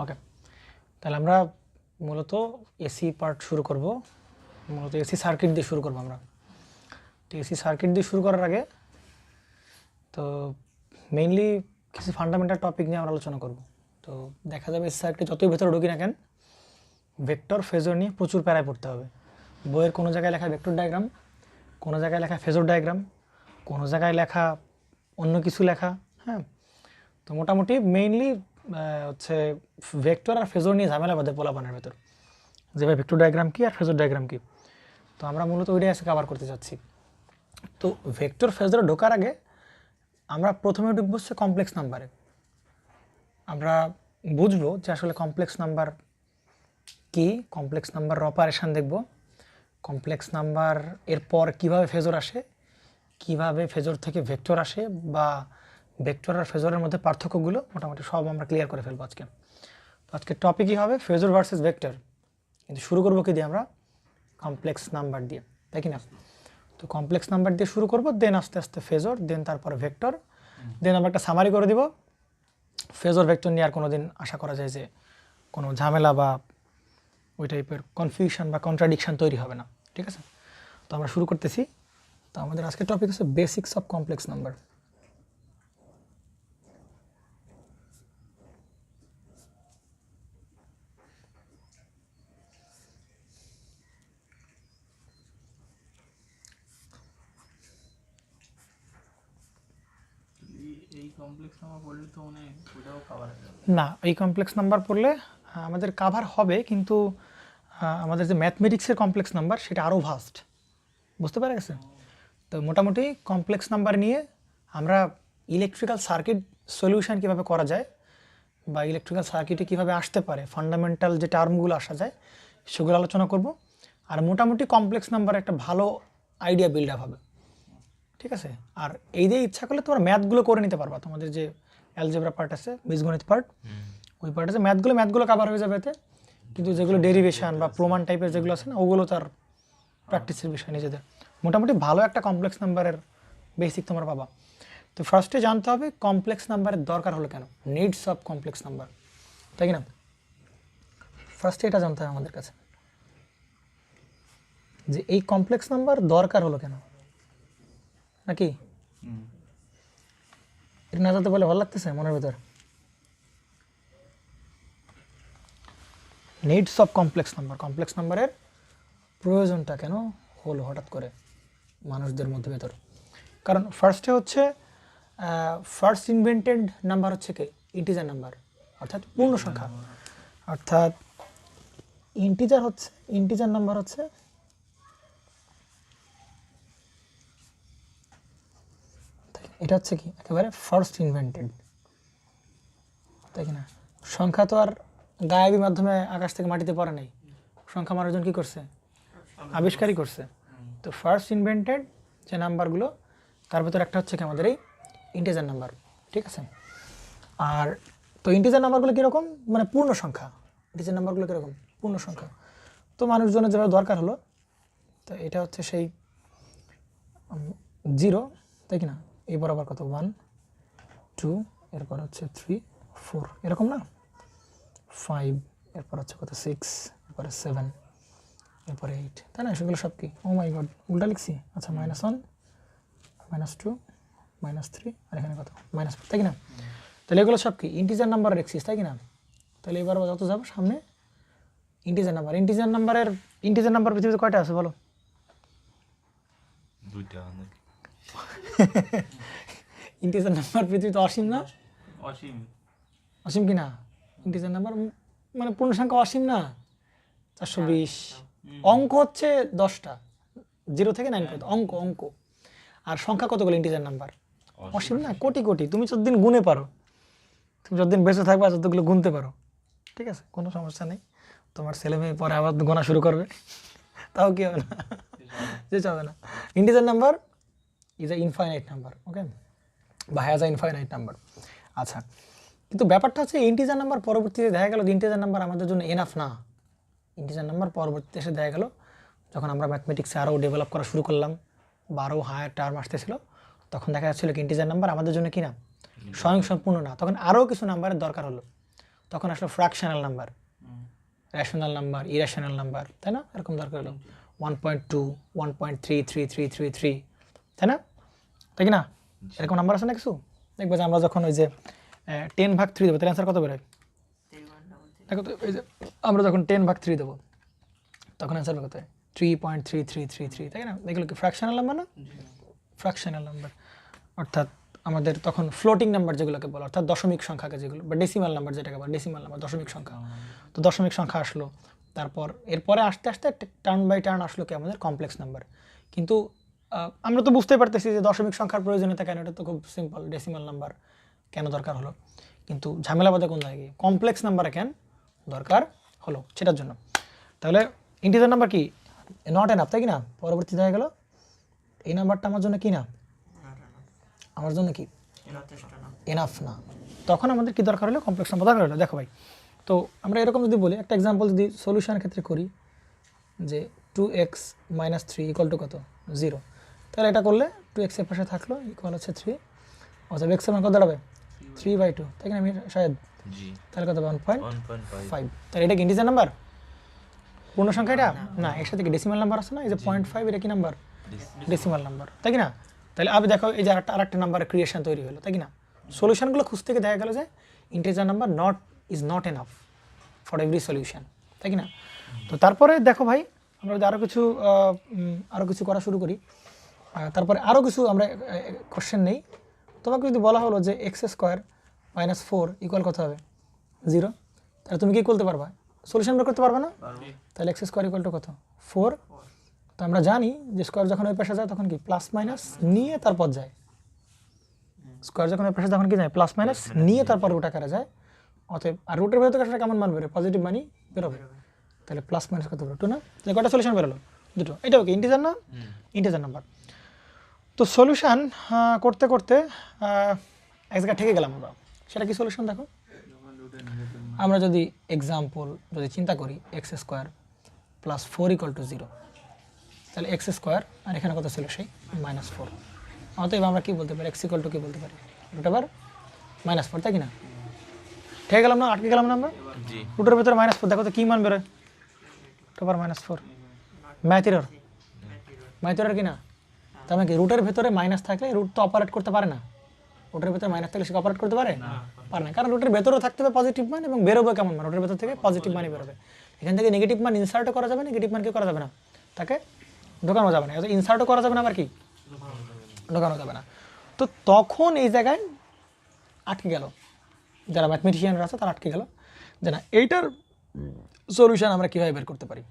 ওকে, তাহলে আমরা মূলত এসি পার্ট শুরু করব, মূলত এসি সার্কিট দিয়ে শুরু করব আমরা। তো এসি সার্কিট দিয়ে শুরু করার আগে তো মেইনলি কিছু ফান্ডামেন্টাল টপিক নিয়ে আমরা আলোচনা করব। তো দেখা যাবে এসি সার্কিট যতই ভেতরে ঢুকি না কেন, ভেক্টর ফেজর নিয়ে প্রচুর প্যারায় পড়তে হবে। বইয়ের কোনো জায়গায় লেখা ভেক্টর ডায়াগ্রাম, কোনো জায়গায় লেখা ফেজর ডায়াগ্রাম, কোনো জায়গায় লেখা অন্য কিছু লেখা। হ্যাঁ, তো মোটামুটি মেইনলি হচ্ছে ভেক্টর আর ফেজর নিয়ে ঝামেলা বাঁধে পোলাপানের ভেতর, যে ভাই ভেক্টর ডায়াগ্রাম কী আর ফেজর ডায়াগ্রাম কী। তো আমরা মূলত ওইটাই আজকে কভার করতে চাচ্ছি। তো ভেক্টর ফেজরে ঢোকার আগে আমরা প্রথমে ঢুকবো হচ্ছে কমপ্লেক্স নাম্বারে। আমরা বুঝবো যে আসলে কমপ্লেক্স নাম্বার কি, কমপ্লেক্স নাম্বার অপারেশন দেখব, কমপ্লেক্স নাম্বার এরপর কিভাবে ফেজর আসে, কিভাবে ফেজর থেকে ভেক্টর আসে, বা ভেক্টর আর ফেজরের মধ্যে পার্থক্যগুলো মোটামুটি সব আমরা ক্লিয়ার করে ফেলবো আজকে। আজকের টপিকই হবে ফেজর ভার্সেস ভেক্টর, কিন্তু শুরু করবো কি দিয়ে? আমরা কমপ্লেক্স নাম্বার দিয়ে, তাই কি না? তো কমপ্লেক্স নাম্বার দিয়ে শুরু করব, দেন আস্তে আস্তে ফেজর, দেন তারপরে ভেক্টর, দেন আমরা একটা সামারি করে দিব। ফেজর ভেক্টর নিয়ে আর কোনো দিন আশা করা যায় যে কোনো ঝামেলা বা ওই টাইপের কনফিউশন বা কন্ট্রাডিকশন তৈরি হবে না, ঠিক আছে? তো আমরা শুরু করতেছি। তো আমাদের আজকের টপিক হচ্ছে বেসিক্স অফ কমপ্লেক্স নাম্বার। না, এই কমপ্লেক্স নাম্বার পড়লে আমাদের কাভার হবে, কিন্তু আমাদের যে ম্যাথমেটিক্সের কমপ্লেক্স নাম্বার সেটা আরও ভাস্ট, বুঝতে পারা গেছে? তো মোটামুটি কমপ্লেক্স নাম্বার নিয়ে আমরা ইলেকট্রিক্যাল সার্কিট সলিউশন কীভাবে করা যায়, বা ইলেকট্রিক্যাল সার্কিটে কীভাবে আসতে পারে, ফান্ডামেন্টাল যে টার্মগুলো আসা যায় সেগুলো আলোচনা করব। আর মোটামুটি কমপ্লেক্স নাম্বার একটা ভালো আইডিয়া বিল্ড আপ হবে, ঠিক আছে? আর এই দিয়ে ইচ্ছা করলে তোমরা ম্যাথগুলো করে নিতে পারবা। তোমাদের যে অ্যালজেব্রা পার্ট আছে, বীজগণিত পার্ট, ওই পার্ট আছে, ম্যাথগুলো কাভার হয়ে যাবে এতে। কিন্তু যেগুলো ডেরিভেশন বা প্রমাণ টাইপের যেগুলো আছে না, ওগুলো তার প্র্যাকটিসের বিষয় নিজেদের। মোটামুটি ভালো একটা কমপ্লেক্স নাম্বারের বেসিক তোমরা পাবা। তো ফার্স্টে জানতে হবে কমপ্লেক্স নাম্বারের দরকার হলো কেন, নিডস অফ কমপ্লেক্স নাম্বার, তাই কি না? ফার্স্টে এটা জানতে হবে আমাদের কাছে যে এই কমপ্লেক্স নাম্বার দরকার হলো কেন, নাকি? এটা না জানতে বলে ভালো লাগতেছে মনের ভিতর? Needs of complex number, complex নাম্বারের প্রয়োজনটা কেন হলো হঠাৎ করে মানুষদের মধ্যে ভেতর? কারণ ফার্স্টে হচ্ছে ফার্স্ট ইনভেন্টেড নাম্বার হচ্ছে কি? ইন্টিজার নাম্বার, অর্থাৎ পূর্ণ সংখ্যা। অর্থাৎ ইন্টিজার নাম্বার হচ্ছে এটা হচ্ছে কি একেবারে ফার্স্ট ইনভেন্টেড, তাই কি না? সংখ্যা তো আর গায়েবী মাধ্যমে আকাশ থেকে মাটিতে পড়ে নাই, সংখ্যা মানুষজন কী করছে? আবিষ্কারই করছে। তো ফার্স্ট ইনভেন্টেড যে নাম্বারগুলো, তার ভেতর একটা হচ্ছে কি আমাদের এই ইন্টিজার নাম্বার, ঠিক আছে? আর তো ইন্টিজার নাম্বারগুলো কীরকম, মানে পূর্ণ সংখ্যা। ইন্টিজার নাম্বারগুলো কীরকম? পূর্ণ সংখ্যা। তো মানুষজনের যেভাবে দরকার হলো, তো এটা হচ্ছে সেই 0, তাই কি না? এই বরাবর কত 1 2, এরপর হচ্ছে 3 4, এরকম না? 5, এরপর হচ্ছে কত 6, এরপরে 7, এরপরে 8, তাই না? সেগুলো সব কি? ও মাই গড, উল্টা লিখছি। আচ্ছা, -1 -2 -3, আর এখানে কত -4, তাই কি না? তাহলে এগুলো সব কি ইন্টিজার নাম্বারের এক্সিস, তাই কি না? তাহলে এবার যত যাবো সামনে ইন্টিজার নাম্বার। ইন্টিজার নাম্বার পৃথিবীতে কয়টা আছে বলো? 2টা। ইন্টিজার নাম্বার পৃথিবীতে অসীম না? অসীম কি না? ইন্টিজার নাম্বার মানে পূর্ণ সংখ্যা অসীম না? 420। অঙ্ক হচ্ছে 10টা, 0 থেকে 9 পর্যন্ত অঙ্ক। আর সংখ্যা কতগুলো ইন্টিজার নাম্বার? অসীম না, কোটি কোটি। তুমি যতদিন গুনে পারো, তুমি যতদিন বেঁচে থাকবে যতগুলো গুনতে পারো, ঠিক আছে, কোনো সমস্যা নেই। তোমার ছেলে মেয়ে পরে আবার গোনা শুরু করবে, তাও কি হবে না, যে হবে না। Integer number is a infinite number, okay, বা হ্যাজ এ ইনফাইনাইট নাম্বার। আচ্ছা, কিন্তু ব্যাপারটা হচ্ছে ইন্টিজার নাম্বার পরবর্তীতে দেখা গেল ইন্টিজার নাম্বার আমাদের জন্য এনাফ না। ইন্টিজার নাম্বার পরবর্তীতে এসে দেখা গেল যখন আমরা ম্যাথমেটিক্সে আরও ডেভেলপ করা শুরু করলাম বা আরও হায়ার টার্ম আসতেছিল, তখন দেখা যাচ্ছিল কি ইন্টিজার নাম্বার আমাদের জন্য কি না, স্বয়ংসম্পূর্ণ না। তখন আরও কিছু নাম্বারের দরকার হলো। তখন আসলো fractional number, rational number, irrational number, তাই না? এরকম দরকার হলো 1.2, 1.333333, তাই না? তাই কি না? এরকম নাম্বার আছে না কিছু? দেখবে যে আমরা যখন ওই যে 10/3 দেবো তাহলে অ্যান্সার কত বেরোয়? দেখো তো এই যে আমরা যখন 10/3 দেবো তখন অ্যান্সার কত হয়? 3.3333, তাই না? এগুলো কি ফ্র্যাকশনাল নাম্বার না? ফ্র্যাকশনাল নাম্বার, অর্থাৎ আমাদের তখন ফ্লোটিং নাম্বার যেগুলোকে বলে, অর্থাৎ দশমিক সংখ্যাকে যেগুলো, বা ডেসিমাল নাম্বার যেটাকে বলে, ডেসিমাল নাম্বার দশমিক সংখ্যা। তো দশমিক সংখ্যা আসলো, তারপর এরপরে আস্তে আস্তে একটা টার্ন বাই টার্ন আসলো কি আমাদের কমপ্লেক্স নাম্বার। কিন্তু আমরা তো বুঝতেই পারতেছি যে দশমিক সংখ্যার প্রয়োজনীয়তা কেন, এটা তো খুব সিম্পল, ডেসিমাল নাম্বার কেন দরকার হলো। কিন্তু ঝামেলা বাদে কোন জায়গায় কমপ্লেক্স নাম্বারে কেন দরকার হলো সেটার জন্য। তাহলে ইন্টিজার নাম্বার কি নট এনাফ, তাই কি না? পরবর্তী দেখা গেল এই নাম্বারটা আমার জন্য কি না, আমার জন্য কি এনাফ না। তখন আমাদের কি দরকার হলো? কমপ্লেক্স নাম্বার দরকার হলো। দেখো ভাই, তো আমরা এরকম যদি বলি, একটা এক্সাম্পল যদি সলিউশনের ক্ষেত্রে করি যে 2x - 3 = কত? 0। তাহলে এটা করলে 2x এর পাশে থাকলো ইকুয়াল হচ্ছে 3, অর্থাৎ x এর মান কত দাঁড়াবে? 3/2, তাই কি না? আমি শায়দ তাহলে কত? 1.5। তাহলে এটা কি ইন্টিজার নাম্বার? পূর্ণ সংখ্যা এটা না, এর সাথে কি ডেসিমাল নাম্বার আছে না? এই যে 0.5, এটা কি নাম্বার? ডেসিমাল নাম্বার, তাই কি না? তাহলে আবার দেখো এই যে আরেকটা নাম্বারের ক্রিয়েশন তৈরি হলো, তাই কি না? সলিউশনগুলো খুঁজতে গিয়ে দেখা গেল যে integer number is not enough for every solution, তাই কি না? তো তারপরে দেখো ভাই, আমরা যদি আরও কিছু করা শুরু করি, তারপরে আরও কিছু আমরা কোশ্চেন নেই। তোমাকে যদি বলা হলো যে x² - 4 = কত হবে? 0। তাহলে তুমি কি করতে পারবা? সলিউশন বের করতে পারবে না? তাহলে x² = কত? 4। তো আমরা জানি যে স্কোয়ার যখন ওই পাশে যায় তখন কি প্লাস মাইনাস নিয়ে তারপর যায়। স্কোয়ার যখন ওই পাশে তখন কি যায়? প্লাস মাইনাস নিয়ে তারপর রুট আকারে যায়। অতএব আর রুটের ভেতরে আসলে কেমন মান বেরোবে? পজিটিভ মানই বেরোবে। তাহলে প্লাস মাইনাস কত বেরো? 2 না? তাহলে কয়টা সলিউশন বেরোলো? দুটো। এটাও কি ইন্টিজার না? Integer number. তো সলিউশন করতে করতে এক জায়গায় ঠেকে গেলাম আমরা। সেটা কি সলিউশন? দেখো, আমরা যদি এক্সাম্পল যদি চিন্তা করি x² + 4 = 0, তাহলে x² আর এখানে কত ছিল? সেই -4। অতএব আমরা কি বলতে পারি? x = কি বলতে পারি? √/-4, তাই কি না? ঠেকে গেলাম না? আটকে গেলাম না আমরা? রুটের ভেতরে -4, দেখো তো কি মান বেরোয়? √/-4 ম্যাথ এরর কি না? তার মানে কি রুটের ভেতরে মাইনাস থাকলে রুট তো অপারেট করতে পারে না। রুটের ভেতরে মাইনাস থাকলে সে অপারেট করতে পারে পারে না, কারণ রুটের ভেতরেও থাকতে হবে পজিটিভ মান এবং বেরোবে কেমন মান? রুটের ভেতর থেকে পজিটিভ মানই বেরোবে। এখান থেকে নেগেটিভ মান ইনসার্টও করা যাবে, নেগেটিভ মান কি করা যাবে না? তাকে ঢোকানো যাবে না। ইনসার্টও করা যাবে না, আবার কি ঢোকানো যাবে না। তো তখন এই জায়গায় আটকে গেল, যারা ম্যাথমেটিশিয়ানরা আছে তারা আটকে গেল যে না, এইটার সলিউশন আমরা কীভাবে বের করতে পারি,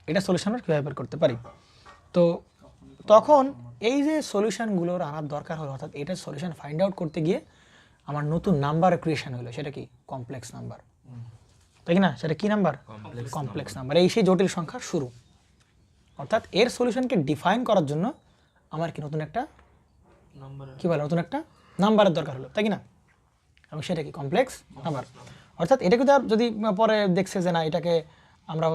এটা সলিউশন আমরা কীভাবে বের করতে পারি। তো তখন এই যে সলিউশনগুলোর আনার দরকার হলো, অর্থাৎ এটার সলিউশন ফাইন্ড আউট করতে গিয়ে আমার নতুন নাম্বার ক্রিয়েশন হলো। সেটা কি? কমপ্লেক্স নাম্বার, তাই কি না? সেটা কি নাম্বার? Complex number. এই সেই জটিল সংখ্যার শুরু। অর্থাৎ এর সলিউশনকে ডিফাইন করার জন্য আমার কি নতুন একটা কি বলে নতুন একটা নাম্বারের দরকার হলো, তাই কি না? এবং সেটা কি? Complex number. অর্থাৎ এটাকে যদি পরে দেখছে যে না, এটাকে আমরা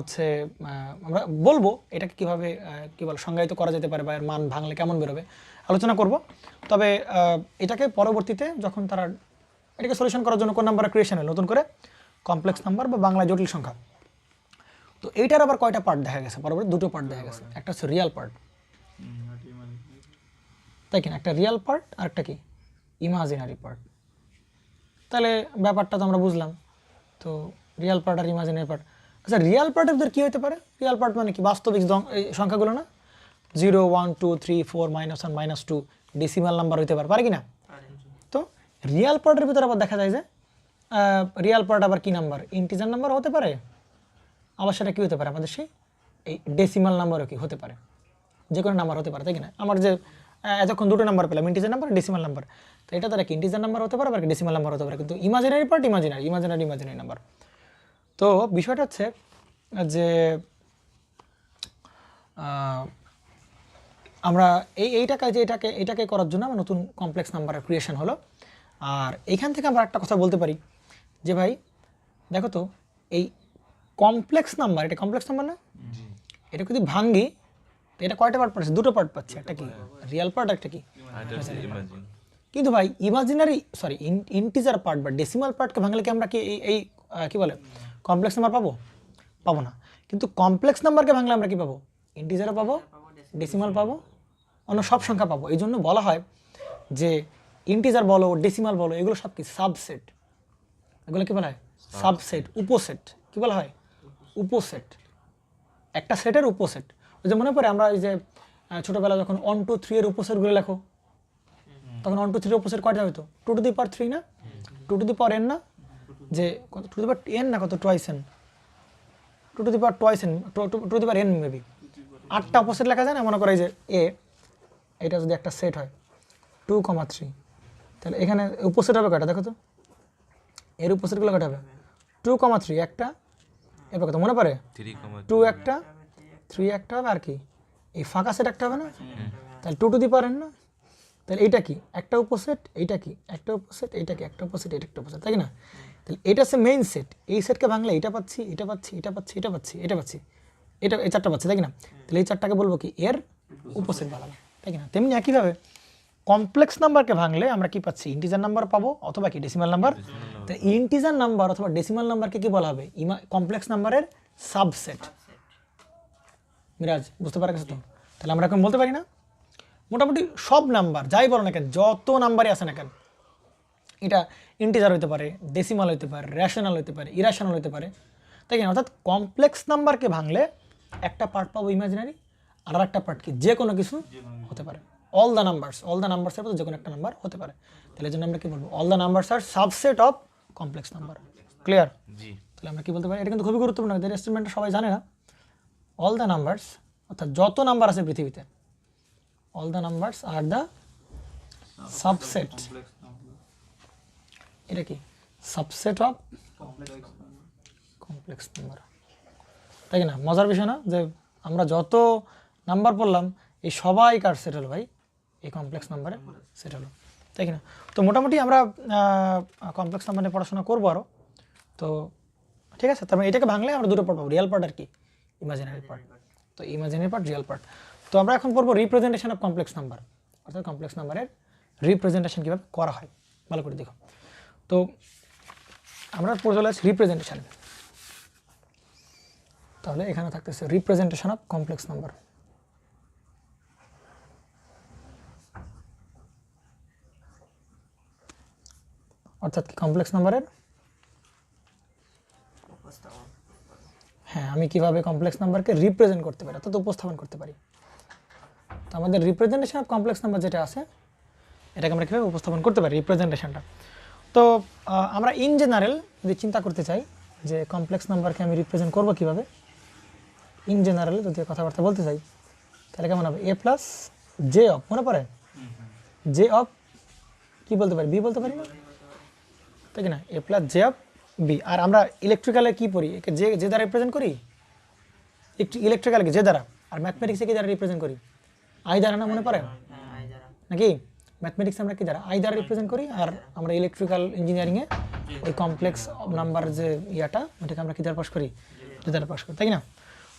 আমরা বলবো এটাকে কীভাবে কী বলে সংজ্ঞায়িত করা যেতে পারে বা এর মান ভাঙলে কেমন বেরোবে আলোচনা করব। তবে এটাকে পরবর্তীতে যখন তারা এটাকে সলিউশন করার জন্য কোন নাম্বার ক্রিয়েশন হলো নতুন করে? কমপ্লেক্স নাম্বার বা বাংলা জটিল সংখ্যা। তো এইটার আবার কয়টা পার্ট দেখা গেছে? পরবর্তী দুটো পার্ট দেখা গেছে। একটা হচ্ছে রিয়াল পার্ট, তাই কিনা? একটা রিয়াল পার্ট আর একটা কি ইমাজিনারি পার্ট। তাহলে ব্যাপারটা তো আমরা বুঝলাম। তো রিয়াল পার্ট আর ইমাজিনারি পার্ট। আচ্ছা, রিয়াল পার্টের ভিতরে কী হতে পারে? রিয়াল পার্ট মানে কি? বাস্তবিক এই সংখ্যাগুলো না? 0, 1, 2, 3, 4, -1, -2 ডেসিমাল নাম্বার হতে পারে, পারে কি না? তো রিয়াল পার্টের ভিতরে আবার দেখা যায় যে রিয়াল পার্ট আবার কি নাম্বার? ইন্টিজার নাম্বার হতে পারে, আবার সেটা কী হতে পারে আমাদের সেই এই ডেসিমাল নাম্বারও কি হতে পারে, যে কোনো নাম্বার হতে পারে, তাই কিনা? আমার যে এতক্ষণ দুটো নাম্বার পেলাম, ইন্টিজার নাম্বার, ডেসিমাল নাম্বার। তো এটা তারা কি ইন্টিজার নাম্বার হতে পারে, আবার ডেসিমাল নাম্বার হতে পারে। কিন্তু ইমাজিনারি পার্ট ইমাজিনারি নাম্বার। তো বিষয়টা হচ্ছে যে আমরা এইটাকে করার জন্য আমার নতুন কমপ্লেক্স নাম্বারের ক্রিয়েশন হলো। আর এইখান থেকে আমরা একটা কথা বলতে পারি যে ভাই দেখো তো, এই কমপ্লেক্স নাম্বার, এটা কমপ্লেক্স নাম্বার না? এটা যদি ভাঙ্গি, এটা কয়টা পার্ট পাচ্ছে? দুটো পার্ট পাচ্ছে। একটা কি রিয়াল পার্ট, একটা কি কিন্তু ভাই ইন্টিজার পার্ট বা ডেসিমাল পার্টকে ভাঙলে কি আমরা কি এই কি বলে কমপ্লেক্স নাম্বার পাবো? পাবো না। কিন্তু কমপ্লেক্স নাম্বারকে ভাঙলে আমরা কি পাবো? ইন্টিজারও পাবো, ডেসিমাল পাবো, অন্য সব সংখ্যা পাবো। এই জন্য বলা হয় যে ইন্টিজার বলো, ডেসিমাল বলো, এগুলো সব কি সাবসেট। এগুলো কি বলা হয়? সাবসেট, উপসেট। কি বলা হয়? উপসেট, একটা সেটের উপসেট। ওই যে মনে পড়ে আমরা এই যে ছোটোবেলা যখন 1 2 3 এর উপসেটগুলো লেখো, তখন 1 2 3 এর উপসেট কয়টা হইতো? 2 টু দি পাওয়ার 3 না, 2 টু দি পাওয়ার n না, যে 2 টু দি পাওয়ার n না, কত twice n, 2 to the power twice n, 2 to the power n maybe. 8টা উপসেট লেখা যায় না? মনে করে যে এ, এটা যদি একটা সেট হয় 2,3, তাহলে এখানে উপসেট হবে কয়টা দেখো তো? এর উপসেটগুলো কয়টা হবে? 2,3 একটা, এবার কত মনে পড়ে? 2 একটা, 3 একটা হবে, আর কি এই ফাঁকা সেট একটা হবে না? তাহলে 2 টু দি পাওয়ার n না? তাহলে এইটা কি একটা উপসেট, এইটা কি একটা উপসেট, এইটা কি একটা উপসেট, এটা একটা উপসেট, তাই না? তাহলে এটা হচ্ছে মেইন সেট। এই সেটকে ভাঙলে এটা পাচ্ছি, এটা পাচ্ছি, এটা পাচ্ছি, এটা পাচ্ছি, এটা পাচ্ছি, এটা, এই চারটা পাচ্ছি, তাই না? তাহলে এই চারটাকে বলবো কি? এর উপসেট বানাবো, তাই না? তেমনি একইভাবে কমপ্লেক্স নাম্বারকে ভাঙলে আমরা কি পাচ্ছি? ইন্টিজার নাম্বার পাবো অথবা কি ডেসিমাল নাম্বার। তো ইন্টিজার নাম্বার অথবা ডেসিমাল নাম্বারকে কি বলা হবে? কমপ্লেক্স নাম্বারের সাবসেট। মিরাজ বুঝতে পারা গেছে তো? তাহলে আমরা এখন বলতে পারি না মোটামুটি সব নাম্বার যাই বলো না কেন, যত নাম্বারই আসে না কেন, এটা ইন্টিজার হতে পারে, ডেসিমাল হতে পারে, রেশনাল হতে পারে, ইরেশনাল হতে পারে, তাই না? অর্থাৎ কমপ্লেক্স নাম্বারকে ভাঙলে একটা পার্ট পাবো ইমাজিনারি, আর একটা পার্ট কি যে কোনো কিছু হতে পারে। অল দ্য নাম্বারসের মধ্যে যে কোনো একটা নাম্বার হতে পারে। তাহলে এই জন্য আমরা কি বলবো? অল দ্য নাম্বারস আর subset of complex number. Clear? তাহলে আমরা কি বলতে পারি? এটা কিন্তু খুবই গুরুত্বপূর্ণ, এদের স্টেটমেন্টটা সবাই জানে না। অল দ্য নাম্বারস, অর্থাৎ যত নাম্বার আছে পৃথিবীতে, all the numbers are the subset, এটা কি সাবসেট অফ কমপ্লেক্স নাম্বার, তাই না? মজার বিষয় না যে আমরা যত নাম্বার পড়লাম এই সবাই কার সেট হলো ভাই? এই কমপ্লেক্স নাম্বারে সেট হলো, তাই না? তো মোটামুটি আমরা কমপ্লেক্স নাম্বার নিয়ে পড়াশোনা করবো আরও। তো ঠিক আছে, তারপরে এটাকে ভাঙলে আমরা দুটো পার্ট পাবো, রিয়েল পার্ট আর কি ইমাজিনারি পার্ট। তো ইমাজিনারি পার্ট, রিয়েল পার্ট। তো আমরা এখন পড়বো রিপ্রেজেন্টেশন অফ কমপ্লেক্স নাম্বার, অর্থাৎ কমপ্লেক্স নাম্বারের রিপ্রেজেন্টেশন কীভাবে করা হয়, ভালো করে দেখো। তো আমরা পড়ে চলে আসছি রিপ্রেজেন্টেশন। তাহলে এখানে থাকতেছে রিপ্রেজেন্টেশন অফ কমপ্লেক্স নাম্বার। অর্থাৎ কি কমপ্লেক্স নাম্বারের, হ্যাঁ, আমি কিভাবে কমপ্লেক্স নাম্বারকে রিপ্রেজেন্ট করতে পারি, অর্থাৎ উপস্থাপন করতে পারি। তো আমাদের রিপ্রেজেন্টেশন অফ কমপ্লেক্স নাম্বার যেটা আছে, এটাকে আমরা কীভাবে উপস্থাপন করতে পারি রিপ্রেজেন্টেশনটা। তো আমরা ইন জেনারেল যদি চিন্তা করতে চাই যে কমপ্লেক্স নাম্বারকে আমি রিপ্রেজেন্ট করবো কীভাবে, ইন জেনারেল যদি কথাবার্তা বলতে চাই, তাহলে কেমন হবে? এ প্লাস জে অফ, মনে পড়ে? জে অফ কী বলতে পারি? বি বলতে পারি না, তাই না? এ প্লাস জে অফ বি। আর আমরা ইলেকট্রিক্যালে কী পড়ি? একে যে দ্বারা রিপ্রেজেন্ট করি, ইলেকট্রিক্যালকে যে দ্বারা, আর ম্যাথমেটিক্সে কী দ্বারা রিপ্রেজেন্ট করি? আই দ্বারা, না মনে পড়ে নাকি? ম্যাথমেটিক্স আমরা কি দ্বারা? আই দ্বারা রিপ্রেজেন্ট করি, আর আমরা ইলেকট্রিক্যাল ইঞ্জিনিয়ারিংয়ে ওই কমপ্লেক্স নাম্বার যে ইয়াটা, ওটাকে আমরা কী দ্বারা পাস করি? যে দ্বারা পাস করি, তাই না?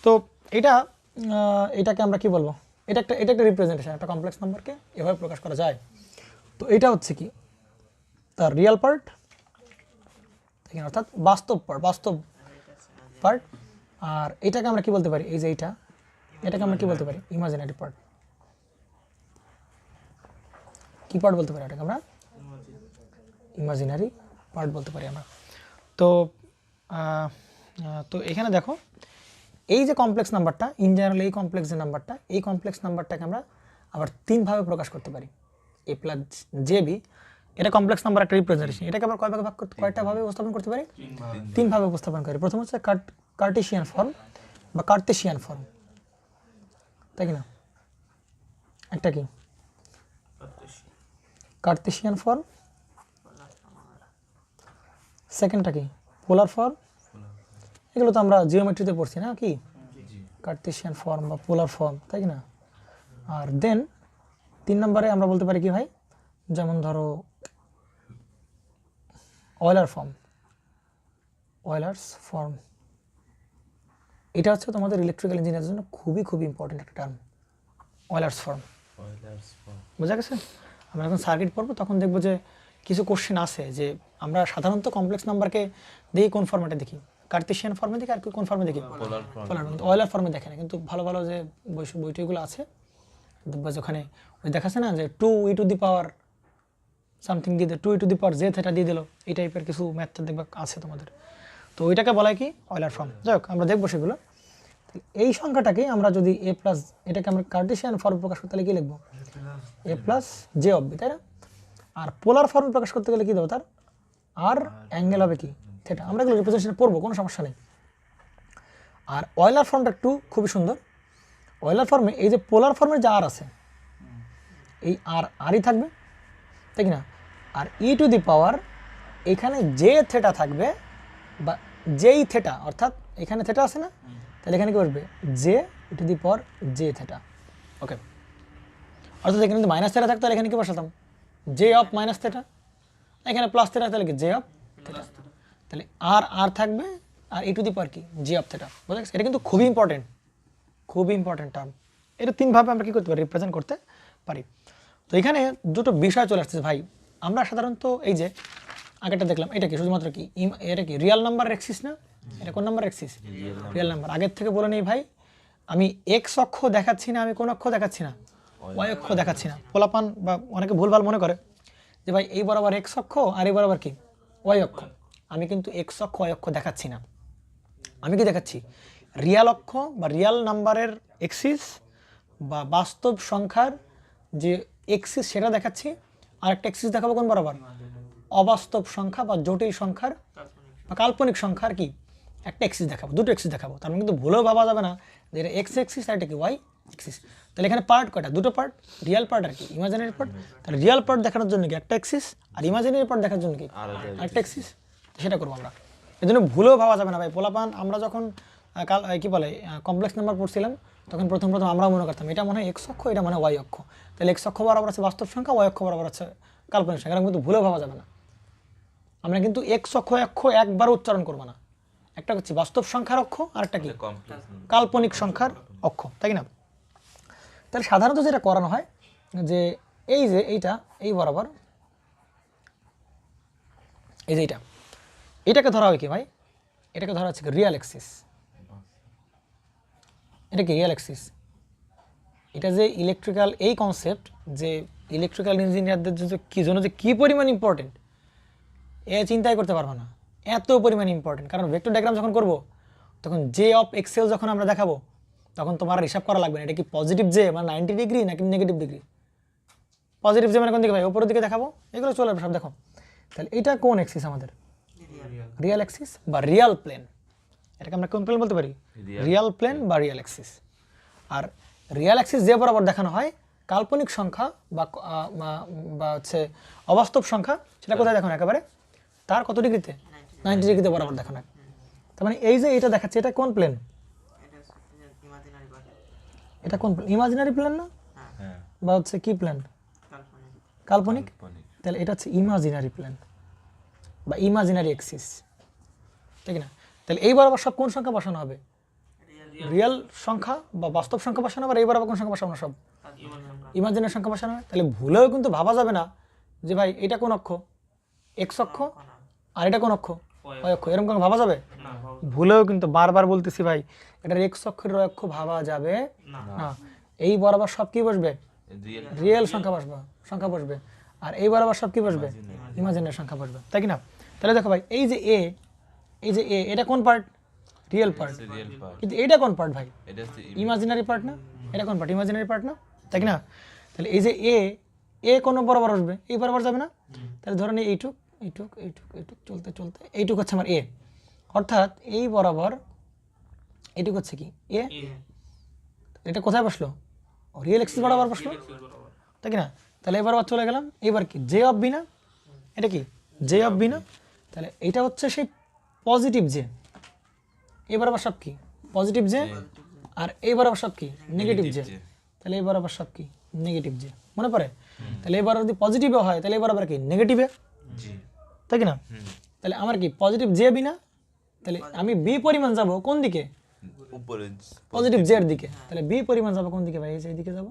তো এটাকে আমরা কি বলবো? এটা একটা রিপ্রেজেন্টেশন, একটা কমপ্লেক্স নাম্বারকে এভাবে প্রকাশ করা যায়। তো এটা হচ্ছে কি তার রিয়েল পার্ট, ঠিক আছে, অর্থাৎ বাস্তব পার্ট। আর এটাকে আমরা কি বলতে পারি? এই যে এটাকে আমরা কি বলতে পারি? Imaginary part. কি পার্ট বলতে পারি? এটাকে আমরা ইমাজিনারি পার্ট বলতে পারি আমরা। তো তো এখানে দেখো, এই যে কমপ্লেক্স নাম্বারটা, ইন জেনারেল এই কমপ্লেক্স যে নাম্বারটা, এই কমপ্লেক্স নাম্বারটাকে আমরা আবার তিনভাবে প্রকাশ করতে পারি। এ প্লাস জে বি, এটা কমপ্লেক্স নাম্বার একটা রিপ্রেজেন্টেশন। এটাকে আবার কয়টা ভাবে উপস্থাপন করতে পারি? তিনভাবে উপস্থাপন করি। প্রথম হচ্ছে কার্টেশিয়ান ফর্ম বা কার্টেশিয়ান ফর্ম, তাই কি না? একটা কি কার্টেশিয়ান ফর্ম, সেকেন্ডটা কি পোলার ফর্ম। এগুলো তো আমরা জিওমেট্রিতে পড়ছি না, কি কার্টেশিয়ান ফর্ম বা পোলার ফর্ম, তাই কি না? আর দেন 3 নম্বরে আমরা বলতে পারি কি ভাই, যেমন ধরো অয়েলার্স ফর্ম। এটা হচ্ছে তোমাদের ইলেকট্রিক্যাল ইঞ্জিনিয়ারের জন্য খুবই ইম্পর্টেন্ট একটা টার্ম, অয়েলার্স ফর্ম। বোঝা গেছে? আমরা যখন সার্কিট পড়বো তখন দেখবো যে কিছু কোশ্চেন আছে যে আমরা সাধারণত কমপ্লেক্স নাম্বারকে দেখি কোন ফর্মেটে দেখি, কার্তেশিয়ান ফর্মে দেখি আর কোন ফর্মে দেখি, পোলার, কিন্তু অয়েলার ফর্মে দেখে না। কিন্তু ভালো ভালো যে বইটইগুলো আছে দেখবা যে ওখানে ওই দেখাচ্ছে না যে 2e⁻ সামথিং দিয়ে দিল, 2e⁻ z থিটা দিয়ে দিল, এই টাইপের কিছু ম্যাথটা দেখবা আছে তোমাদের। তো ওইটাকে বলা কি অয়েলার ফর্ম। যাই হোক আমরা দেখবো সেগুলো। এই সংখ্যাটাকে আমরা যদি a প্লাস, এটাকে আমরা কার্টেশিয়ান ফর্ম প্রকাশ করতে গেলে কী লিখবো, a plus j of b, তাই না? আর পোলার ফর্ম প্রকাশ করতে গেলে কী দেবো, তার আর অ্যাঙ্গেল হবে কি থিটা। আমরা এগুলো রিপ্রেজেন্টেশনে পড়বো, কোনো সমস্যা নেই। আর অয়েলার ফর্মটা একটু খুবই সুন্দর। অয়েলার ফর্মে এই যে পোলার ফর্মের যে আর আছে, এই আরই থাকবে, তাই না? আর e⁻, এখানে যে থেটা থাকবে বা যেই থেটা, অর্থাৎ এখানে থেটা আছে না, তাহলে এখানে কি বসবে জে e⁻j থেটা। ওকে, অর্থাৎ এখানে যদি মাইনাস থেটা থাকতো তাহলে এখানে কি বসাতাম জে অফ মাইনাস থেটা, এখানে প্লাস থেটা তাহলে কি জে অফ থেটা, তাহলে আর থাকবে আর e⁻ কি জে অফ থেটা। বুঝা গেছে? এটা কিন্তু খুবই ইম্পর্টেন্ট, খুবই ইম্পর্টেন্ট টার্ম। এটা তিনভাবে আমরা কি করতে পারি, রিপ্রেজেন্ট করতে পারি। তো এখানে দুটো বিষয় চলে আসছে ভাই। আমরা সাধারণত এই যে আগেটা দেখলাম, এটা কি শুধুমাত্র কি এটা কি রিয়াল নাম্বার এক্সিস না, এটা কোন নাম্বার এক্সিস, রিয়াল নাম্বার। আগের থেকে বলে নেই ভাই, আমি এক্স অক্ষ দেখাচ্ছি না, আমি কোন অক্ষ দেখাচ্ছি না, ওয়াই অক্ষ দেখাচ্ছি না। পোলাপান বা অনেকে ভুলভাল মনে করে যে ভাই এই বরাবর এক্স অক্ষ আর এই বরাবর কি ওয়াই অক্ষ। আমি কিন্তু এক্স অক্ষ ওয়াই অক্ষ দেখাচ্ছি না, আমি কি দেখাচ্ছি রিয়াল অক্ষ বা রিয়াল নাম্বারের এক্সিস বা বাস্তব সংখ্যার যে এক্সিস সেটা দেখাচ্ছি। আর একটা এক্সিস দেখাবো কোন বরাবর, অবাস্তব সংখ্যা বা জটিল সংখ্যার বা কাল্পনিক সংখ্যার কি একটা এক্সিস দেখাবো, দুটো এক্সিস দেখাবো। তার মানে কিন্তু ভুলেও ভাবা যাবে না যে এটা এক্স এক্সিস আর এটা কি ওয়াই এক্সিস। তাহলে এখানে পার্ট কয়টা, দুটো পার্ট, রিয়াল পার্ট আর কি ইমাজিনারি পার্ট। তাহলে রিয়াল পার্ট দেখানোর জন্য কি একটা এক্সিস, আর ইমাজিনারি পার্ট দেখার জন্য কি আরেকটা এক্সিস, সেটা করবো আমরা। এই জন্য ভুলেও ভাবা যাবে না ভাই। পোলাপান আমরা যখন কি বলে কমপ্লেক্স নাম্বার পড়ছিলাম তখন প্রথম আমরাও মনে করতাম এটা মনে হয় এক্স অক্ষ, এটা মনে হয় ওয়াই অক্ষ। তাহলে এক্স অক্ষ বরাবর আছে বাস্তব সংখ্যা, ওয়াই অক্ষ বরাবর আছে কাল্পনিক সংখ্যা। এরকম কিন্তু ভুলেও ভাবা যাবে না। আমরা কিন্তু এক্স অক্ষ একবার উচ্চারণ করবো না, একটা হচ্ছে বাস্তব সংখ্যার অক্ষ আর একটা কি কাল্পনিক সংখ্যার অক্ষ, তাই না? তাহলে সাধারণত যেটা করানো হয় যে এই যে এইটা এই বরাবর এই যে এটাকে ধরা হয় কি ভাই, এটাকে ধরা হচ্ছে রিয়াল এক্সিস। এটা কি রিয়াল এক্সিস। এটা যে ইলেকট্রিক্যাল এই কনসেপ্ট যে ইলেকট্রিক্যাল ইঞ্জিনিয়ারদের জন্য যে কী পরিমাণ ইম্পর্টেন্ট এ চিন্তাই করতে পারবো না, এত পরিমাণ ইম্পর্টেন্ট। কারণ ভেক্টর ডায়াগ্রাম যখন করব তখন জে অফ এক্সেল যখন আমরা দেখাবো তখন তোমার হিসাব করা লাগবে না এটা কি পজিটিভ জে মানে 90 ডিগ্রি নাকি নেগেটিভ ডিগ্রি। পজিটিভ জে মানে কোন দিকে ভাই, উপরের দিকে দেখাবো, এগুলো চলে আসবে সব। দেখো তাহলে এটা কোন এক্সিস আমাদের, রিয়াল এক্সিস বা রিয়াল প্লেন। এটাকে আমরা কোন প্লেন বলতে পারি, রিয়াল প্লেন বা রিয়াল এক্সিস। আর রিয়াল এক্সিস যে বরাবর দেখানো হয় কাল্পনিক সংখ্যা বা হচ্ছে অবাস্তব সংখ্যা, সেটা কোথায় দেখানো একেবারে তার কত ডিগ্রিতে, 90 ডিগ্রিতে বরাবর দেখানো হয়। তার মানে এই যে এটা দেখাচ্ছে এটা কোন প্লেন, এটা কোন ইমাজিনারি প্লেন না, বা হচ্ছে কি প্লেন, কাল্পনিক। তাহলে এটা হচ্ছে ইমাজিনারি প্লেন বা ইমাজিনারি এক্সিস, ঠিক না? তাহলে এই বরাবর সব কোন সংখ্যা বসানো হবে, রিয়াল সংখ্যা বা বাস্তব সংখ্যা বসানো হবে। এই বরাবর কোন সংখ্যা বসানো, সব ইমাজিনারি সংখ্যা বসানো হবে। তাহলে ভুলেও কিন্তু ভাবা যাবে না যে ভাই এটা কোন অক্ষ, এক্স অক্ষ, আর এটা কোন অক্ষ, ওয়াই অক্ষ, এরকম কোনো ভাবা যাবে? ভুলেও কিন্তু বারবার বলতেছি ভাই, এটা এক্স অক্ষের অক্ষ ভাবা যাবে না। এই বরাবর সব কি বসবে, রিয়েল সংখ্যা বসবে। আর এই বরাবর সব কি বসবে, ইমাজিনারি সংখ্যা বসবে, তাই কি না? তাহলে দেখো ভাই এই যে এ এটা কোন পার্ট, রিয়েল পার্ট, কিন্তু এটা কোন পার্ট ভাই, ইমাজিনারি পার্ট না? এটা কোন পার্ট, ইমাজিনারি পার্ট না, তাই কি না? তাহলে এই যে এ কোন বরাবর আসবে, এই বরাবর যাবে না। তাহলে ধরেন এইটুক চলতে এইটুক হচ্ছে আমার এ, অর্থাৎ এই বরাবর এইটুক হচ্ছে কি এ। এটা কোথায় বসলো, রিয়েল এক্সিস বরাবর বসলো, তাই কি না? তাহলে এবার চলে গেলাম, এবার কি জে অফ বি না, এটা কি জে অফ বি না? তাহলে এটা হচ্ছে সেই পজিটিভ জে, এবার আবার সব কি পজিটিভ জে, আর এইবার আবার সব কি নেগেটিভ জে। তাহলে এবার আবার সব কি নেগেটিভ জে, মনে পড়ে? তাহলে এবার যদি পজিটিভে হয় তাহলে এবার আবার কি নেগেটিভে, তাই কি না? তাহলে আমার কি পজিটিভ জে বি না, তাহলে আমি বি পরিমাণ যাব কোন দিকে, পজিটিভ জে এর দিকে। তাহলে বি পরিমাণ যাব কোন দিকে ভাই, এই দিকে যাব।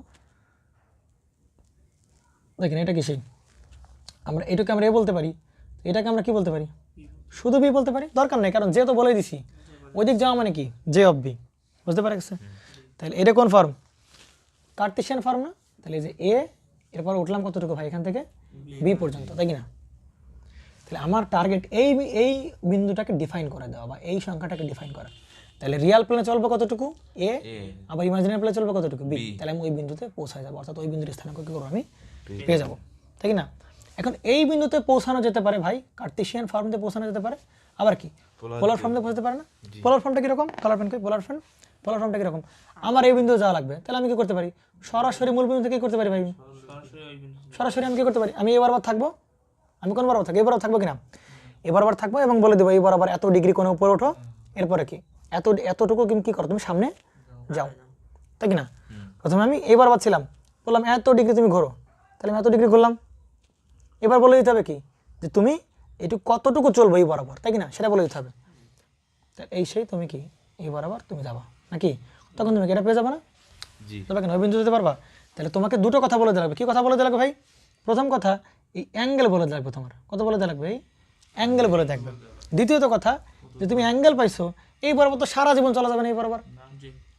দেখেন এটা কি সেই আমরা এটাকে আমরা এ বলতে পারি, এটাকে আমরা কি বলতে পারি, শুধু বি বলতে পারি, দরকার নেই কারণ যে তো বলেই দিছি ওই দিক যাওয়া মানে কি জে অফ বি, বুঝতে পারা গেছে। তাহলে এটা কোন ফর্ম, কার্টেশিয়ান ফর্ম না, তাহলে এই যে এ এরপর উঠলাম কতটুকু ভাই এখান থেকে বি পর্যন্ত, তাই কি না। তাহলে আমার টার্গেট এই বিন্দুটাকে ডিফাইন করে দেওয়া বা এই সংখ্যাটাকে ডিফাইন করা। তাহলে রিয়াল প্লেনে চলবে কতটুকু এ, আবার ইমাজিনারি প্লেনে চলবে কতটুকু বি, তাহলে আমি ওই বিন্দুতে পৌঁছায় যাবো, অর্থাৎ ওই বিন্দুর স্থানাঙ্ক কি করবো আমি পেয়ে যাবো, তাই কি না। এখন এই বিন্দুতে পৌঁছানো যেতে পারে ভাই কার্টেশিয়ান ফর্মে পৌঁছানো যেতে পারে, আবার কি পোলার ফর্মে পৌঁছাতে পারে না। পোলার ফর্মটা কীরকম, পোলার ফর্মটা কীরকম, আমার এই বিন্দু যাওয়া লাগবে, তাহলে আমি কি করতে পারি সরাসরি মূল বিন্দু থেকে করতে পারি ভাই, সরাসরি আমি কি করতে পারি, আমি এ বরাবর থাকবো, আমি কোন বরাবর থাকবো, এ বরাবর থাকবো কিনা, এ বরাবর থাকবো এবং বলে দেবো এই বরাবর এত ডিগ্রি কোণে উপরে ওঠো, এরপরে কি এতটুকু কি করো তুমি সামনে যাও, তাই কি না। প্রথমে আমি এই বরাবর ছিলাম, বললাম এত ডিগ্রি তুমি ঘোরো, তাহলে আমি এত ডিগ্রি ঘুরলাম, এবার বলে দিতে হবে কি যে তুমি এটু কতটুকু চলবো এই বরাবর, তাই কি না, সেটা বলে দিতে হবে। এই সেই তুমি কি এই বরাবর তুমি যাবা নাকি, তখন তুমি এটা পেয়ে যাবে না, তবে কেন ওই বিন্দু যেতে পারবা। তাহলে তোমাকে দুটো কথা বলে দেওয়া লাগবে, কী কথা বলে দেওয়া লাগবে ভাই, প্রথম কথা এই অ্যাঙ্গেল বলে দেওয়া লাগবে, তোমার কত বলে দেওয়া লাগবে, এই অ্যাঙ্গেল বলে দেখবে। দ্বিতীয়ত কথা যে তুমি অ্যাঙ্গেল পাইছো এই বরাবর তো সারা জীবন চলা যাবে না এই বরাবর,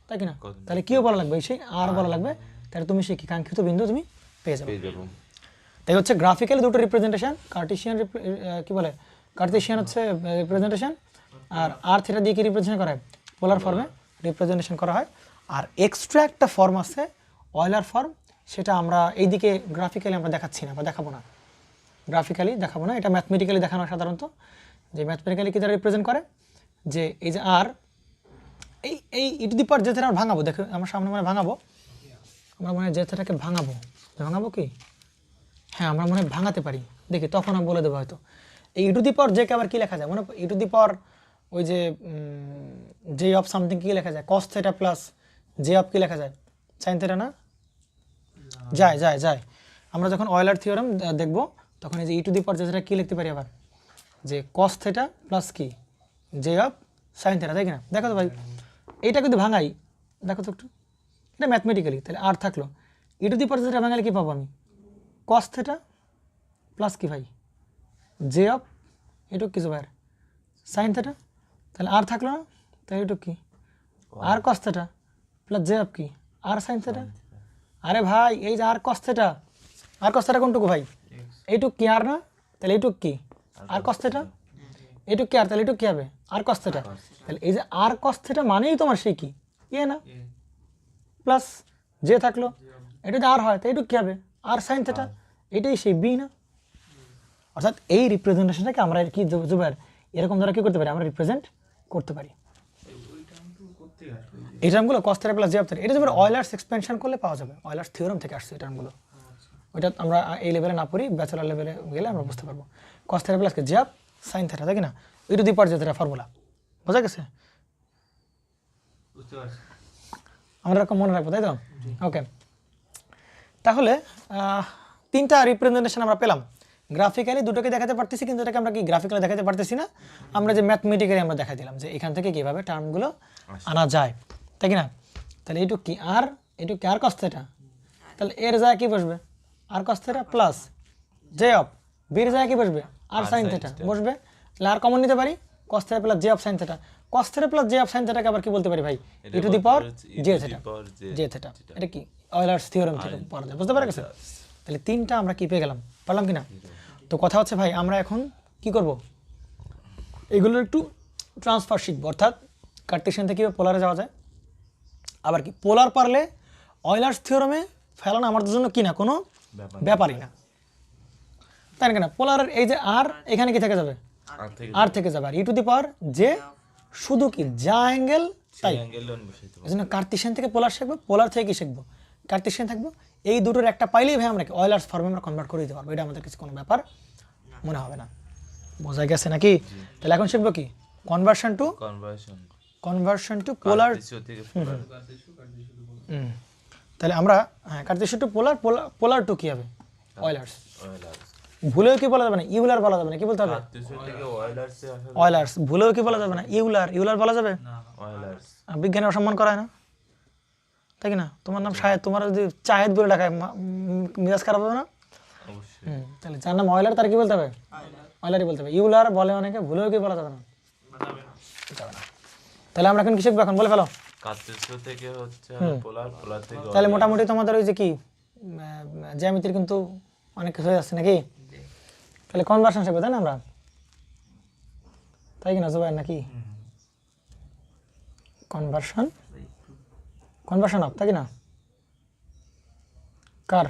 তাই কি না, তাহলে কিও বলা লাগবে সেই আর বলা লাগবে, তাহলে তুমি সেই কাঙ্ক্ষিত বিন্দু তুমি পেয়ে যাবে। তাই হচ্ছে গ্রাফিক্যালি দুটো রিপ্রেজেন্টেশন, কার্টেশিয়ান কি বলে কার্টেশিয়ান হচ্ছে রিপ্রেজেন্টেশন, আর আর থিটা দিয়ে কি রিপ্রেজেন্ট করা হয় পোলার ফর্মে রিপ্রেজেন্টেশন করা হয়। আর এক্সট্রা একটা ফর্ম আছে অয়লার ফর্ম, সেটা আমরা এইদিকে গ্রাফিক্যালি আমরা দেখাচ্ছি না বা দেখাবো না, গ্রাফিক্যালি দেখাবো না, এটা ম্যাথমেটিক্যালি দেখানো হয় সাধারণত। যে ম্যাথমেটিক্যালি কি তারা রিপ্রেজেন্ট করে যে এই যে আর এই ইটু দি পাওয়ার জে থিটা আমরা ভাঙাবো, দেখো আমার সামনে মানে ভাঙাবো, আমরা মানে জে থিটাকে ভাঙাবো কি, হ্যাঁ আমরা মনে ভাঙাতে পারি, দেখি তখন আমি বলে দেবো হয়তো। এই ইটু দি পাওয়ার জে কে আবার কী লেখা যায় মনে, ইটু দি পাওয়ার ওই যে জে অফ সামথিং কী লেখা যায়, cos theta plus j of কী লেখা যায় সাইন থিটা না, যায় আমরা যখন অয়লার থিওরেম দেখব তখন এই যে e to the power j theta কী লিখতে পারি আবার, যে কস থিটা প্লাস কি জে অফ সাইন থিটা, তাই কিনা। দেখো তো ভাই এইটা যদি ভাঙাই, দেখো তো একটু এটা ম্যাথমেটিক্যালি, তাহলে আর থাকলো e to the power j theta ভাঙালে কী পাবো আমি, কস থিটা প্লাস কি ভাই জে অফ এটুক কিছু ভাইয়ের সাইন থিটা, তাহলে আর থাকলো না, তাহলে এটুক কি আর cos theta plus j of কি আর সাইন থিটা। আরে ভাই এই যে আর কস থিটা কোনটুকু ভাই, এইটুক কি আর না, তাহলে এইটুক কি আর কস থিটা, এইটুক কি আর, তাহলে এইটুক কি হবে আর কস থিটা, তাহলে এই যে আর কস থিটা মানেই তোমার সেই কি না প্লাস জে থাকলো, এটা যদি আর হয় তো এইটুক কি হবে আর সাইন থিটা, এটাই সেই বি না। অর্থাৎ এই রিপ্রেজেন্টেশনটাকে আমরা কি জুবাইর এরকম দ্বারা কী করতে পারি, আমরা রিপ্রেজেন্ট করতে পারি। এই টার্মগুলো cos theta plus j of theta, এটা যেমন অয়লার্স এক্সপেনশন করলে পাওয়া যাবে, অয়লার্স থিওরেম থেকে আসছে এই টার্মগুলো, ওইটা আমরা এই লেভেলে না পড়ি, ব্যাচেলার লেভেলে গেলে আমরা বুঝতে পারবো। Cos theta plus j of sine theta, তাই কি না, e to the power j theta formula বোঝা গেছে, আমরা এরকম মনে রাখবো, তাই তো ওকে। তাহলে তিনটা রিপ্রেজেন্টেশন আমরা পেলাম, গ্রাফিক্যালি দুটোকে দেখাতে পারতেছি, কিন্তু এটাকে আমরা কি গ্রাফিক্যালি দেখাতে পারতেছি না, আমরা যে ম্যাথমেটিক্যালি আমরা দেখাই দিলাম যে এখান থেকে কীভাবে টার্মগুলো আনা যায়, তাই কি না। তাহলে এইটুক কি আর কস থিটা, তাহলে এর যায় কি বসবে আর cos theta plus j of বির যায় কি বসবে আর সাইন থিটা বসবে, তাহলে আর কমন নিতে পারি cos theta plus j of sine theta, cos theta plus j of sine থিটাকে আবার কি বলতে পারি ভাই e to the power j theta, এটা কি অয়লার্স থিওরেম থেকে পড়া যায়, বুঝতে পারা গেছে। তাহলে তিনটা আমরা কি পেয়ে গেলাম, পারলাম কি না। তো কথা হচ্ছে ভাই আমরা এখন কি করব, এগুলোর একটু ট্রান্সফার শিখবো, অর্থাৎ কার্টেশিয়ান থেকে কীভাবে পোলারে যাওয়া যায়, আবার কি পোলার পারলে অয়লার্স থিওরেমে ফেলানো আমাদের জন্য কি না কোনো ব্যাপারই না, তাই না, পোলারের এই যে আর এখানে কি থেকে যাবে আর থেকে যাবে, আর ই টু দি পাওয়ার যে শুধু কি যা অ্যাঙ্গেল তাই, এই জন্য কার্টেশিয়ান থেকে পোলার শিখবো, পোলার থেকে কি শিখবো কার্টেশিয়ান থাকবো, এই দুটোর একটা পাইলেই ভাই আমরা অয়লার্স ফর্মে আমরা কনভার্ট করে দিতে পারবো, এটা আমাদের কিছু কোনো ব্যাপার মনে হবে না, বোঝা গেছে নাকি। তাহলে এখন শিখবো কি কনভার্সন টু পোলার, তাহলে আমরা কার্টেশিয়ান টু পোলার টু কি হবে অয়লার্স, ভুলেও কি বলা যাবে না ইউলার বলা যাবে না, কি বলতে হবে অয়লার্স, ভুলেও কি বলা যাবে না ইউলার বলা যাবে, বিজ্ঞানের অসম্মান করা হয় না, তাই কি না। তোমার নাম শাহেদ, তোমার যদি চাহেদ বলে ডাকায় মেজাজ খারাপ হবে না, তাহলে যার নাম অয়লার তার কি বলতে হবে? অয়লারই বলতে হবে। ইউলার বলে অনেকে, ভুলেও কি বলা যাবে না? যাবে না। তাহলে আমরা এখন কি শিখবো? এখন বলে ফেলো। কার্তেশীয় থেকে হচ্ছে পোলার, পোলার থেকে তাহলে মোটামুটি তোমাদের ওই যে কি জ্যামিতির কিন্তু অনেক কিছু হয়ে যাচ্ছে নাকি? তাহলে কনভার্সন শিখবো তাই না আমরা? তাই কিনা জুবাইর নাকি? কনভার্সন অফ, তাই কিনা? কার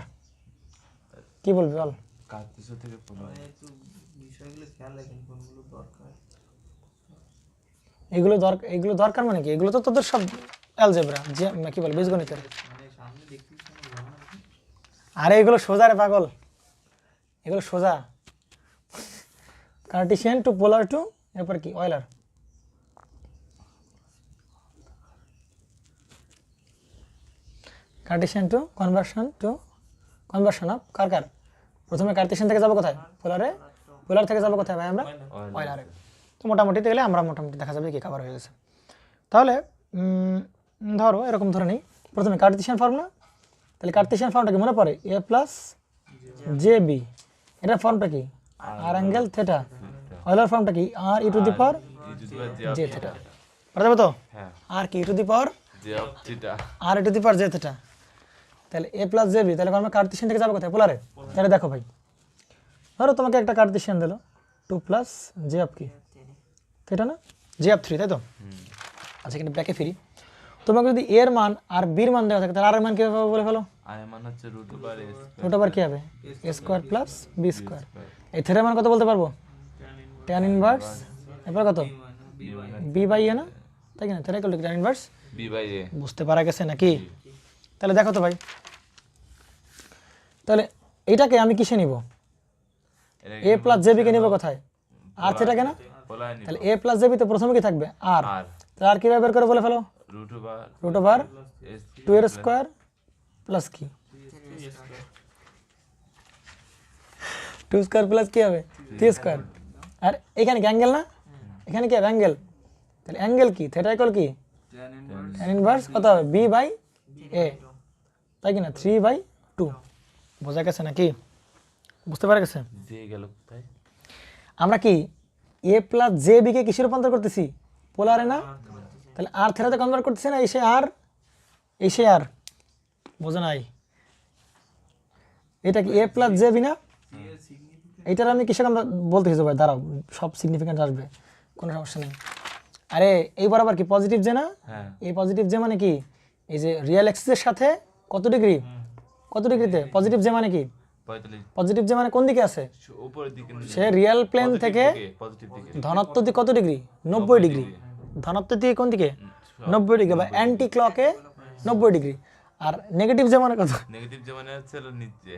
কি বলবি বল? কার্তেশীয় থেকে পোলার। এগুলো দরকার মানে কি? এগুলো তো তোদের সব অ্যালজেব্রা, যে কি বলে বীজগণিতের। আরে এগুলো সোজা রে পাগল, এগুলো সোজা। কার্টেসিয়ান টু পোলার টু এরপর কি Euler. Cartesian to conversion of কার। প্রথমে কার্টেসিয়ান থেকে যাবো কোথায়? পোলার থেকে যাবো কোথায় ভাই আমরা? অয়লারে। তো মোটামুটি গেলে আমরা মোটামুটি দেখা যাবে কি কভার হয়ে গেছে। তাহলে ধরো এরকম ধরে নিই, প্রথমে কার্টেসিয়ান ফর্ম না? তাহলে কার্টেসিয়ান ফর্মটা কি মনে পড়ে? a প্লাস জে বি, এটার ফর্মটা কি? আর অ্যাঙ্গেল থেটা। অয়লার ফর্মটা কি? আর e to the power j theta. পারা যাবে তো? আর কি ই টু দি পাওয়ার আর e to the power j theta. তাহলে a প্লাস জে বি, তাহলে আমরা কার্টেসিয়ান থেকে যাবো কোথায়? পোলারে। তাহলে দেখো ভাই, ধরো তোমাকে একটা কার্টেসিয়ান দিল 2 প্লাস জে অফ কি থেটা না, জে অফ 3, তাই তো? আচ্ছা, কিন্তু ব্যাকে ফিরি, তোমাকে যদি এর মান আর বির মান দেওয়া থাকে তাহলে আর এর মান কিভাবে বলে ফেলো? আর এর মান হচ্ছে রুট ওভার কি হবে? a square plus b square. এই থেটার মান কত বলতে পারবো? tan ইনভার্স এরপর কত? b বাই a না, তাই কি না? Theta equal to tan inverse b by a। বুঝতে পারা গেছে নাকি? তাহলে দেখো তো ভাই, তাহলে এইটাকে আমি কিসে নিব? a প্লাস জে বি কে নিব কোথায়? আর থেটা কেন? তাহলে a প্লাস জে বি তো প্রথমে কি থাকবে? আর। তাহলে আর কিভাবে বের করে বলে ফেলো? রুট ওভার 2 এর স্কয়ার প্লাস কি 2 স্কয়ার প্লাস কি হবে 3 স্কয়ার। আর এখানে কি অ্যাঙ্গেল না? এখানে কি অ্যাঙ্গেল? তাহলে অ্যাঙ্গেল কি? থেটা ইকুয়াল কি tan ইনভার্স কত হবে? b বাই a, তাই কি না? 3/2। বোঝা গেছে নাকি? বুঝতে পারা গেছে? দিয়ে গেল কোথায়? আমরা কি a প্লাস জে বি কে কিসে রূপান্তর করতেছি? পোলারে না? তাহলে আর থেটাতে কনভার্ট করতেছি না, এসে আর বোঝা নাই? এটা কি a প্লাস জে বি না? এইটার আমি কিসে বলতেছি ভাই? দাঁড়াও, সব সিগনিফিকেন্ট আসবে, কোনো সমস্যা নেই। আরে এই বরাবর কি পজিটিভ জে না? এই পজিটিভ জে মানে কি? এই যে রিয়েল এক্সিসের সাথে কত ডিগ্রি? কত ডিগ্রিতে? পজিটিভ জে মানে কি? 45। পজিটিভ জে মানে কোন দিকে আছে? উপরের দিকে। সে রিয়েল প্লেন থেকে পজিটিভ দিকে। ধনাত্মক দিকে কত ডিগ্রি? 90 ডিগ্রি। ধনাত্মক দিকে কোন দিকে? 90 ডিগ্রি, বা অ্যান্টি ক্লকে 90 ডিগ্রি। আর নেগেটিভ যে মানে কত? নেগেটিভ যে মানে হচ্ছে নিচে।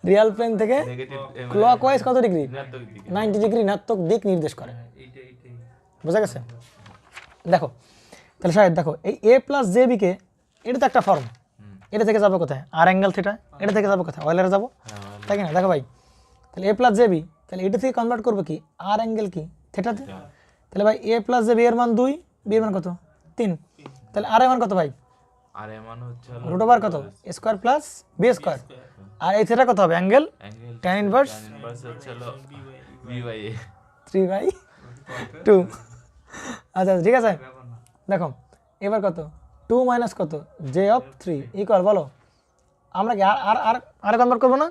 রিয়েল প্লেন থেকে নেগেটিভ ক্লকওয়াইজ কত ডিগ্রি? ঋণাত্মক দিকে। 90 ডিগ্রি ঋণাত্মক দিক নির্দেশ করে। বুঝা গেছে? দেখো তাহলে শায়দ দেখো এই a প্লাস জে বি কে, এটা তো একটা ফর্ম, এটা থেকে যাবো কোথায়? আর অ্যাঙ্গেল থেটা। এটা থেকে যাবো কোথায়? অয়লারে যাবো, তাই কি না? দেখো ভাই, তাহলে a প্লাস জে বি, তাহলে এটা থেকে কনভার্ট করবো কি আর অ্যাঙ্গেল কি থেটাতে। তাহলে ভাই a প্লাস জে বি এর মান 2, বি এর মান কত? 3। তাহলে আর এর মান কত ভাই? আর এর মান হচ্ছে রুট ওভার কত? a square plus b square. আর এই থেটা কত হবে? অ্যাঙ্গেল tan ইনভার্স হচ্ছে b বাই a 3/2। আচ্ছা ঠিক আছে, দেখো এবার কত? 2 মাইনাস কত? j অফ 3 ইকুয়াল, বলো আমরা কি আর কনভার্ট করবো না?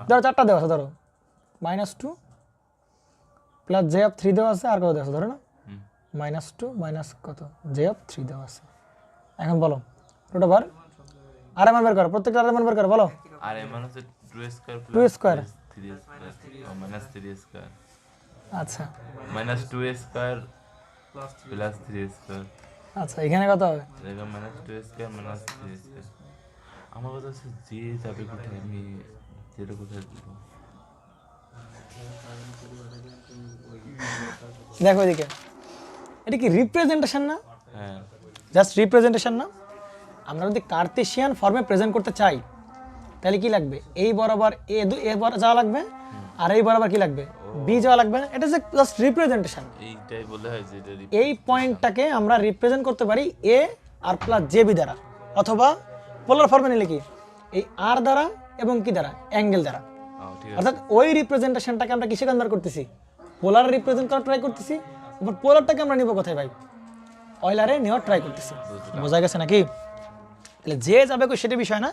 ধরো 4টা দেওয়া আছে, ধরো -2 প্লাস j অফ 3 দেওয়া আছে, আর কত দেওয়া আছে ধরো না, -2 মাইনাস কত? j অফ 3 দেওয়া আছে। এখন বলো রুট ওভার আর মান বের করো, প্রত্যেকটা আর মান বের করো, বলো। আর এর মান হচ্ছে 2 square 2 square 3 square minus 3 square. আচ্ছা -2 স্কয়ার প্লাস 3 স্কয়ার। আচ্ছা এখানে কত হবে? এখানে -2 স্কয়ার মাইনাস 3 স্কয়ার। আমার কথা হচ্ছে যে যাবে কোথায়? আমি যেটা কোথায় দিব? দেখো এদিকে, এটা কি রিপ্রেজেন্টেশন না? হ্যাঁ, জাস্ট রিপ্রেজেন্টেশন না? আমরা যদি কার্টেসিয়ান ফর্মে প্রেজেন্ট করতে চাই তাহলে কি লাগবে? এই বরাবর এ যাওয়া লাগবে, আর এই বরাবর কি লাগবে? বি যাওয়া লাগবে না? এটা জাস্ট রিপ্রেজেন্টেশন। এইটাই বলে হয় যে এটা এই পয়েন্টটাকে আমরা রিপ্রেজেন্ট করতে পারি এ আর প্লাস জে বি দ্বারা, অথবা পোলার ফর্মে নিলে কি এই আর দ্বারা এবং কি দ্বারা? অ্যাঙ্গেল দ্বারা। অর্থাৎ ওই রিপ্রেজেন্টেশনটাকে আমরা কিসে কনভার্ট করতেছি, পোলার রিপ্রেজেন্ট করার ট্রাই করতেছি, এবার পোলারটাকে আমরা নিব কোথায় ভাই, অয়লারে নেওয়ার ট্রাই করতেছি। বোঝা গেছে নাকি? তাহলে যে যাবে কই সেটা বিষয় না,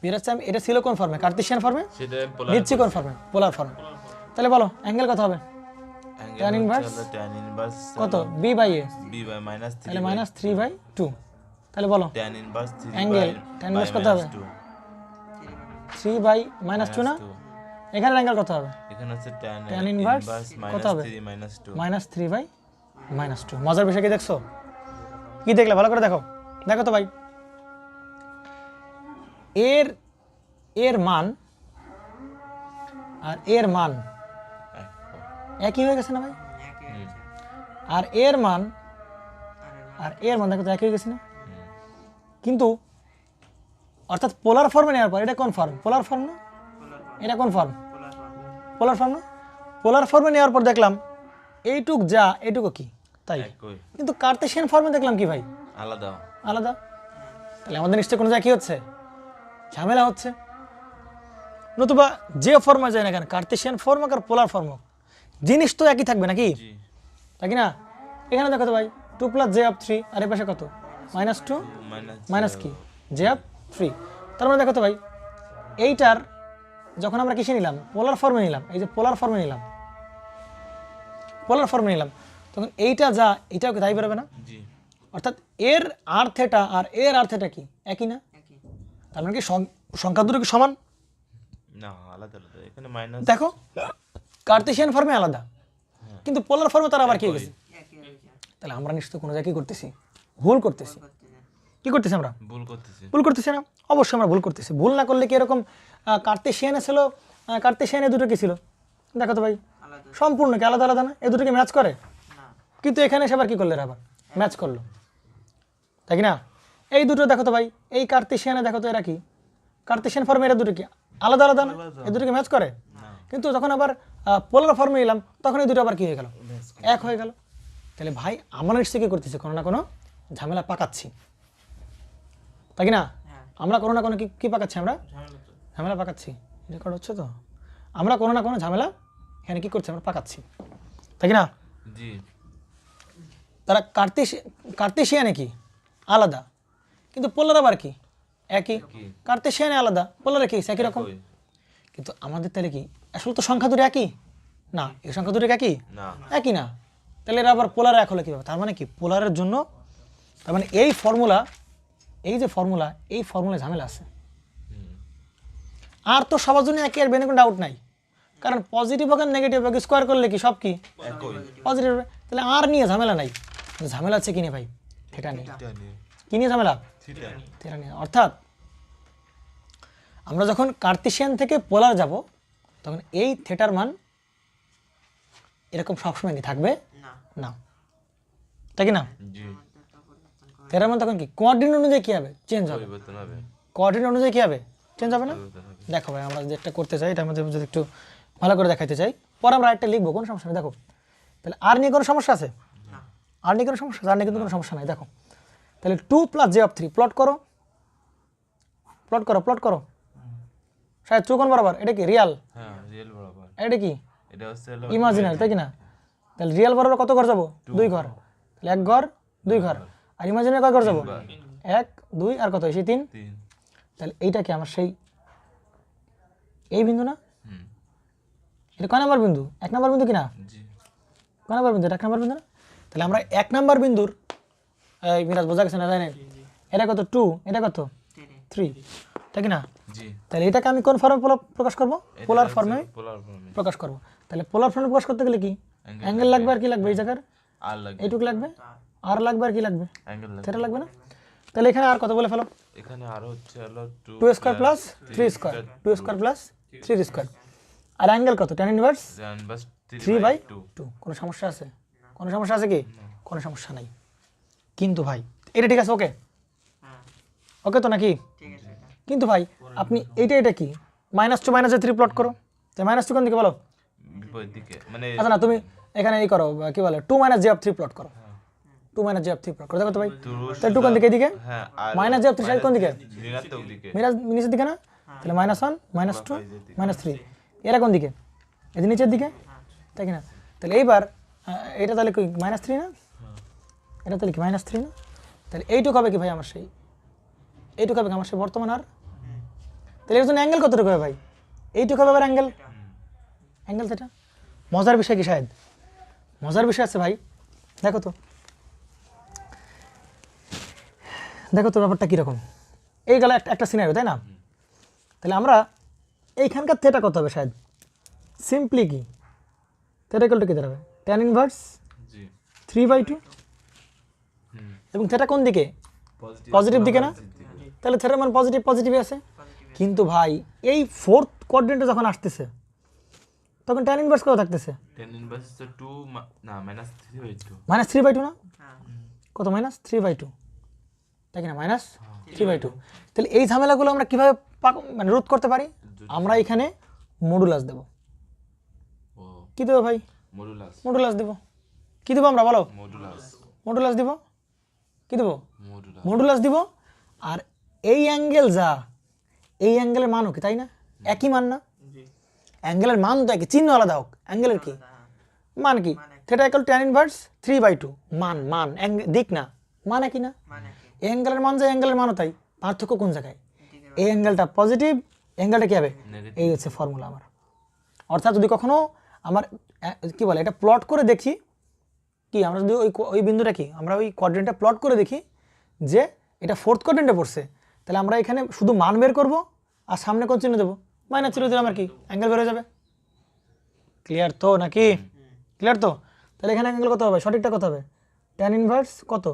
বেরোচ্ছে আমি এটা ছিল কোন ফর্মে, কার্তেশিয়ান ফর্মে, সেটা নিচ্ছি কোন ফর্মে, পোলার ফর্মে। তাহলে বলো অ্যাঙ্গেল কত হবে, tan inverse tan inverse কত b by a, b by minus 3 তাহলে মাইনাস 3/2। তাহলে বলো tan inverse 3 Angle, by tan inverse কত হবে? 2 3/-2 না, এখানে অ্যাঙ্গেল কত হবে, এখানে হচ্ছে tan tan inverse কত হবে? 3 minus 2 -3/-2। মজার বিষয় কি দেখছো, কি দেখলে ভালো করে দেখো, দেখো তো ভাই, এর মান আর এর মান একই হয়ে গেছে না ভাই, আর এর মান আর এর মান দেখো তো একই হয়ে গেছে না, কিন্তু অর্থাৎ পোলার ফর্মে নেওয়ার পর এটা কোন ফর্ম, পোলার ফর্ম না, এটা কোন ফর্ম, পোলার ফর্ম না, পোলার ফর্মে নেওয়ার পর দেখলাম এইটুক যা এইটুকু কি তাই, একই কিন্তু কার্তেশিয়ান ফর্মে দেখলাম কি ভাই, আলাদা। আলাদা। তাহলে আমাদের নিশ্চয়ই কোনো জায়গায় কি হচ্ছে, ঝামেলা হচ্ছে। নতুবা যে ফর্মে যায় না কেন, কার্তেশিয়ান ফর্ম আর পোলার ফর্ম, জিনিস তো একই থাকবে নাকি, জি তাই কি না? এখানে দেখো তো ভাই 2 + j/3, আর এর পাশে কত, -2 মাইনাস কি j/3। তার মানে দেখো তো ভাই, এইটার যখন আমরা কিসে নিলাম, পোলার ফর্মে নিলাম, এই যে পোলার ফর্মে নিলাম, পোলার ফর্মে নিলাম, তখন এইটা যা এটাও কি তাই বেরোবে না, জি অর্থাৎ এর আর থেটা আর এর আর থেটা কি একই না, তার মানে কি সংখ্যা দুটো কি সমান? না আলাদা আলাদা, এখানে মাইনাস দেখো কার্তেশিয়ান ফর্মে আলাদা, কিন্তু পোলার ফর্মে তার আবার কি হয়ে গেছে। তাহলে আমরা নিশ্চয়ই কোনো জায়গায় কি করতেছি, ভুল করতেছি। কি করতেছি আমরা, ভুল করতেছি। ভুল করতেছি না, অবশ্যই আমরা ভুল করতেছি। ভুল না করলে কি এরকম কার্তেশিয়ানে ছিল, কার্তেশিয়ানে দুটো কি ছিল দেখো তো ভাই, সম্পূর্ণ কি আলাদা আলাদা না, এ দুটোকে ম্যাচ করে, কিন্তু এখানে এসে আবার কি করলে আবার ম্যাচ করলো, তাই কি না? এই দুটো দেখো তো ভাই, এই কার্তেশিয়ানে দেখো তো এরা কি, কার্তেশিয়ান ফর্মে এরা দুটো কি আলাদা আলাদা না, এই দুটোকে ম্যাচ করে, কিন্তু যখন আবার পোলার ফর্মে এলাম তখন এই দুটো আবার কি হয়ে গেল, এক হয়ে গেল। তাহলে ভাই আমরা নিশ্চয়ই কি করতেছি, কোনো না কোনো ঝামেলা পাকাচ্ছি, তাই কি না? আমরা কোনো না কোনো কি পাকাচ্ছি, আমরা ঝামেলা পাকাচ্ছি। রেকর্ড হচ্ছে তো, আমরা কোনো না কোনো ঝামেলা এখানে কি করছি, আমরা পাকাচ্ছি, তাই কি না? জি তারা কার্তেশিয়ানে কি আলাদা, কিন্তু পোলার আবার কি একই, কার্তেশিয়ানে আলাদা, পোলারে কি একই রকম, একই। কিন্তু আমাদের তাহলে কি আসলে তো সংখ্যা দুটো একই না, এই সংখ্যা দুটো একই না একই না, তাহলে এরা আবার পোলার এক হলে কীভাবে? তার মানে কি পোলারের জন্য, তার মানে এই ফর্মুলা, এই যে ফর্মুলা, এই ফর্মুলা ঝামেলা আছে। আর তো সবার জন্য একই, আর বেনে কোনো ডাউট নাই, কারণ পজিটিভ হোক আর নেগেটিভ হোক স্কোয়ার করলে কি সব কি একই। পজিটিভ, তাহলে আর নিয়ে ঝামেলা নাই। ঝামেলা আছে কি নিয়ে ভাই, থিটা নিয়ে। থিটা নিয়ে কি নিয়ে ঝামেলা, থিটা থিটা নিয়ে। অর্থাৎ আমরা যখন কার্তেশিয়ান থেকে পোলার যাব তখন এই থিটার মান এরকম সবসময় কি থাকবে না, তাই কি না? জি থিটার মান তখন কি কোঅর্ডিনেট অনুযায়ী কি হবে, চেঞ্জ হবে, পরিবর্তন হবে। কোঅর্ডিনেট অনুযায়ী কি হবে, চেঞ্জ হবে না? পরিবর্তন হবে। দেখো ভাই আমরা যেটা করতে চাই এটার মধ্যে যদি একটু ভালো করে দেখাইতে চাই, পরে আমরা একটা লিখবো, কোনো সমস্যা নেই। দেখো তাহলে আর নিয়ে কোনো সমস্যা আছে, আর নিয়ে কোনো সমস্যা, আর নিয়ে কিন্তু কোনো সমস্যা নাই। দেখো তাহলে 2 + j/3 প্লট করো, প্লট করো, প্লট করো, শায়দ চৌকোণ বরাবর, এটা কি রিয়াল, হ্যাঁ রিয়েল বরাবর, এটা কি এটা হচ্ছে ইমাজিনারি, তাই কি না? তাহলে রিয়াল বরাবর কত ঘর যাবো, 2 ঘর, তাহলে 1 ঘর 2 ঘর, আর ইমাজিনারি কয় ঘর যাবো, 1 2 আর কত সেই 3। 3 তাহলে এইটা কি আমার সেই এই বিন্দু না, হুম এটা কয় নাম্বার বিন্দু, 1 নাম্বার বিন্দু কিনা, জি কয় নাম্বার বিন্দু, 1 নাম্বার বিন্দু না? তাহলে আমরা 1 নাম্বার বিন্দুর এই মিরাজ বোঝা গেছে না, জানেন এটা কত 2, এটা কত 3, তাই কি না? জি তাহলে এটাকে আমি কোন ফর্মে প্রকাশ করব, পোলার ফর্মে পোলার ফর্মে প্রকাশ করব। তাহলে পোলার ফর্মে প্রকাশ করতে গেলে কি অ্যাঙ্গেল লাগবে, আর কি লাগবে এই জায়গার আর লাগবে, এইটুক লাগবে, আর লাগবে, আর কি লাগবে অ্যাঙ্গেল লাগবে। থিটা লাগবে না? তাহলে এখানে আর কত বলে ফেলো, এখানে আরো হচ্ছে হলো 2 square plus 3 square, 2 square plus 3 square, আর অ্যাঙ্গেল কত tan ইনভার্স tan বাস 3/2। কোনো সমস্যা আছে, কোনো সমস্যা আছে কি, কোনো সমস্যা নাই। কিন্তু ভাই এটা ঠিক আছে, ওকে ওকে তো নাকি? কিন্তু ভাই আপনি এটা কি -2 - j3 প্লট করো, তাই -2 কোন দিকে বলো, বিপরীত দিকে, মানে আচ্ছা না তুমি এখানে এই করো কি বলে 2 - j/3 প্লট করো, 2 - j/3 প্লট করো, দেখো তো ভাই তাহলে 2 কোন দিকে, এদিকে, হ্যাঁ আর -j/3 সাইড কোন দিকে, ঋণাত্মক দিকে, নিচের দিকে না? তাহলে -1 -2 -3, এরা কোন দিকে? এই যে নিচের দিকে, তাই কি না? তাহলে এইবার এটা তাহলে কি -3 না? এটা তাহলে কি -3 না? তাহলে এইটুকু হবে কি ভাই আমার সেই, এইটুকু হবে আমার সেই বর্তমান আর, তাহলে এর জন্য অ্যাঙ্গেল কতটুকু হবে ভাই? এইটুকু হবে আবার অ্যাঙ্গেল, অ্যাঙ্গেল থিটা। মজার বিষয় কি শায়দ? মজার বিষয় আছে ভাই, দেখো তো, দেখো তো ব্যাপারটা কীরকম। এই গেল একটা সিনারিও, তাই না? তাহলে আমরা এইখানকার থেটা কত হবে শায়দ? সিম্পলি কি থেটা ইকুয়াল টু কি দাঁড়াবে? tan ইনভার্স 3/2, এবং থেটা কোন দিকে? পজিটিভ দিকে না? তাহলে থেটার মান পজিটিভ পজিটিভই আছে। কিন্তু ভাই এই ফোর্থ কোয়াড্রেন্টে যখন আসতেছে তখন tan ইনভার্স কত থাকতেছে? tan ইনভার্স তো 2 না -3/2 -3/2 না? কত -3/2, তাই কি না? -3/2। তাহলে এই ঝামেলাগুলো আমরা কিভাবে মানে রোধ করতে পারি? আমরা এখানে মডুলাস দেব। ও কি দেবো ভাই? মডুলাস, মডুলাস দেব। কি দেবো আমরা বলো? মডুলাস, মডুলাস দিব। কি দেবো? মডুলাস। মডুলাস দিব। আর এই অ্যাঙ্গেল যা, এই অ্যাঙ্গেলের মানও কি তাই না? একই মান না? অ্যাঙ্গেলের মান তো একই, চিহ্ন আলাদা হোক, অ্যাঙ্গেলের কি মান? কি theta equal to tan inverse 3/2। মান মান দিক না, মান একই না? এই অ্যাঙ্গেলের মান যা, অ্যাঙ্গেলের মানও তাই, পার্থক্য কোন জায়গায়? এই অ্যাঙ্গেলটা পজিটিভ, অ্যাঙ্গেলটা কি হবে? এই হচ্ছে ফর্মুলা আমার। অর্থাৎ যদি কখনো আমার কি বলে এটা প্লট করে দেখি, কি আমরা যদি ওই বিন্দুটা কি আমরা ওই কোয়াড্রেন্টটা প্লট করে দেখি যে এটা ফোর্থ কোয়াড্রেন্টে পড়ছে, তাহলে আমরা এখানে শুধু মান বের করব আর সামনে কোন চিহ্ন দেবো? -0 দিলে আমার কি অ্যাঙ্গেল বের হয়ে যাবে। ক্লিয়ার তো নাকি? ক্লিয়ার তো? তাহলে এখানে অ্যাঙ্গেল কত হবে? সঠিকটা কত হবে? tan ইনভার্স কত?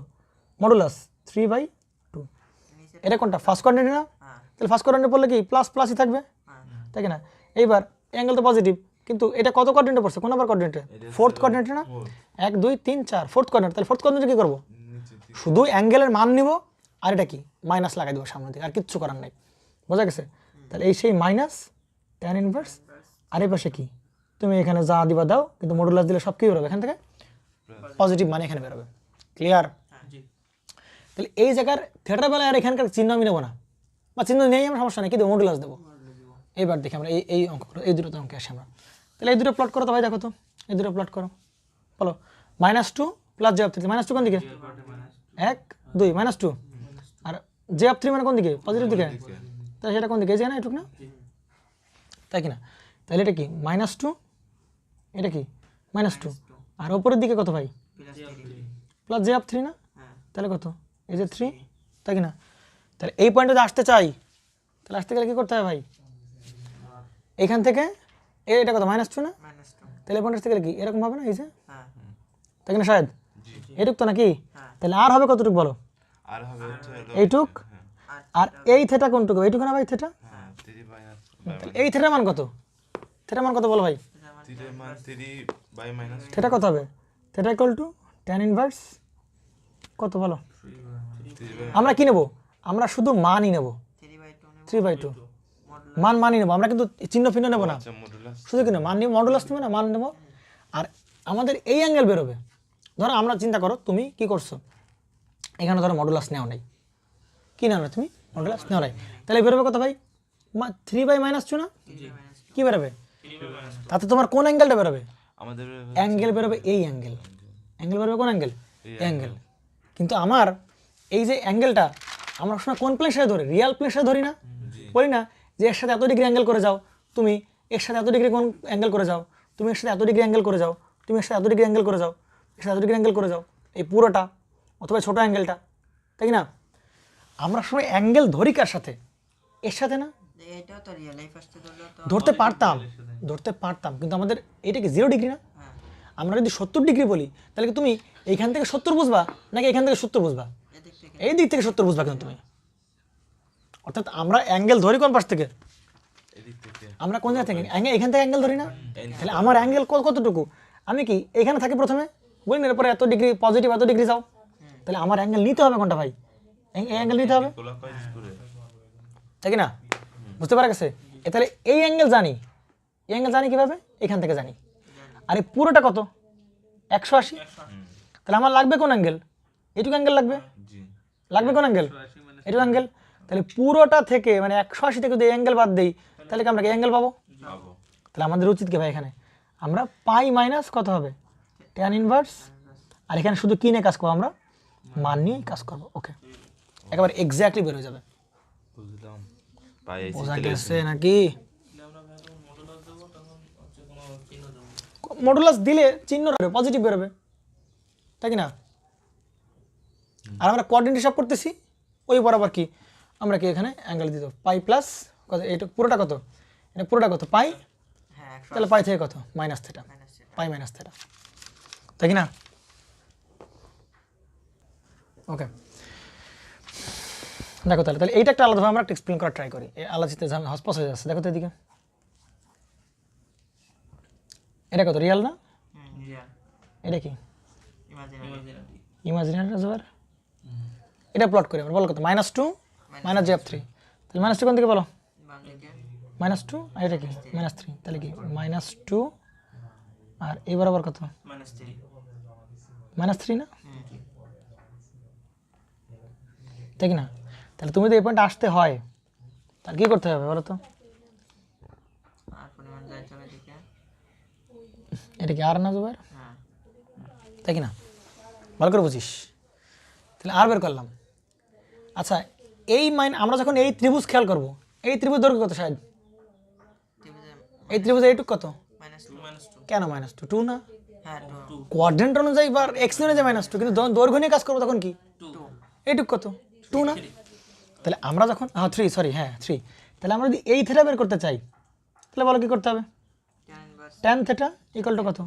মডুলাস 3/2। এটা কোনটা? ফার্স্ট কোয়াড্রেন্টে না? তাহলে ফার্স্ট কোয়াড্রেন্টে পড়লে কি প্লাস প্লাসই থাকবে, তাই কি না? এইবার অ্যাঙ্গেল তো পজিটিভ, কিন্তু এটা কত কোয়াড্রেন্টে পড়ছে? কোন নাম্বার কোয়াড্রেন্টে? ফোর্থ কোয়াড্রেন্টে না? 1 2 3 4 ফোর্থ কোয়াড্রেন্ট। তাহলে ফোর্থ কোয়াড্রেন্টে কি করব? শুধু অ্যাঙ্গেলের মান নিব আর এটা কি মাইনাস লাগাই দেবো সামনে দিকে, আর কিচ্ছু করার নাই। বোঝা গেছে? তাহলে এই সেই মাইনাস tan ইনভার্স, আর এই পাশে কি তুমি এখানে যা দিবা দাও, কিন্তু মডুলাস দিলে সব কি বেরোবে এখান থেকে? পজিটিভ মানে এখানে বেরোবে। ক্লিয়ার? তাহলে এই জায়গার থেটার বেলায় আর এখানকার চিহ্ন আমি নেবো না, বা চিহ্ন নেই আমার সমস্যা নেই, কি দেবো? মডুলাস দেবো। এইবার দেখি আমরা এই অঙ্ক, এই দুটো অঙ্কে আসি আমরা। তাহলে এই দুটো প্লট করো তো ভাই, দেখো তো এই দুটো প্লট করো, বলো। -2 প্লাস j/3, -2 কোন দিকে? 1 2 -2, আর j/3 মানে কোন দিকে? পজিটিভ দিকে। তাহলে সেটা কোন দিকে? এই যে না, এটুক না, তাই কি না? তাহলে এটা কি -2, এটা কি -2, আর ওপরের দিকে কত ভাই? প্লাস j/3 না? তাহলে কত? এই যে 3, তাই কি না? তাহলে এই পয়েন্টে যদি আসতে চাই, তাহলে আসতে গেলে কি করতে হবে ভাই? এখান থেকে এটা কত? -2 না? তাহলে এই পয়েন্টে আসতে গেলে কি এরকম হবে না? এই যে, তাই কি না শায়দ? এইটুক তো নাকি? তাহলে আর হবে কতটুক বলো? আর হবে এইটুক। আর এই থেটা কোনটুকু? এইটুকু না ভাই থেটা? হ্যাঁ 3 তাহলে এই থেটার মান কত? থেটার মান কত বলো ভাই? 3/- থেটা কত হবে? Theta equal to tan inverse কত বলো? আমরা কি নেব? আমরা শুধু মানই নেব, 3/2 মান মানই নেব, আমরা কিন্তু চিহ্ন ফিহ্ন নেব না, আচ্ছা মডুলাস শুধু কি না মান নিব, মডুলাস নেব না, মান নেব। আর আমাদের এই অ্যাঙ্গেল বেরোবে, ধরো আমরা চিন্তা করো তুমি কি করছো, এখানে ধরো মডুলাস নেও নাই, কি নাও না তুমি? মডুলাস নেও নাই। তাহলে বেরোবে কত ভাই? 3/-2 না? কি বেরোবে? তাতে তোমার কোন অ্যাঙ্গেলটা বেরোবে? আমাদের অ্যাঙ্গেল বেরোবে এই অ্যাঙ্গেল। অ্যাঙ্গেল বেরোবে কোন অ্যাঙ্গেল? অ্যাঙ্গেল। কিন্তু আমার এই যে অ্যাঙ্গেলটা আমরা সময় কোন প্লেনের সাথে ধরি? রিয়াল প্লেনের সাথে ধরি না? বলি না যে এর সাথে এত ডিগ্রি অ্যাঙ্গেল করে যাও, তুমি এর সাথে এত ডিগ্রি কোন অ্যাঙ্গেল করে যাও, তুমি এর সাথে এত ডিগ্রি অ্যাঙ্গেল করে যাও, তুমি এর সাথে এত ডিগ্রি অ্যাঙ্গেল করে যাও, এর সাথে এত ডিগ্রি অ্যাঙ্গেল করে যাও, এই পুরোটা অথবা ছোটো অ্যাঙ্গেলটা, তাই না? আমরা সময় অ্যাঙ্গেল ধরি কার সাথে? এর সাথে না? এটাও তো রিয়েল, এই ফার্স্টে ধরলেও তো ধরতে পারতাম, কিন্তু আমাদের এটা কি 0 ডিগ্রি না? আমরা যদি 70 ডিগ্রি বলি, তাহলে কি তুমি এইখান থেকে 70 বুঝবা নাকি এখান থেকে 70 বুঝবা? এদিক থেকে এই দিক থেকে 70 বুঝবা কিন্তু তুমি। অর্থাৎ আমরা অ্যাঙ্গেল ধরি কোন পাশ থেকে? এদিক থেকে আমরা কোন জায়গা থেকে? এখান থেকে অ্যাঙ্গেল ধরি না? তাহলে আমার অ্যাঙ্গেল কতটুকু? আমি কি এখানে থাকি প্রথমে, বলি না এরপরে এত ডিগ্রি পজিটিভ, এত ডিগ্রি যাও, তাহলে আমার অ্যাঙ্গেল নিতে হবে কোনটা ভাই? এই অ্যাঙ্গেল নিতে হবে, ক্লকওয়াইজ করে তাই কি না? বুঝতে পারা গেছে? তাহলে এই অ্যাঙ্গেল জানি, এই অ্যাঙ্গেল জানি কিভাবে? এখান থেকে জানি। আর এই পুরোটা কত? 180। তাহলে আমার লাগবে কোন অ্যাঙ্গেল? এইটুকু অ্যাঙ্গেল লাগবে। জি লাগবে কোন অ্যাঙ্গেল? এইটুকু অ্যাঙ্গেল। তাহলে পুরোটা থেকে মানে 180 থেকে যদি অ্যাঙ্গেল বাদ দেই, তাহলে কি আমরা কি অ্যাঙ্গেল পাবো? পাবো তাহলে আমাদের উচিত কি ভাই এখানে আমরা পাই মাইনাস কত হবে ট্যান ইনভার্স, আর এখানে শুধু কি নিয়ে কাজ করবো আমরা মান নিয়েই কাজ করবো। ওকে, একেবারে এক্স্যাক্টলি বের হয়ে যাবে। বুঝলাম পাই এসি বোঝা চলে গেছে নাকি? মডুলাস দিলে চিহ্ন পজিটিভ বেরোবে, তাই কি না? আর আমরা কোঅর্ডিনেট হিসাব করতেছি ওই বরাবর কি আমরা কি এখানে অ্যাঙ্গেল দিতে পাই প্লাস কত, এটা পুরোটা কত, এটা পুরোটা কত পাই, হ্যাঁ 100 তাহলে পাই থেকে কত মাইনাস থেটা, মাইনাস এটা। পাই মাইনাস থেটা, তাই কি না? ওকে দেখো তাহলে তাহলে এইটা একটা আলাদাভাবে আমরা একটা এক্সপ্লেন করার ট্রাই করি। এই আলাদাতে হসপস হয়ে যাচ্ছে, দেখো তো এদিকে এটা কত রিয়াল না, রিয়াল এটা কি ইমাজিনারি ইমাজিনারি রাজবার, এটা প্লট করি আমরা, বলো কত -2 -3, তাহলে -2 কোন দিকে বলো, বাম দিকে -2 আর এটা কি -3, তাহলে কি -2 আর এই বরাবর কত -3 না, তাই কি না? তাহলে তুমি তো এই পয়েন্টে আসতে হয়, তাহলে কি করতে হবে বলো তো, আর পরিমাণ যায় চলে দিকে। এটা কি আর না জুবাইর, হ্যাঁ তাই কি না? ভালো করে বুঝিস। তাহলে আর বের করলাম। আচ্ছা এই আমরা যখন এই ত্রিভুজ খেয়াল করব, এই ত্রিভুজ দৈর্ঘ্য কত শায়দ, ত্রিভুজে এই ত্রিভুজে এইটুক কত, -2 কেন -2 2 না, হ্যাঁ 2 কোয়াড্রেন্ট অনুযায়ী বা এক্স অনুযায়ী -2, কিন্তু যখন দৈর্ঘ্য নিয়ে কাজ করবো তখন কি 2 এইটুক কত 2 না? তাহলে আমরা যখন 3 সরি হ্যাঁ 3, তাহলে আমরা যদি এই থেটা বের করতে চাই তাহলে বলো কি করতে হবে, tan inverse tan theta equal to কত,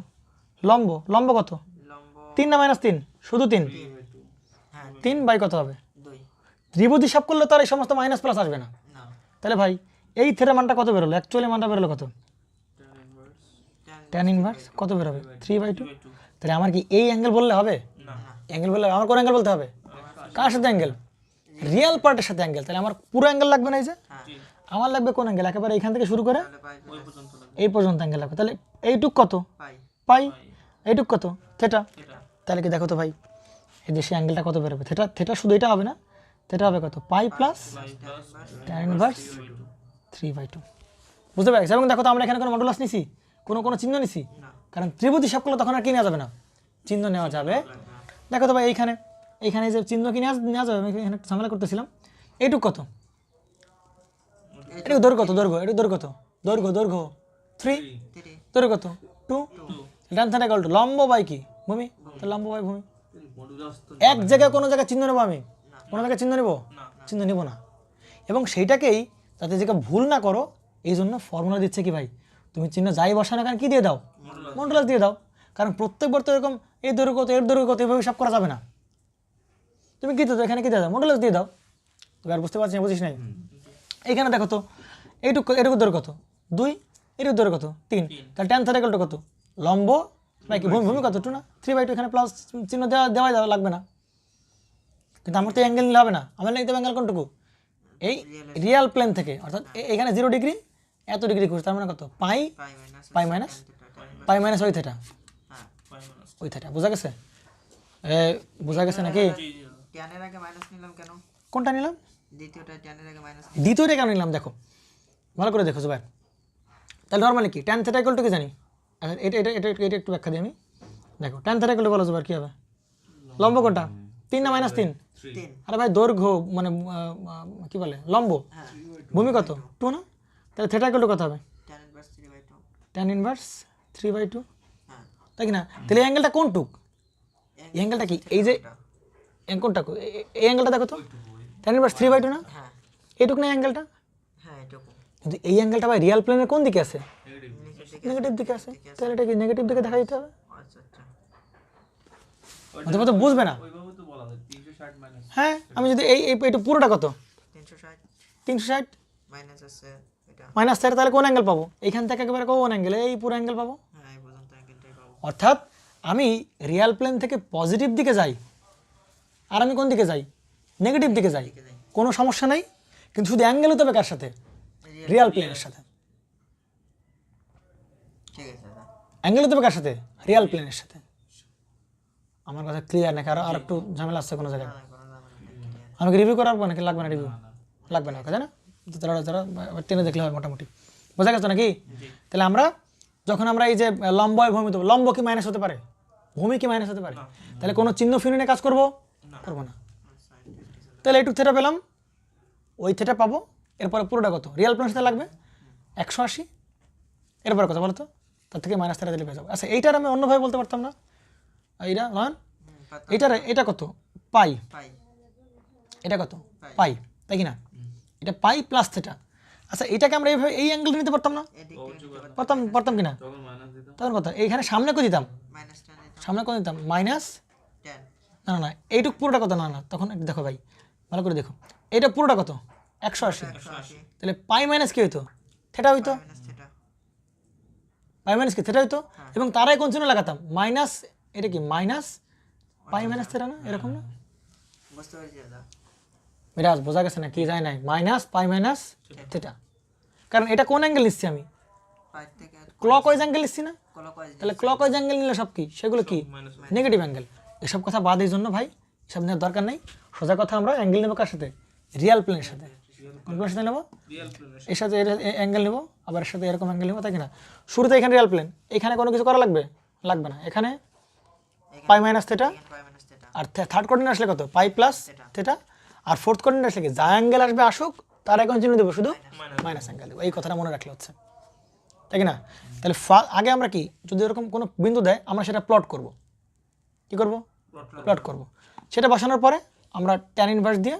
লম্ব লম্ব কত লম্ব 3 না -3, শুধু 3, হ্যাঁ 3 বাই কত হবে, 2 ত্রিভুজ হিসাব করলে তো আর এই সমস্ত মাইনাস প্লাস আসবে না। না তাহলে ভাই এই থেটা মানটা কত বেরোলো, অ্যাকচুয়ালি মানটা বেরোলো কত, tan ইনভার্স কত বেরোবে 3/2। তাহলে আমার কি এই অ্যাঙ্গেল বললে হবে, অ্যাঙ্গেল বললে আমার কোন অ্যাঙ্গেল বলতে হবে, কার সাথে অ্যাঙ্গেল, রিয়েল পার্টের সাথে অ্যাঙ্গেল। তাহলে আমার পুরো অ্যাঙ্গেল লাগবে না, এই যে আমার লাগবে কোন অ্যাঙ্গেল, একেবারে এখান থেকে শুরু করে তাহলে পাই এই পর্যন্ত অ্যাঙ্গেল লাগবে। তাহলে এইটুক কত পাই পাই, এইটুক কত থেটা, তাহলে কি দেখো তো ভাই এই যে সেই অ্যাঙ্গেলটা কত বেরোবে, থেটা থেটা শুধু এটা হবে না, থেটা হবে কত পাই প্লাস tan ইনভার্স 3/2, বুঝতে পারছি। এবং দেখো তো আমরা এখানে কোনো মডুলাস নিছি, কোনো চিহ্ন নিছি, কারণ ত্রিভুজ হিসাব করলে তখন আর কি নেওয়া যাবে না, চিহ্ন নেওয়া যাবে। দেখো তো ভাই এইখানে এইখানে যে চিহ্ন কি নেওয়া যাবে, আমি এখানে একটু ঝামেলা করতেছিলাম। এইটুক কত, এটুকু দৈর্ঘ্য কত, দৈর্ঘ্য এটুকু দৈর্ঘ্য কত, দৈর্ঘ্য 3, 3 দৈর্ঘ্য কত 2, ডান থেটা ইকুয়াল টু লম্ব বাই কি ভূমি, তাহলে লম্ব বাই ভূমি। এক জায়গায় কোনো জায়গায় চিহ্ন নেবো আমি, কোনো জায়গায় চিহ্ন নেবো, চিহ্ন নেবো না। এবং সেইটাকেই যাতে জায়গায় ভুল না করো এই জন্য ফর্মুলা দিচ্ছে কি ভাই, তুমি চিহ্ন যাই বসানো কেন কি দিয়ে দাও, মডুলাস দিয়ে দাও। কারণ প্রত্যেকবার তো এরকম এই দৈর্ঘ্য কত এর দৈর্ঘ্য কত এভাবে হিসাব করা যাবে না, তুমি কি দিতে এখানে কি দিয়ে দাও মডুলাস দিয়ে দাও। তবে আর বুঝতে পারছি না, বুঝিস নাই। এইখানে দেখো তো এইটুকু এটুকু দৈর্ঘ্য কত 2, এটুকু দৈর্ঘ্য কত 3, তাহলে tan থেটা ইকুয়াল টু কত লম্ব বাই কি ভূমি কত 2 না, 3/2, এখানে প্লাস চিহ্ন দেওয়া লাগবে না। কিন্তু আমার তো অ্যাঙ্গেল নিলে হবে না, আমার নিতে হবে অ্যাঙ্গেল কোনটুকু, এই রিয়াল প্লেন থেকে, অর্থাৎ এখানে 0 ডিগ্রি এত ডিগ্রি করছে, তার মানে কত পাই পাই মাইনাস পাই মাইনাস ওই থেটা, হ্যাঁ ওই থেটা। বোঝা গেছে, বোঝা গেছে নাকি? tan এর আগে মাইনাস নিলাম কেন, কোনটা নিলাম, দ্বিতীয়টা tan এর আগে মাইনাস দ্বিতীয়টা কেন নিলাম দেখো, ভালো করে দেখো ভাই। তাহলে নর্মালি কি tan থেটা ইকুয়াল টু কি জানি, আচ্ছা এটা এটা এটা এটা একটু ব্যাখ্যা দিই আমি। দেখো tan থেটা ইকুয়াল টু বলো জুবাইর কি হবে, লম্ব কোনটা 3 না -3, 3 আরে ভাই দৈর্ঘ্য মানে কি বলে লম্ব, ভূমি কত 2 না, তাহলে থেটা ইকুয়াল টু কত হবে tan ইনভার্স 3/2 tan ইনভার্স 3/2, হ্যাঁ তাই কি না? তাহলে এই অ্যাঙ্গেলটা কোনটুক, এই অ্যাঙ্গেলটা কি এই যে কোনটা এই অ্যাঙ্গেলটা দেখো তো tan ইনভার্স 3/2 না, হ্যাঁ এইটুক না অ্যাঙ্গেলটা, হ্যাঁ এটুকু কিন্তু এই অ্যাঙ্গেলটা ভাই রিয়াল প্লেনের কোন দিকে আছে, নিচের দিকে নেগেটিভ দিকে আছে, তাহলে এটা কি নেগেটিভ দিকে দেখা দিতে হবে, আচ্ছা আচ্ছা অথবা তো বুঝবে না। হ্যাঁ আমি যদি এই এইটা পুরোটা কত 360 360 মাইনাস আছে এটা, মাইনাস 4, তাহলে কোন অ্যাঙ্গেল পাবো, এইখান থেকে একেবারে কোন অ্যাঙ্গেল, এই পুরো অ্যাঙ্গেল পাবো। হ্যাঁ এই পর্যন্ত অ্যাঙ্গেলটাই পাবো। অর্থাৎ আমি রিয়াল প্লেন থেকে পজিটিভ দিকে যাই আর আমি কোন দিকে যাই নেগেটিভ দিকে যাই, কোনো সমস্যা নাই, কিন্তু শুধু অ্যাঙ্গেল হতে হবে কার সাথে, রিয়াল প্লেনের সাথে। ঠিক আছে দাদা, অ্যাঙ্গেল হতে হবে কার সাথে, রিয়াল প্লেনের সাথে। আমার কথা ক্লিয়ার নাকি আর একটু ঝামেলা আসছে কোনো জায়গায়, না কোনো দাম আমাকে রিভিউ করার পর নাকি লাগবে না, রিভিউ লাগবে না, ওকে না যারা যারা টেনে দেখলে হয় মোটামুটি বোঝা গেছে নাকি? তাহলে আমরা যখন আমরা এই যে লম্ব আর ভূমি, লম্ব কি মাইনাস হতে পারে, ভূমি কি মাইনাস হতে পারে? তাহলে কোনো চিহ্ন ফিহ্ন নিয়ে কাজ করবো না। তাহলে এইটুক থেটা পেলাম, ওই থেটা পাবো, এরপরে পুরোটা কত রিয়াল প্লেনের সাথে লাগবে 180, এরপরে কত বলো তো, তার থেকে মাইনাস থেটা দিলে পেয়ে যাবো। আচ্ছা এইটার আমি অন্যভাবে বলতে পারতাম না, এইটা লন, এটা কত পাই, এটা কত পাই, তাই কি না? এটা পাই প্লাস থেটা। আচ্ছা এটাকে আমরা এইভাবে এই অ্যাঙ্গেল নিতে পারতাম না, পারতাম কিনা? তখন মাইনাস দিতাম। তখন কথা এইখানে সামনে কত দিতাম, সামনে কত দিতাম মাইনাস, না এইটুক পুরোটা কত, না তখন দেখো ভাই ভালো করে দেখো, এইটা পুরোটা কত 180, তাহলে পাই মাইনাস কি হইতো, থেটা হইতো, পাই মাইনাস কি থেটা হইতো, এবং তারাই কোন চিহ্ন লাগাতাম মাইনাস, এটা কি মাইনাস পাই মাইনাস থেটা না, এরকম না? মিরাজ বোঝা গেছে না কি যায় নাই, মাইনাস পাই মাইনাস থেটা, কারণ এটা কোন অ্যাঙ্গেল নিচ্ছি আমি, ক্লকওয়াইজ অ্যাঙ্গেল নিচ্ছি না, তাহলে ক্লকওয়াইজ অ্যাঙ্গেল নিলে সব কি, সেগুলো কি নেগেটিভ অ্যাঙ্গেল। এসব কথা বাদ এই জন্য ভাই, এসব নেওয়ার দরকার নেই। সোজা কথা আমরা অ্যাঙ্গেল নেবো কার সাথে, রিয়াল প্লেনের সাথে। কোন প্লেনের সাথে নেবো, এর সাথে অ্যাঙ্গেল নেবো, আবার এর সাথে এরকম অ্যাঙ্গেল নেবো, তাই কিনা? শুরুতে এখানে রিয়াল প্লেন, এখানে কোনো কিছু করা লাগবে না, এখানে পাই মাইনাস থেটা, আর থার্ড কোঅর্ডিনেট আসলে কত পাই প্লাস থেটা, আর ফোর্থ কোঅর্ডিনেট আসলে কি যা অ্যাঙ্গেল আসবে আসুক তার এখন চিহ্ন দেবো, শুধু মাইনাস অ্যাঙ্গেল দেবো। এই কথাটা মনে রাখলে হচ্ছে, তাই কি না? তাহলে আগে আমরা কি যদি এরকম কোনো বিন্দু দেয় আমরা সেটা প্লট করব, কি করব, প্লট করব। সেটা বসানোর পরে আমরা ট্যান ইনভার্স দিয়ে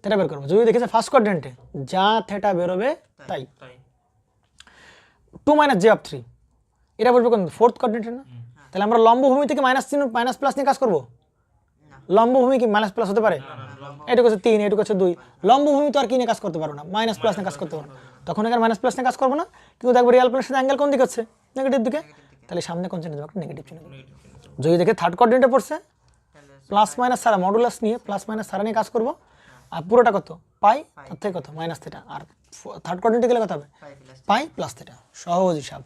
থেটা বের করবো। যদি দেখেছে ফার্স্ট কোয়াড্রেন্টে যা থেটা বেরোবে তাই, 2 - j/3 এটা বলবো কোন ফোর্থ কোয়াড্রেন্টে না? তাহলে আমরা লম্ব ভূমি থেকে মাইনাস চিহ্ন মাইনাস প্লাস নিয়ে কাজ করব। লম্ব ভূমি কি মাইনাস প্লাস হতে পারে? এটুকু হচ্ছে 3, এটুকু হচ্ছে 2। লম্ব ভূমি তো আর কি নিয়ে কাজ করতে পারবো না, মাইনাস প্লাস নিয়ে কাজ করতে পারবো না, তখন এখানে মাইনাস প্লাস নিয়ে কাজ করবো না। কিন্তু দেখবো রিয়াল প্লেনের সাথে অ্যাঙ্গেল কোন দিকে হচ্ছে, নেগেটিভ দিকে, তাহলে সামনে কোন চিহ্ন দেবো, একটা নেগেটিভ চিহ্ন দেবো। যদি দেখে থার্ড কোয়াড্রেন্টে পড়ছে প্লাস মাইনাস সারা মডুলাস নিয়ে প্লাস মাইনাস সারা নিয়ে কাজ করবো, আর পুরোটা কত পাই, তার থেকে কত মাইনাস থেটা, আর থার্ড কোয়াড্রেন্টে গেলে কত হবে পাই প্লাস থেটা। সহজ হিসাব,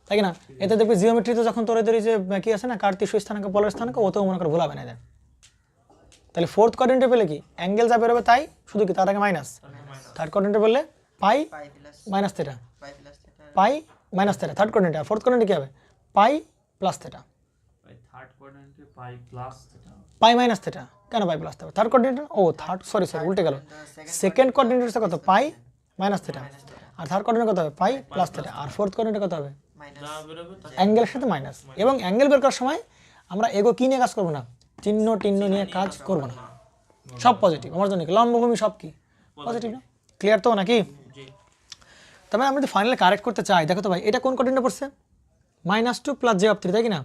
তাই কি না? এতে দেখবি জিওমেট্রিতে যখন তোর যে কি আছে না কার্তেশীয় স্থানাঙ্ক পোলার স্থানাঙ্ক, ওতেও মনে করে ভুলা বানায় দেন। তাহলে ফোর্থ কোয়াড্রেন্টে পেলে কি অ্যাঙ্গেল যা বেরোবে তাই, শুধু কি তার আগে মাইনাস। থার্ড কোয়াড্রেন্টে বললে pi minus theta, pi minus theta third কোয়াড্রেন্টে, আর ফোর্থ কোয়াড্রেন্টে কি হবে পাই প্লাস থেটা, থার্ড কোয়াড্রেন্টে pi plus theta, pi minus theta কেন পাই প্লাস থেটা, থার্ড কোয়াড্রেন্টে ও থার্ড সরি উল্টে গেল। সেকেন্ড কোয়াড্রেন্টে হচ্ছে কত পাই মাইনাস থেটা, আর থার্ড কোয়াড্রেন্টে কত হবে পাই প্লাস থেটা, আর ফোর্থ কোয়াড্রেন্টে কত হবে অ্যাঙ্গেলের সাথে মাইনাস। এবং অ্যাঙ্গেল বের করার সময় আমরা এগো কি নিয়ে কাজ করবো না, চিহ্ন টিহ্ন নিয়ে কাজ করবো না, সব পজিটিভ। আমার জন্য লম্বভূমি সব কি পজিটিভ না, ক্লিয়ার তো নাকি? তবে আমরা যদি ফাইনালি কারেক্ট করতে চাই, দেখো তো ভাই এটা কোন কোঅর্ডিনেটে পড়ছে, -2 + j/3 তাই কি না?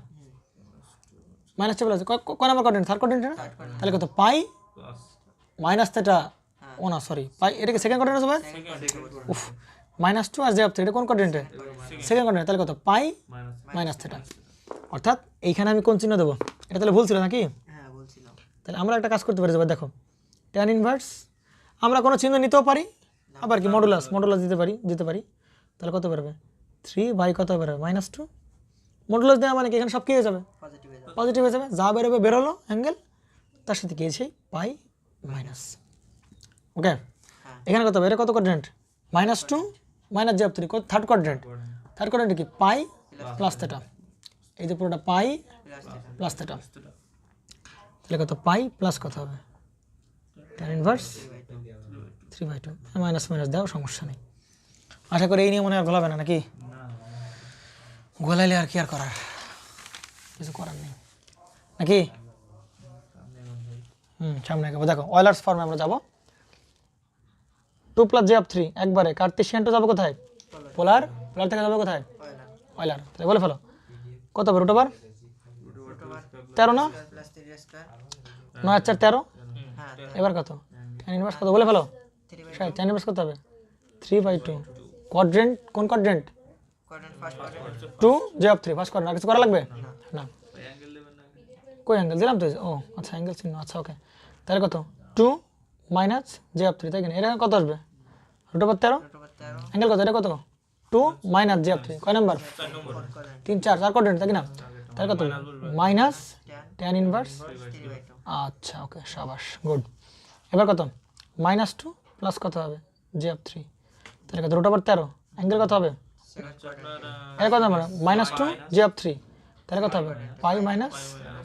-2 প্লাস কোন নাম্বার কোঅর্ডিনেট, থার্ড কোঅর্ডিনেট না? তাহলে কত পাই মাইনাস থেটা, ও না সরি পাই, এটা কি সেকেন্ড কোঅর্ডিনেট হবে? উফ, -2 আর j/3 এটা কোন কোঅর্ডিনেটে, সেকেন্ড কোঅর্ডিনেট, তাহলে কত পাই মাইনাস থেটা। অর্থাৎ এইখানে আমি কোন চিহ্ন দেবো, এটা তাহলে ভুল ছিল নাকি? তাহলে আমরা একটা কাজ করতে পারি, দেখো ট্যান ইনভার্স আমরা কোনো চিহ্ন নিতেও পারি, আবার কি মডুলাস দিতে পারি। তাহলে কত বেরোবে 3 কত বেরোবে -2, মডুলাস দেওয়া মানে কি এখানে সব কি হয়ে যাবে পজিটিভ হয়ে যাবে, যা বেরোবে বেরোলো অ্যাঙ্গেল, তার সাথে কি আছে পাই মাইনাস। ওকে, এখানে কত হবে, এটা কত coordinate -2 - j/3 third coordinate, third coordinate কি পাই প্লাস থেটা, এই যে পুরোটা পাই প্লাস থেটা, তাহলে কত পাই প্লাস কত হবে ট্যান ইনভার্স 3/2, মাইনাস মাইনাস দাও সমস্যা নেই। আশা করি এই নিয়ে মনে আর গোলাবে না নাকি? গোলাইলে আর কি আর করার, কিছু করার নেই নাকি? সামনে আগে দেখো অয়েলার্স ফর্মে আমরা যাবো, 2 + j/3 একবারে, কার্তেশিয়ান টু যাবো কোথায় পোলার, পোলার থেকে যাবো কোথায় অয়েলার। তাহলে বলে ফেলো কত হবে √/, 13 না, 9 আর 4 13, এবার কত ট্যান ইনভার্স কত বলে ফেলো, ট্যান ইনভার্স কত হবে 3/2, কোয়াড্রেন্ট কোন কোয়াড্রেন্ট 2 j/3 ফার্স্ট কোয়াড্রেন্ট, আর কিছু করা লাগবে না। কই অ্যাঙ্গেল দিলাম তো, ও আচ্ছা অ্যাঙ্গেল চিহ্ন, আচ্ছা ওকে। তাহলে কত 2 - j/3 তাই কিনা, এটা কত আসবে √13, অ্যাঙ্গেল কত, এটা কত 2 - j/3 কয় নাম্বার 3 4 কোয়াড্রেন্ট তাই কিনা, তাহলে কত মাইনাস ট্যান ইনভার্স, আচ্ছা ওকে সাবাস গুড। এবার কত -2 প্লাস কত হবে j/3, তাহলে কত √13, অ্যাঙ্গেল কত হবে সেকেন্ড কোয়াড্রেন্ট এর কত হবে -2 j অফ 3 তাহলে কত হবে পাই মাইনাস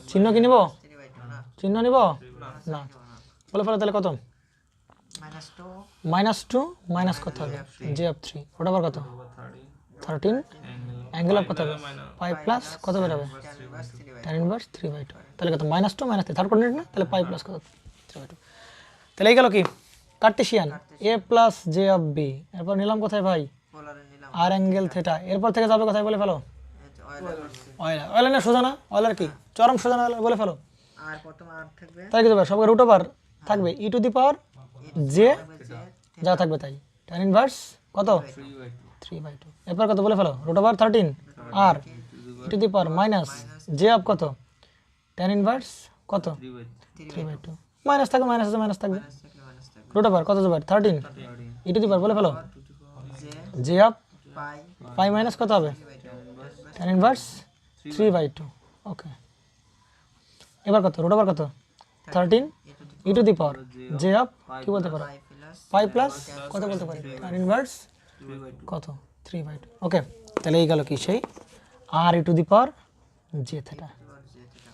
চিহ্ন কি নিব 3/2 না চিহ্ন নিব না বলে ফেলো তাহলে কত -2 -2 মাইনাস কত হবে j অফ 3 ওটা আবার কত 13 অ্যাঙ্গেল অফ কত হবে পাই প্লাস কত বেরোবে tan ইনভার্স 3/2 তাহলে কত -2 -3 থার্ড কোঅর্ডিনেট না তাহলে পাই প্লাস কত 3/2 তাহলে এই গেল কি Kardashian a plus j of b এরপর নিলাম কোথায় ভাই পোলারে নিলাম আর অ্যাঙ্গেল থিটা এরপর থেকে যাবে কোথায় বলে ফেলো অয়েলার অয়লার না সোজা না অয়লার কি চরম সোজা না বলে ফেলো আর প্রথম আর থাকবে তাই কি যাবে সবকে রুট ওভার থাকবে ই টু দি পাওয়ার জে যা থাকবে তাই tan ইনভার্স কত 3/2 এরপর কত বলে ফেলো রুট ওভার 13 আর e to the power minus j of কত tan ইনভার্স কত 3/2 মাইনাস থাকবে মাইনাস আছে মাইনাস থাকবে মাইনাস থাকবে রুট ওভার কত যাবে 13 ই টু দি পাওয়ার বলে ফেলো j j of pi pi minus কত হবে tan ইনভার্স 3/2 ওকে এবার কত রুট ওভার কত 13 e to the power j of কি বলতে পারো পাই প্লাস পাই প্লাস কত বলতে পারি tan ইনভার্স কত 3/2 ওকে তাহলে এই গেল কি সেই আর e to the power j theta j theta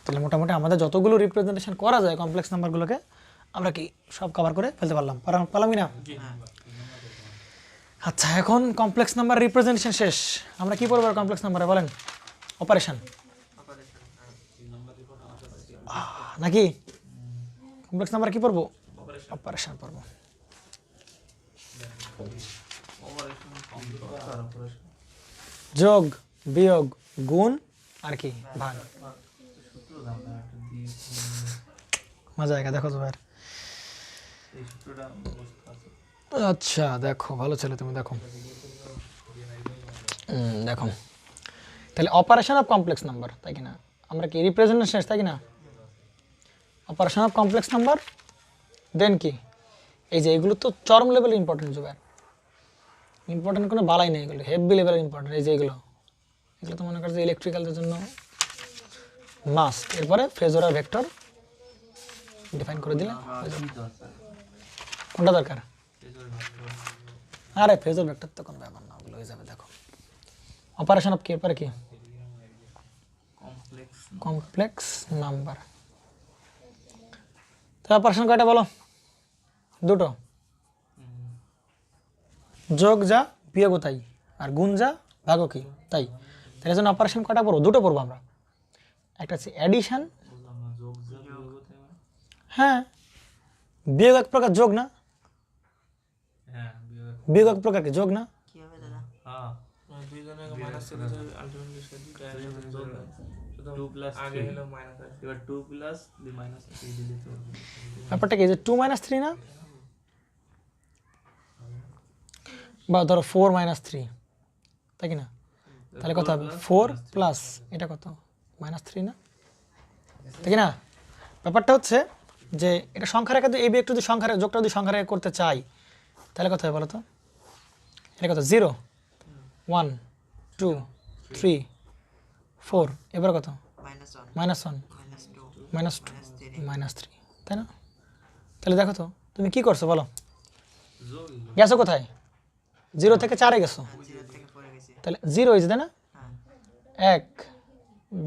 তাহলে মোটামুটি আমাদের যতগুলো রিপ্রেজেন্টেশন করা যায় কমপ্লেক্স নাম্বারগুলোকে আমরা কি সব কভার করে ফেলতে পারলাম কি না আচ্ছা এখন কমপ্লেক্স নাম্বার রিপ্রেজেন্টেশন শেষ আমরা কি পড়বো কমপ্লেক্স নাম্বারে বলেন অপারেশন নাকি কমপ্লেক্স নাম্বার কি পড়বো অপারেশন পড়বো যোগ বিয়োগ গুণ আর কি ভাগ মজা আয়েগা দেখো তোমার আচ্ছা দেখো ভালো ছেলে তুমি দেখো দেখো তাহলে অপারেশন অফ কমপ্লেক্স নাম্বার তাই কি না আমরা কি রিপ্রেজেন্টেশন তাই কি না অপারেশন অফ কমপ্লেক্স নাম্বার দেন কি এই যে এগুলো তো চরম লেভেলে ইম্পর্টেন্ট জুবাইর ইম্পর্টেন্ট কোনো বালাই নেই এগুলো হেভি লেভেলের ইম্পর্টেন্ট এই যে এগুলো তো মনে করছে ইলেকট্রিক্যালদের জন্য মাস্ট এরপরে ফেজর আর ভেক্টর ডিফাইন করে দিলে কোনটা দরকার আরে ফেজর ভেক্টর তো কোনো ব্যাপার না ওগুলো হয়ে যাবে দেখো অপারেশন অফ কি এরপরে কি কমপ্লেক্স নাম্বার তো অপারেশন কয়টা বলো দুটো যোগ যা বিয়োগ তাই আর গুণ যা ভাগও কি তাই তাহলে জন্য অপারেশন কয়টা পড়বো দুটো পড়বো আমরা একটা হচ্ছে অ্যাডিশন হ্যাঁ বিয়োগ এক প্রকার যোগ না বিয়োগ এক প্রকার কি যোগ না কি হবে দাদা দুইজনে মাইনাস থেকে আলটিমেটলি সে দুইটা একসাথে যোগ হয় শুধু 2 প্লাস আগে হলো মাইনাস আছে এবার 2 প্লাস দি মাইনাস 3 দিলে তো ব্যাপারটা কি যে 2 - 3 না বা ধরো 4 - 3 তাই কি না তাহলে কত হবে 4 প্লাস এটা কত -3 না তাই কি না ব্যাপারটা হচ্ছে যে এটা সংখ্যা রেখে এই একটু যদি সংখ্যা যোগটা যদি সংখ্যা রেখে করতে চাই তাহলে কত হবে বলো তো এটা কত 0 1 2 3 4 এবার কত -1 -1 -2 -3 তাই না তাহলে দেখো তো তুমি কি করছো বলো যোগ গেছো কোথায় 0 থেকে 4 এ গেছো 0 থেকে পড়ে গেছে তাহলে 0 হয়েছে তাই না হ্যাঁ 1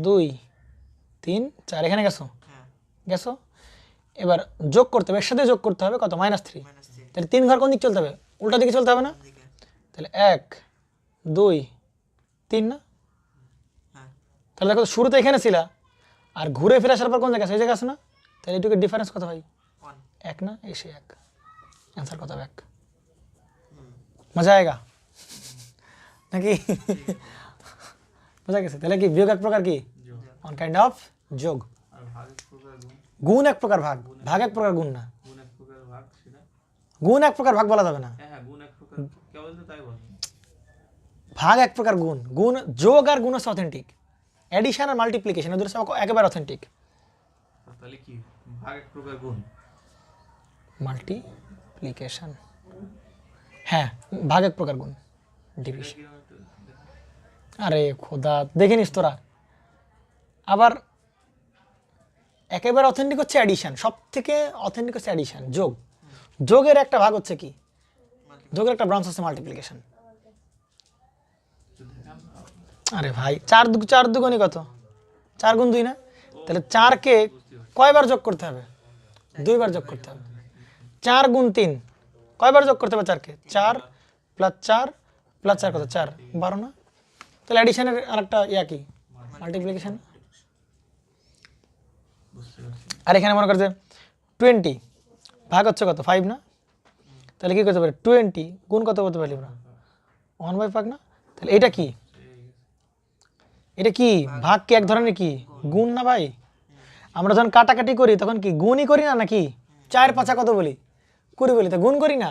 2 3 4 এখানে গেছো হ্যাঁ গেছো এবার যোগ করতে হবে এর সাথে যোগ করতে হবে কত -3 -3 তাহলে 3 ঘর কোন দিক চলতে হবে উল্টা দিকে চলতে হবে না দিকে তাহলে 1 2 3 না হ্যাঁ তাহলে দেখো শুরুতে এখানে ছিল আর ঘুরে ফিরে আসার পর কোন জায়গায় সেই জায়গা আছে না তাহলে এটুকু ডিফারেন্স কত ভাই 1 1 না এসে 1 आंसर কত হবে 1 মজা আয়েগা নাকি মজা গেছে তাহলে কি বিয়োগ এক প্রকার কি অন কাইন্ড অফ যোগ আর ভাগ এক প্রকার গুণ এক প্রকার ভাগ ভাগ এক প্রকার গুণ না গুণ এক প্রকার ভাগ সেটা গুণ এক প্রকার ভাগ বলা যাবে না হ্যাঁ গুণ এক প্রকার কেবল তো তাই বল ভাগ এক প্রকার গুণ গুণ যোগ আর গুণ হচ্ছে অথেন্টিক এডিশন আর মাল্টিপ্লিকেশন এদের সব একেবারে অথেন্টিক তাহলে কি ভাগ এক প্রকার গুণ মাল্টিপ্লিকেশন হ্যাঁ ভাগ এক প্রকার গুণ ডিভিশন কিরকম একটু দেখো। আরে খোদা দেখে নিস তোরা আবার একেবারে অথেন্টিক হচ্ছে অ্যাডিশন সব থেকে অথেন্টিক হচ্ছে অ্যাডিশন যোগ যোগের একটা ভাগ হচ্ছে কি যোগের একটা ব্রাঞ্চ হচ্ছে মাল্টিপ্লিকেশন আরে ভাই 4 দুগুণই কত 4 গুণ 2 না তাহলে 4কে কয়বার যোগ করতে হবে 2 বার যোগ করতে হবে 4 গুণ 3 কয়বার যোগ করতে হবে 4কে 4 প্লাস 4 প্লাস 4 কত 4 12 না তাহলে অ্যাডিশনের আরেকটা ইয়া কি মাল্টিপ্লিকেশন আর এখানে মনে কর যে 20 ভাগ হচ্ছে কত 5 না তাহলে কি করতে পারি 20 গুণ কত করতে পারি আমরা 1/5 না তাহলে এটা কি ভাগ কি এক ধরনের কি গুণ না ভাই আমরা যখন কাটাকাটি করি তখন কি গুণই করি না নাকি 4 5 কত বলি করি বলি তো গুণ করি না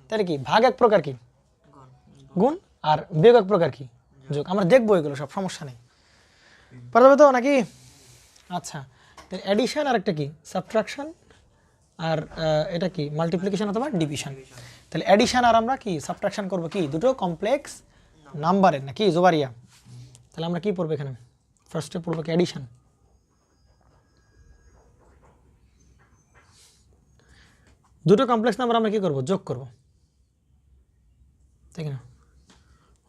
তাহলে কি ভাগ এক প্রকার কি গুণ আর বিয়োগ এক প্রকার কি যোগ আমরা দেখবো এগুলো সব সমস্যা নেই পারবে তো নাকি আচ্ছা তাহলে অ্যাডিশন আর একটা কি সাবট্রাকশন আর এটা কি মাল্টিপ্লিকেশন অথবা ডিভিশন তাহলে অ্যাডিশন আর আমরা কি সাবট্রাকশন করব কি দুটো কমপ্লেক্স নাম্বারের নাকি জোবারিয়া তাহলে আমরা কি পড়ব এখানে ফার্স্টে পড়ব কি অ্যাডিশন দুটো কমপ্লেক্স নাম্বার আমরা কি করব যোগ করব ঠিক না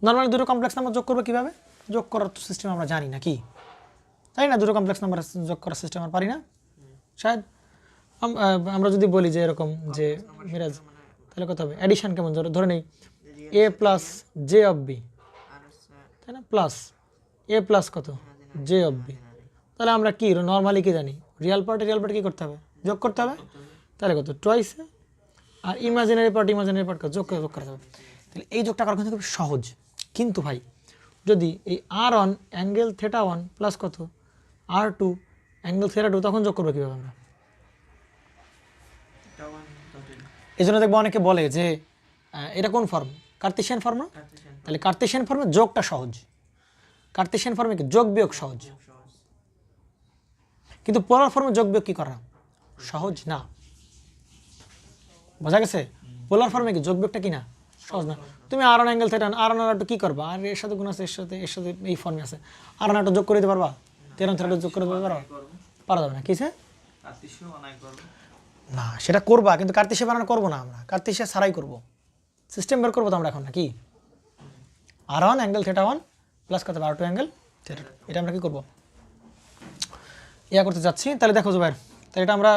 নরমালি দুটো কমপ্লেক্স নাম্বার যোগ করব কিভাবে যোগ করার সিস্টেম আমরা জানি না কি তাই না দুটো কমপ্লেক্স নাম্বার যোগ করার সিস্টেম আমরা পারি না শায়দ আমরা যদি বলি যে এরকম যে মিরাজ তাহলে কত হবে অ্যাডিশন কেমন ধরে নেই a plus j of b তাই না প্লাস a প্লাস কত জে অফ বি তাহলে আমরা কি নর্মালি কি জানি রিয়েল পার্ট কি করতে হবে যোগ করতে হবে তাহলে কত টুয়াইস আর ইমাজিনারি পার্ট যোগ করতে হবে তাহলে এই যোগটা করা কিন্তু খুব সহজ কিন্তু ভাই যদি এই r1 অ্যাঙ্গেল θ1 প্লাস কত r2 অ্যাঙ্গেল θ2 তখন যোগ করবো কীভাবে আমরা এই জন্য দেখবো অনেকে বলে যে এটা কোন ফর্ম কার্তেশিয়ান ফর্ম না তাহলে কার্তেশিয়ান ফর্মে যোগটা সহজ কার্তেশিয়ান ফর্মে কি যোগ বিয়োগ সহজ কিন্তু পোলার ফর্মে যোগ বিয়োগ কি করা সহজ না বোঝা গেছে পোলার ফর্মে কি যোগ বিয়োগটা কি না সহজ না তুমি r1 অ্যাঙ্গেল θ1 r1 আর r2 কি করবা আর এর সাথে গুণ আছে এর সাথে এই ফর্মে আছে r1 r2 যোগ করে দিতে পারবা r1 θ2 যোগ করে দিতে পারবা পারা যাবে না কিসে না সেটা করবা কিন্তু কার্তেশিয়া বানানো করবো না আমরা কার্তেশিয়া ছাড়াই করবো সিস্টেম বের করবো তো আমরা এখন নাকি r1 অ্যাঙ্গেল θ1 প্লাস কত r2 অ্যাঙ্গেল θ2 এটা আমরা কি করবো ইয়া করতে যাচ্ছি তাহলে দেখো জুবাইর তাহলে এটা আমরা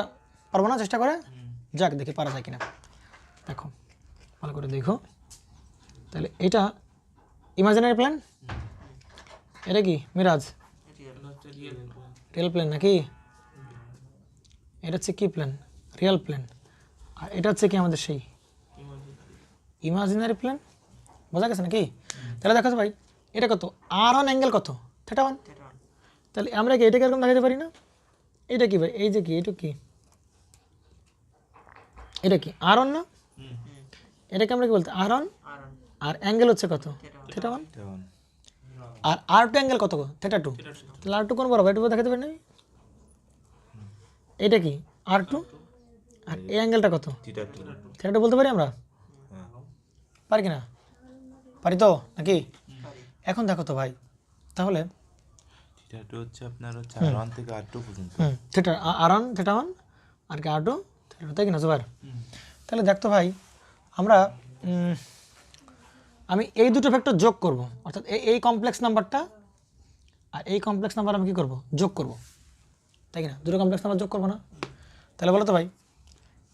পারবো না চেষ্টা করে যাক দেখি পারা যায় কিনা দেখো ভালো করে দেখো তাহলে এটা ইমাজিনারি প্ল্যান এটা কি মিরাজ রিয়েল প্ল্যান নাকি এটা হচ্ছে কি প্ল্যান রিয়েল প্ল্যান আর এটা হচ্ছে কি আমাদের সেই ইমাজিনারি প্ল্যান বোঝা গেছে নাকি তাহলে দেখো ভাই এটা কত r1 অ্যাঙ্গেল কত θ1 তাহলে আমরা কি এটাকে এরকম দেখাতে পারি না এটা কি ভাই এই যে কি এটা কি r1 না এটাকে আমরা কি বলতে r1 আর অ্যাঙ্গেল হচ্ছে কত θ1 আর r2 অ্যাঙ্গেল কত θ2 তাহলে r2 কোন বরাবর এটা দেখাতে পারি না এটা কি r2 আর এই অ্যাঙ্গেলটা কত θ2 বলতে পারি আমরা পারি কি না পারি তো নাকি এখন দেখো তো ভাই তাহলে θ2 হচ্ছে আপনার r1 থেকে r2 পর্যন্ত r1 θ1 আর কি r2 θ2 তাই কি না জুবাইর তাহলে দেখতো ভাই আমরা আমি এই দুটো ভেক্টর যোগ করব অর্থাৎ এই কমপ্লেক্স নাম্বারটা আর এই কমপ্লেক্স নাম্বার আমি কি করব যোগ করব তাই কি না দুটো কমপ্লেক্স নাম্বার যোগ করব না তাহলে বলো তো ভাই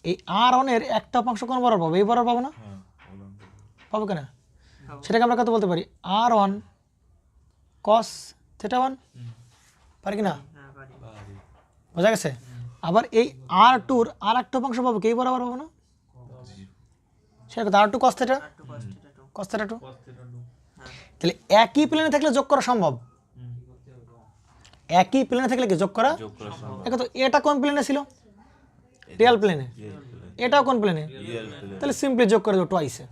এই r1 এর একটা অংশ কোন বরাবর পাবো এই বরাবর পাবো না পাবো কিনা সেটাকে আমরা কত বলতে পারি r1 cos θ1 পারি কি না বোঝা গেছে আবার এই r2 আর একটা অংশ পাবো কি এই বরাবর পাবো না সেটা কত r2 cos θ2 তাহলে একই প্লেনে থাকলে যোগ করা সম্ভব একই প্লেনে থাকলে কি যোগ করা দেখো তো এটা কোন প্লেনে ছিল রিয়েল প্লেনে এটাও কোন প্লেনে তাহলে সিম্পলি যোগ করে দাও টুয়াইসে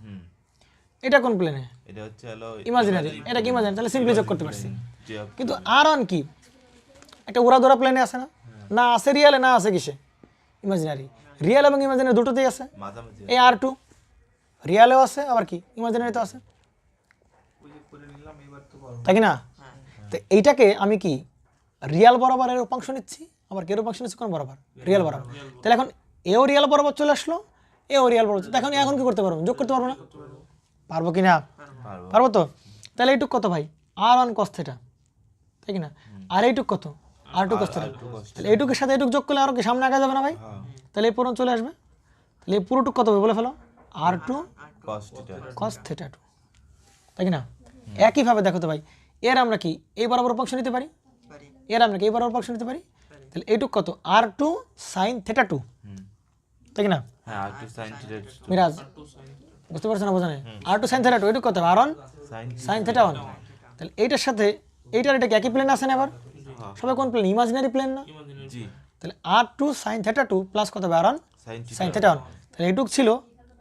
এটা কোন প্লেনে এটা হচ্ছে হলো ইমাজিনারি এটা কি ইমাজিনারি তাহলে সিম্পলি যোগ করতে পারছি কিন্তু r1 কি একটা উড়াধরা প্লেনে আছে না না আছে রিয়েলে না আছে কিসে ইমাজিনারি রিয়েল এবং ইমাজিনারি দুটোতেই আছে মাঝামাঝি এই r2 রিয়েলেও আছে আবার কি ইমাজিনারিতে আছে তাই কি না তো এইটাকে আমি কি রিয়েল বরাবরের উপাংশ নিচ্ছি আবার কের উপাংশ নিচ্ছি কোন বরাবর রিয়েল বরাবর তাহলে এখন এও রিয়েল বরাবর চলে আসলো এও রিয়েল বরাবর এখন এখন কি করতে পারবো যোগ করতে পারবো না পারবো কি না পারবো তো তাহলে এইটুক কত ভাই R1 cos থিটা, তাই কি না? আর এইটুক কত? R2 cos theta. তাহলে এইটুকের সাথে এইটুক যোগ করলে আরও কি সামনে আগা যাবে না ভাই? তাহলে এই পুরো চলে আসবে। তাহলে এই পুরোটুক কত হবে বলে ফেলো? R2 cos থিটা 2, তাই কি না? একইভাবে দেখো তো ভাই, এর আমরা কি এই বরাবর অংশ নিতে পারি? পারি। এর আমরা কি এই বরাবর অংশ নিতে পারি? তাহলে এইটুক কত? R2 sin থিটা 2, তাই কি না? হ্যাঁ R2 sin theta 2 মিরাজ বুঝতে পারছো না? বোঝা নেই? R2 sin থিটা 2 এইটুক কত? R1 sin theta 1। তাহলে এইটার সাথে এইটার এটা কি একই প্লেন আছে না? আবার সবাই কোন প্লেন? ইমাজিনারি প্লেন না? জি তাহলে R2 sin থিটা 2 প্লাস কত হবে? R1 sin sin theta 1। তাহলে এইটুক ছিল,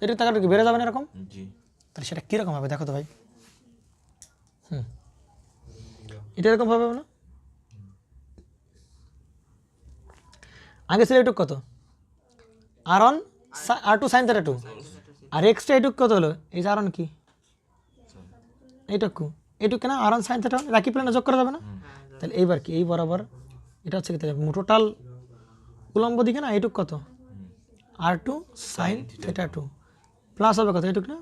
এইটুক টাকাটা কি বেড়ে যাবে না এরকম? জি তাহলে সেটা কীরকম হবে দেখো তো ভাই। এটা এরকম হবে না? আগে ছিল এইটুক কত? R1 R2 sin থিটা 2, আর এক্সট্রা এইটুক কত হলো? এই যে R1 কি এইটুকু, এইটুক কেন? R1 sin থিটা 1 একই প্লেনে যোগ করা যাবে না? তাহলে এইবার কি এই বরাবর এটা হচ্ছে কি? তাহলে টোটাল উলম্ব দিকে না এইটুক কত? R2 sin থিটা 2 প্লাস হবে কত? এইটুক না?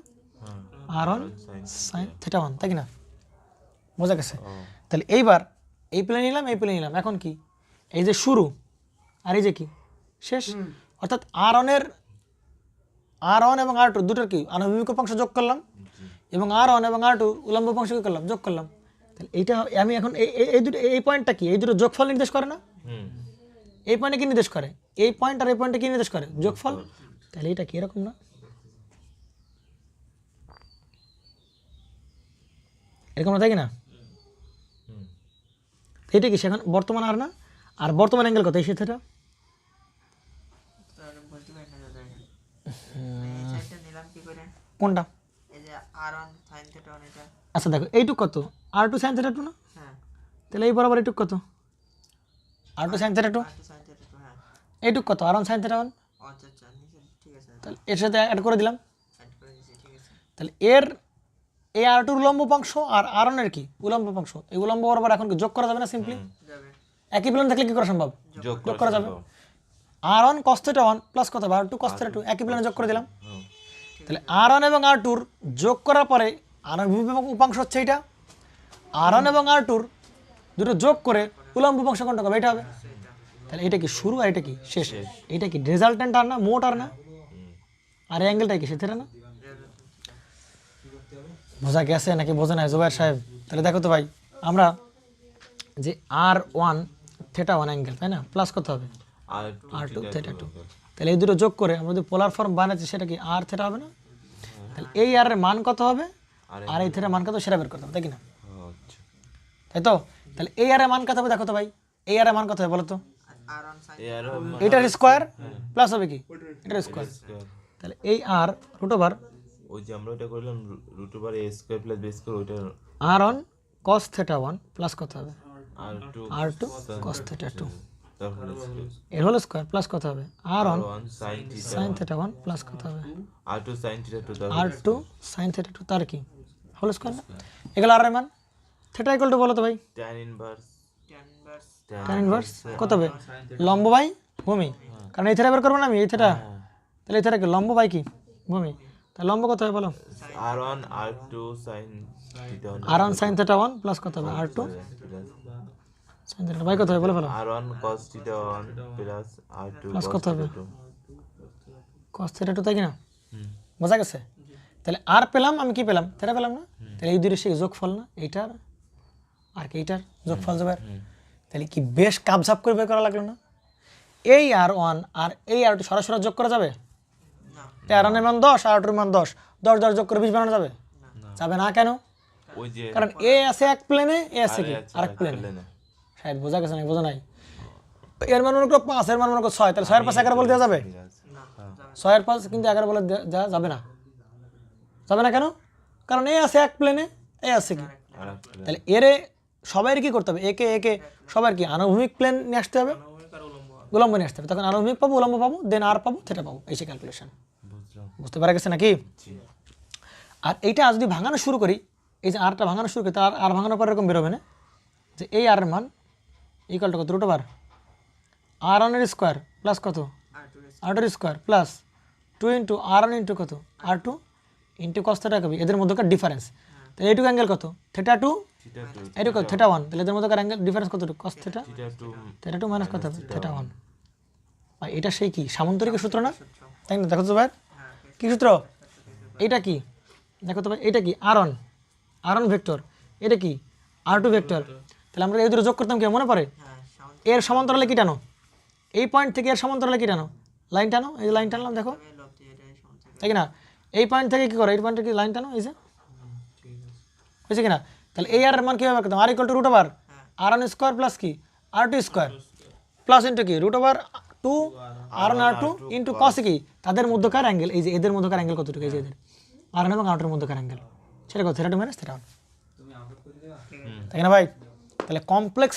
R1 sin থিটা 1, তাই কি না? বোঝা গেছে? তাহলে এইবার এই প্লেন নিলাম, এই প্লেন নিলাম, এখন কি এই যে শুরু আর এই যে কি শেষ, অর্থাৎ R1 এবং R2 দুটোর কি আনুভূমিক উপাংশ যোগ করলাম, এবং R1 এবং R2 উলম্ব উপাংশ কি করলাম? যোগ করলাম। তাহলে এইটা আমি এখন এই দুটো, এই পয়েন্টটা কি? এই দুটো যোগফল নির্দেশ করে না? এই পয়েন্টে কি নির্দেশ করে? এই পয়েন্ট আর এই পয়েন্টে কি নির্দেশ করে? যোগফল। তাহলে এটা কি এরকম না? এরকম না, তাই কি না? এটা কি সেখানে বর্তমান আর না? আর বর্তমান অ্যাঙ্গেল কত? এই সেটা তাহলে বলতে পারি না দাদা। এই সাইডটা নিলাম কি করে? কোনটা? এই যে R1 sin থিটা 1 এটা। আচ্ছা দেখো এইটুক কত? R2 sin থিটা 2 না? হ্যাঁ তাহলে এই বরাবর এইটুক কত? R2 sin theta 2। R2 sin theta 2 হ্যাঁ। এইটুক কত? R1 sin theta 1। আচ্ছা আচ্ছা নিচে ঠিক আছে। তাহলে এর সাথে অ্যাড করে দিলাম। অ্যাড করে দিয়েছি ঠিক আছে। তাহলে এর এই R2 উলম্ব উপাংশ আর R1 এর কি উলম্ব উপাংশ, এই উলম্ব বরাবর এখন কি যোগ করা যাবে না? সিম্পলি যাবে। একই প্লেন থাকলে কি করা সম্ভব? যোগ যোগ করা যাবে। R1 cos থিটা 1 প্লাস কত হবে? R2 cos থিটা 2 একই প্লেনে যোগ করে দিলাম। তাহলে R1 এবং R2 যোগ করার পরে আনুভূমিক উপাংশ হচ্ছে এটা, R1 এবং R2 দুটো যোগ করে উলম্ব উপাংশ কোনটা হবে? এটা হবে। তাহলে এটা কি শুরু আর এটা কি শেষ? এটা কি রেজাল্টেন্ট আর না, মোট আর না? আর এই অ্যাঙ্গেলটা কি সেটা না? বোঝা গেছে নাকি বোঝা নাই জুবাইর সাহেব? তাহলে দেখো তো ভাই, আমরা যে R1 থিটা 1 অ্যাঙ্গেল, তাই না, প্লাস কত হবে? R2 theta 2। তাহলে এই দুটো যোগ করে আমরা যদি পোলার ফর্ম বানাচ্ছি সেটা কি R থিটা হবে না? তাহলে এই আর এর মান কত হবে আর এই থিটার মান কত সেটা বের করতে হবে, তাই কি না? আচ্ছা তাই তো? তাহলে এই আর এর মান কত হবে দেখো তো ভাই, এই আর এর মান কত হবে বলো তো? R1 sin এর এটার স্কোয়ার প্লাস হবে কি এটার স্কোয়ার। তাহলে এই আর রুট ওভার ওই যে আমরা ওটা করলাম root over a square plus b square, ওটা R1 cos থিটা 1 প্লাস কত হবে? R2 cos থিটা 2 তারপরে এর হোল স্কোয়ার প্লাস কত হবে? R1 1 sin theta sin theta 1 plus কত হবে? R2 sin theta 2 R2 sin theta 2 তার কি হোল স্কোয়ার না? এগুলো আর এর মান থিটা ইকুয়াল টু বলো তো ভাই? tan inverse tan inverse tan inverse কত হবে? লম্ব বাই ভূমি, কারণ এই থিটা বের করবো না আমি, এই থিটা। তাহলে এই থিটা কি লম্ব বাই কি ভূমি? তাহলে লম্ব কত হবে বলো? R1 R2 sin theta 1 R1 sin theta 1 plus কত হবে? R2 sin থিটা বাই কত হবে বলে ফেলো? R1 cos theta 1 plus R2 plus cos কত হবে? theta 2 cos থিটা 2, তাই কি না? বোঝা গেছে? তাহলে আর পেলাম, আমি কি পেলাম? থিটা পেলাম না? তাহলে এই দুইয়ের সে যোগফল না এইটার আর কি এইটার যোগফল যাবে। তাহলে কি বেশ কাপঝাপ করে বের করা লাগলো না? এই R1 আর এই R2 সরাসরি যোগ করা যাবে? না R1 এর মান 10 আর R2 এর মান 10, 10 10 যোগ করে 20 বানানো যাবে? যাবে না। কেন? ওই যে কারণ এ আছে এক প্লেনে, এ আছে কি আরেক প্লেনে। প্লেনে শায়দ বোঝা গেছে না? বোঝা নাই? এর মান মনে করো 5, এর মান মনে করো 6, তাহলে 6 এর 5 11 বলে দেওয়া যাবে? না 6 এর 5 কিন্তু 11 বলে দেওয়া যাবে না। যাবে না কেন? কারণ এ আছে এক প্লেনে, এ আছে কি, আরেকটা তাহলে এরে সবাই কি করতে হবে? একে একে সবার কি আনুভূমিক প্লেন নিয়ে আসতে হবে, আনুভূমিক আর উলম্ব হয়। উলম্ব নিয়ে আসতে হবে। তখন আনুভূমিক পাবো, উলম্ব পাবো, দেন আর পাবো, থিটা পাবো, এই সে ক্যালকুলেশন। বুঝলাম বুঝতে পারা গেছে নাকি? জি আর এইটা যদি ভাঙানো শুরু করি, এই যে আরটা ভাঙানো শুরু করি, তার আর ভাঙানোর পর এরকম বেরোবে না যে এই আর এর মান ইকুয়াল টু কত? রুট ওভার R1 এর স্কোয়ার প্লাস কত? R2 R2 এর square plus 2 into R1 into কত? R2 ইন্টু কস থিটা কবি, এদের মধ্যকার ডিফারেন্স। তাহলে এইটুকু অ্যাঙ্গেল কত? থিটা 2 থিটা 2 এটা কত থিটা 1, তাহলে এদের মধ্যকার অ্যাঙ্গেল ডিফারেন্স কতটুকু cos theta, theta 2 theta 2 minus কত হবে থিটা 1। আর এটা সেই কি সামান্তরিকের সূত্র না, তাই না? দেখো তো ভাই কি সূত্র, এটা কি দেখো তো ভাই, এটা কি r1 ভেক্টর, এটা কি r2 ভেক্টর, তাহলে আমরা এই দুটো যোগ করতাম কি মনে পড়ে, এর সমান্তরালে কি টানো, এই পয়েন্ট থেকে এর সমান্তরালে কি টানো, লাইন টানো, এই যে লাইন টানলাম দেখো, তাই কি না? এই পয়েন্ট থেকে কি করো, এই পয়েন্টে কি লাইন টানো, এই যে হয়েছে কিনা? তাহলে এই আর এর মান কীভাবে করতাম, r = √r r1 square plus কি r2 স্কোয়ার প্লাস ইন্টু কি √2 r1 r2 ইন্টু cos কি তাদের মধ্যকার অ্যাঙ্গেল, এই যে এদের মধ্যকার অ্যাঙ্গেল কতটুকু, এই যে এদের r1 এবং r2 এর মধ্যকার অ্যাঙ্গেল, সেটা কত থিটা 2 মাইনাস থিটা 1, তাই না ভাই? তাহলে কমপ্লেক্স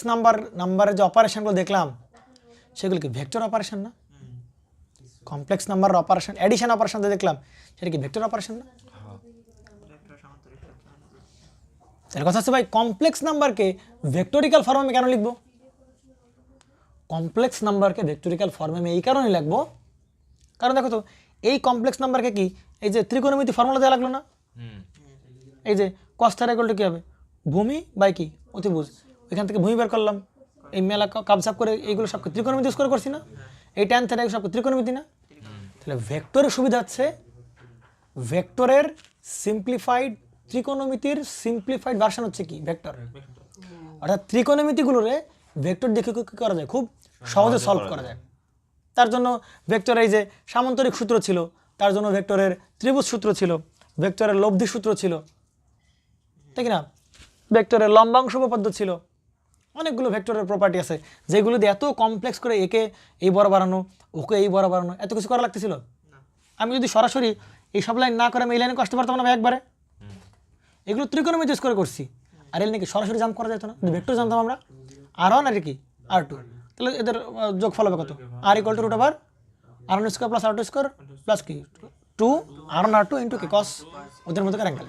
নাম্বারের যে অপারেশনগুলো দেখলাম সেগুলো কি ভেক্টর অপারেশন না? কমপ্লেক্স নাম্বারের অপারেশন অ্যাডিশন অপারেশন দেখলাম সেটা কি ভেক্টর অপারেশন না? তাহলে কথা হচ্ছে ভাই কমপ্লেক্স নাম্বারকে ভেক্টোরিক্যাল ফর্মে কেন লিখবো, কমপ্লেক্স নাম্বারকে ভেক্টোরিক্যাল ফর্মে আমি এই কারণে লিখবো কারণ দেখো তো এই কমপ্লেক্স নাম্বারকে কি এই যে ত্রিকোণমিতি ফর্মুলা দেওয়া লাগলো না, এই যে cos θ = কি হবে ভূমি বাই কি অতিভুজ, এখান থেকে ভূমি বের করলাম, এই মেলা কাবসাপ করে এইগুলো সব ত্রিকোণমিতি স্কোয়ার করছি না, এই tan θ সব ত্রিকোণমিতি না। তাহলে ভেক্টরের সুবিধা হচ্ছে ভেক্টরের সিম্পলিফাইড ত্রিকোণমিতির সিম্পলিফাইড ভার্সন হচ্ছে কি ভেক্টর, অর্থাৎ ত্রিকোণমিতিগুলোরে ভেক্টর দেখে কি করা যায় খুব সহজে সলভ করা যায়। তার জন্য ভেক্টরের এই যে সামান্তরিক সূত্র ছিল, তার জন্য ভেক্টরের ত্রিভুজ সূত্র ছিল, ভেক্টরের লব্ধি সূত্র ছিল, ঠিক না? ভেক্টরের লম্বাংশ উপপাদ্য ছিল, অনেকগুলো ভেক্টরের প্রপার্টি আছে যেগুলো দিয়ে এত কমপ্লেক্স করে একে এই বড় বাড়ানো ওকে এই বড় বাড়ানো এত কিছু করা লাগতেছিল। আমি যদি সরাসরি এই সব লাইন না করে আমি এই লাইনে কষ্ট পারতাম না ভাই একবারে, এগুলো ত্রিকোণমিতি স্কোয়ার করছি, আর এই নাকি সরাসরি জাম্প করা যেত না, যদি ভেক্টর জানতাম আমরা r1 আর কি r2, তাহলে এদের যোগফল হবে কত r = √r r1 square plus r2 square plus কি 2 r1 r2 ইন্টু কি cos ওদের মধ্যকার অ্যাঙ্গেল।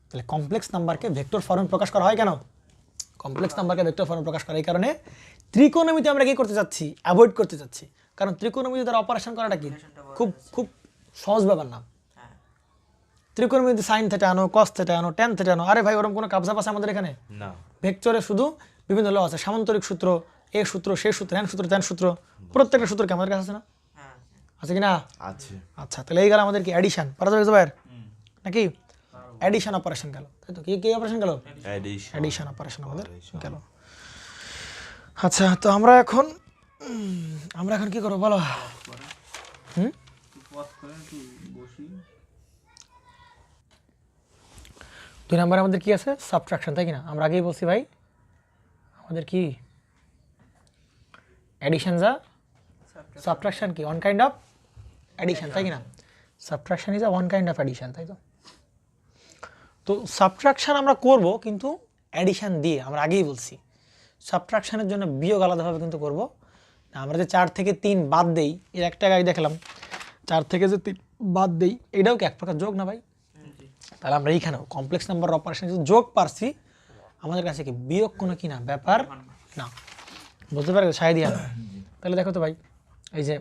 তাহলে কমপ্লেক্স নাম্বারকে ভেক্টর ফর্মে প্রকাশ করা হয় কেন, কমপ্লেক্স নাম্বারকে ভেক্টর ফর্মে প্রকাশ করা এই কারণে ত্রিকোণমিতি আমরা কি করতে চাচ্ছি অ্যাভয়েড করতে চাচ্ছি, কারণ ত্রিকোণমিতি দ্বারা অপারেশন করাটা কি খুব খুব সহজ ব্যাপার না। ত্রিকোণমিতি sin θ আনো cos θ আনো tan θ আনো, আরে ভাই ওরকম কোনো কাবজাপ আছে আমাদের এখানে না, ভেক্টরে শুধু বিভিন্ন ল আছে, সামান্তরিক সূত্র এ সূত্র সে সূত্র হ্যান সূত্র ত্যান সূত্র, প্রত্যেকটা সূত্র কি আমাদের কাছে আছে না, আছে কি না? আছে। আচ্ছা তাহলে এই গেল আমাদের কি অ্যাডিশন পারা যাবে ভাই নাকি অ্যাডিশন অপারেশন গেল, তাই তো কি কি অপারেশন গেল অ্যাডিশন অপারেশন আমাদের গেল। আচ্ছা তো আমরা এখন কি করবো বলো, দুই নম্বরে আমাদের কি আছে সাবট্রাকশন, তাই কি না? আমরা আগেই বলছি ভাই আমাদের কি অ্যাডিশন যা সাবট্রাকশন কি ওয়ান কাইন্ড অফ অ্যাডিশন, তাই কি না? Subtraction is a one kind of addition, তাই তো? তো সাবট্রাকশন আমরা করব কিন্তু অ্যাডিশন দিয়ে, আমরা আগেই বলছি সাবট্রাকশনের জন্য বিয়োগ আলাদাভাবে কিন্তু করব না। আমরা যে 4 থেকে 3 বাদ দেই, এর একটা আগে দেখলাম 4 থেকে যে 3 বাদ দেই এটাও কি এক প্রকার যোগ না ভাই? তাহলে আমরা এইখানেও কমপ্লেক্স নাম্বার অপারেশন যোগ পারছি, আমাদের কাছে কি বিয়োগ কোনো কি না ব্যাপার না, বুঝতে পারবে শায়দিয়া? তাহলে দেখো তো ভাই এই যে